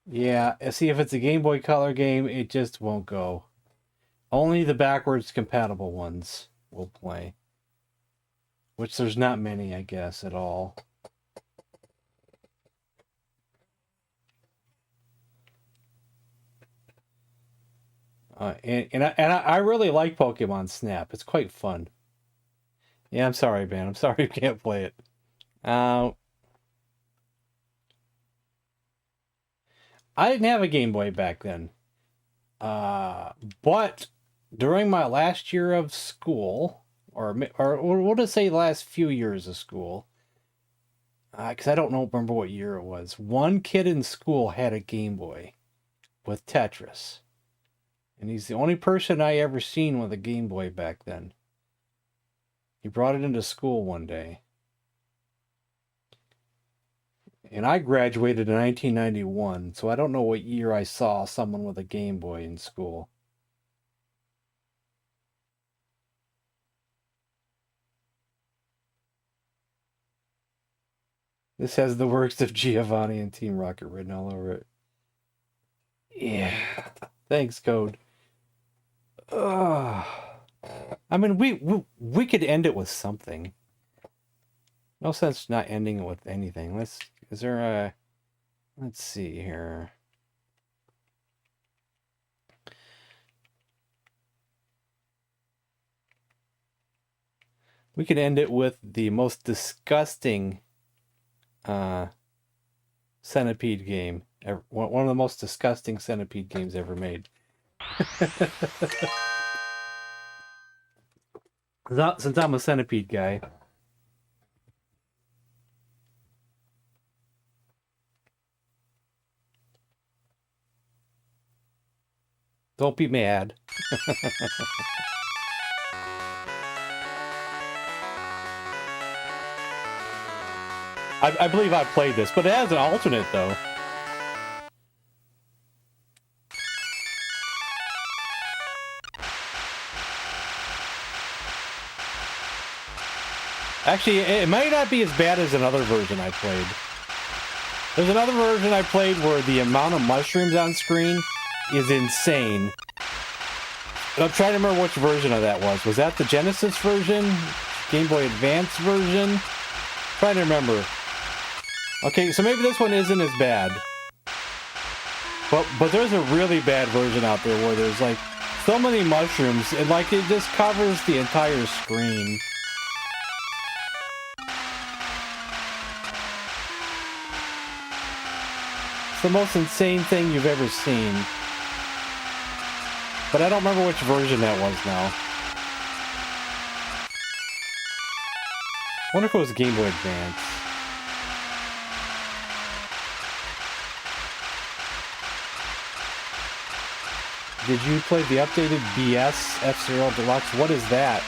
Yeah, see, if it's a Game Boy Color game, it just won't go. Only the backwards compatible ones will play. Which there's not many, I guess, at all. And I really like Pokemon Snap. It's quite fun. Yeah, I'm sorry, man. I'm sorry you can't play it. I didn't have a Game Boy back then. But during my last year of school, or we'll just say last few years of school, because I don't remember what year it was, one kid in school had a Game Boy with Tetris. And he's the only person I ever seen with a Game Boy back then. He brought it into school one day. And I graduated in 1991, so I don't know what year I saw someone with a Game Boy in school. This has the works of Giovanni and Team Rocket written all over it. Yeah. Thanks, Code. I mean, we could end it with something. No sense not ending it with anything. Let's see here. We could end it with the most disgusting Centipede game. One of the most disgusting Centipede games ever made. Since I'm a Centipede guy. Don't be mad. I believe I played this, but it has an alternate though. Actually, it might not be as bad as another version I played. There's another version I played where the amount of mushrooms on screen is insane. And I'm trying to remember which version of that was. Was that the Genesis version? Game Boy Advance version? I'm trying to remember. Okay, so maybe this one isn't as bad. But there's a really bad version out there where there's like so many mushrooms and like it just covers the entire screen. It's the most insane thing you've ever seen. But I don't remember which version that was now. I wonder if it was Game Boy Advance. Did you play the updated BS F-Zero Deluxe? What is that?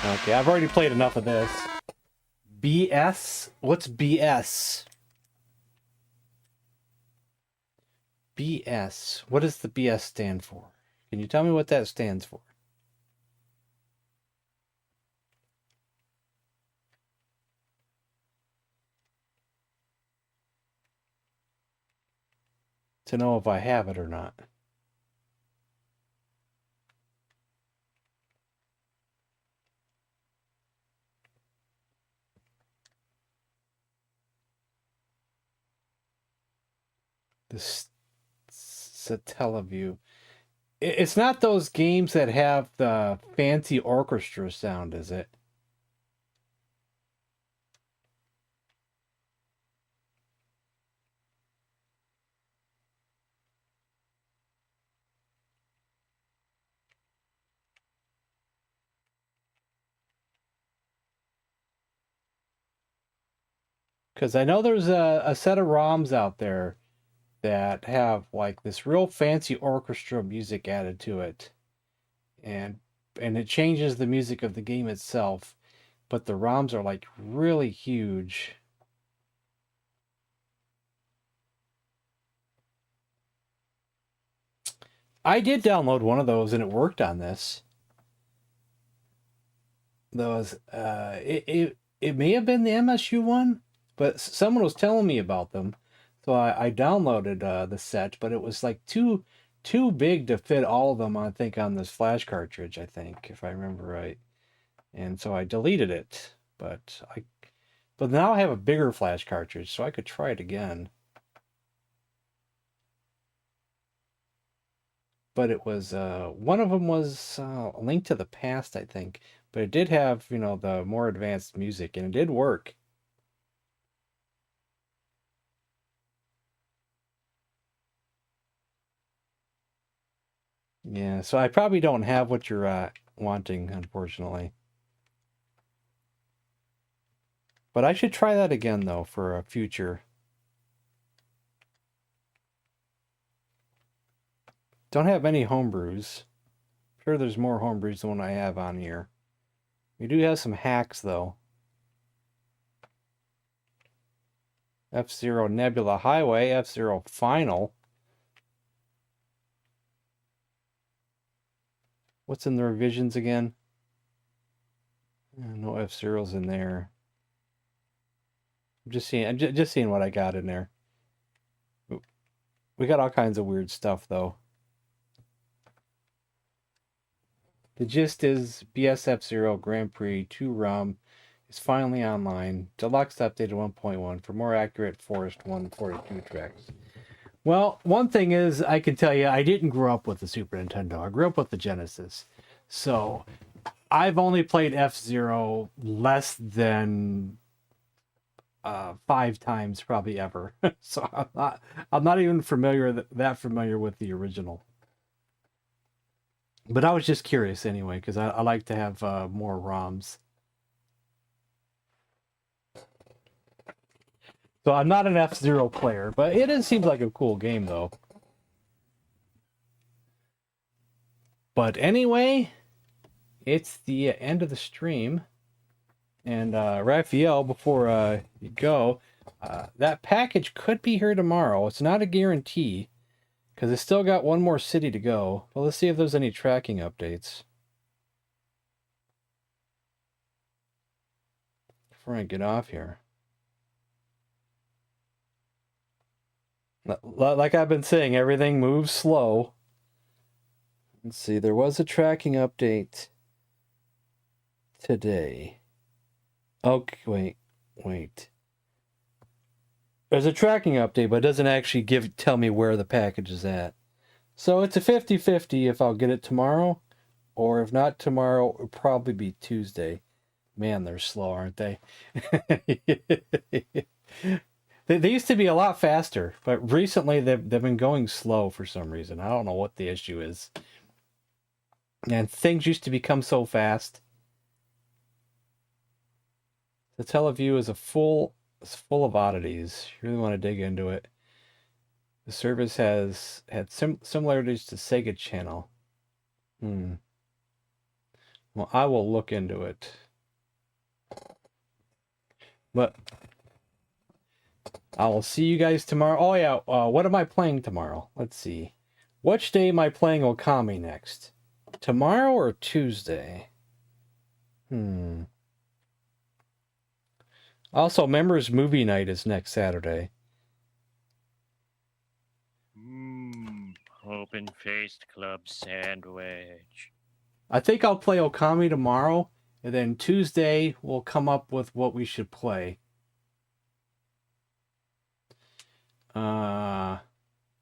Okay, I've already played enough of this. BS? What's BS? BS. What does the BS stand for? Can you tell me what that stands for? To know if I have it or not. This Satellaview. It's not those games that have the fancy orchestra sound, is it? Because I know there's a set of ROMs out there that have like this real fancy orchestra music added to it. And it changes the music of the game itself. But the ROMs are like really huge. I did download one of those and it worked on this. Those it may have been the MSU one, but someone was telling me about them. So I downloaded the set, but it was like too big to fit all of them, I think, on this flash cartridge, I think, if I remember right. And so I deleted it. But now I have a bigger flash cartridge, so I could try it again. But it was one of them was A Link to the Past, I think. But it did have, you know, the more advanced music, and it did work. Yeah, so I probably don't have what you're wanting, unfortunately. But I should try that again, though, for a future. Don't have any homebrews. Sure, there's more homebrews than what I have on here. We do have some hacks, though. F-Zero Nebula Highway, F-Zero Final. What's in the revisions again? No F-Zeros in there. I'm just seeing what I got in there. We got all kinds of weird stuff, though. The gist is BSF Zero Grand Prix 2 ROM is finally online. Deluxe updated 1.1 for more accurate Forest 142 tracks. Well, one thing is, I can tell you, I didn't grow up with the Super Nintendo. I grew up with the Genesis. So, I've only played F-Zero less than 5 times probably ever. So, I'm not even that familiar with the original. But I was just curious anyway, because I like to have more ROMs. So I'm not an F-Zero player, but it seems like a cool game, though. But anyway, it's the end of the stream. And Raphael, before you go, that package could be here tomorrow. It's not a guarantee, because it's still got one more city to go. Well, let's see if there's any tracking updates. Before I get off here. Like I've been saying, everything moves slow. Let's see, there was a tracking update today. Okay, wait. There's a tracking update, but it doesn't actually tell me where the package is at. So it's a 50-50 if I'll get it tomorrow, or if not tomorrow, it'll probably be Tuesday. Man, they're slow, aren't they? They used to be a lot faster, but recently they've been going slow for some reason. I don't know what the issue is. And things used to become so fast. The Teleview is full of oddities. You really want to dig into it. The service has had similarities to Sega Channel. Well, I will look into it. But I will see you guys tomorrow. Oh yeah, what am I playing tomorrow? Let's see. Which day am I playing Okami next? Tomorrow or Tuesday? Also, Members Movie Night is next Saturday. Open-faced club sandwich. I think I'll play Okami tomorrow, and then Tuesday we'll come up with what we should play.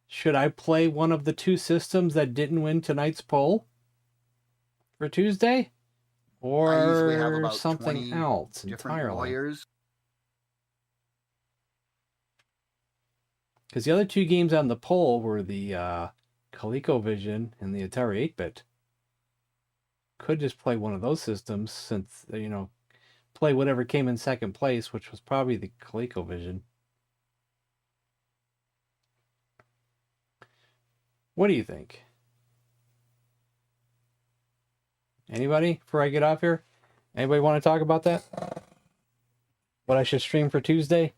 Should I play one of the 2 systems that didn't win tonight's poll for Tuesday? Or I usually have about something 20 else different entirely? lawyers. Because the other 2 games on the poll were the ColecoVision and the Atari 8-bit. Could just play one of those systems since, you know, play whatever came in second place, which was probably the ColecoVision. What do you think? Anybody, before I get off here? Anybody want to talk about that? What I should stream for Tuesday?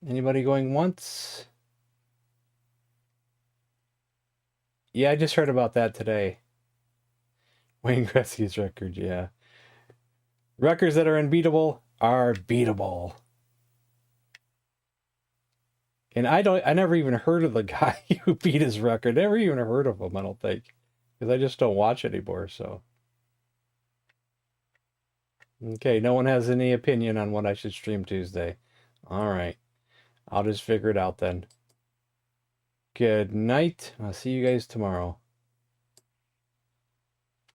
Anybody going once? Yeah, I just heard about that today. Wayne Gretzky's record, yeah. Records that are unbeatable are beatable. And I never even heard of the guy who beat his record. Never even heard of him, I don't think. Because I just don't watch anymore, so. Okay, no one has any opinion on what I should stream Tuesday. Alright. I'll just figure it out then. Good night. I'll see you guys tomorrow.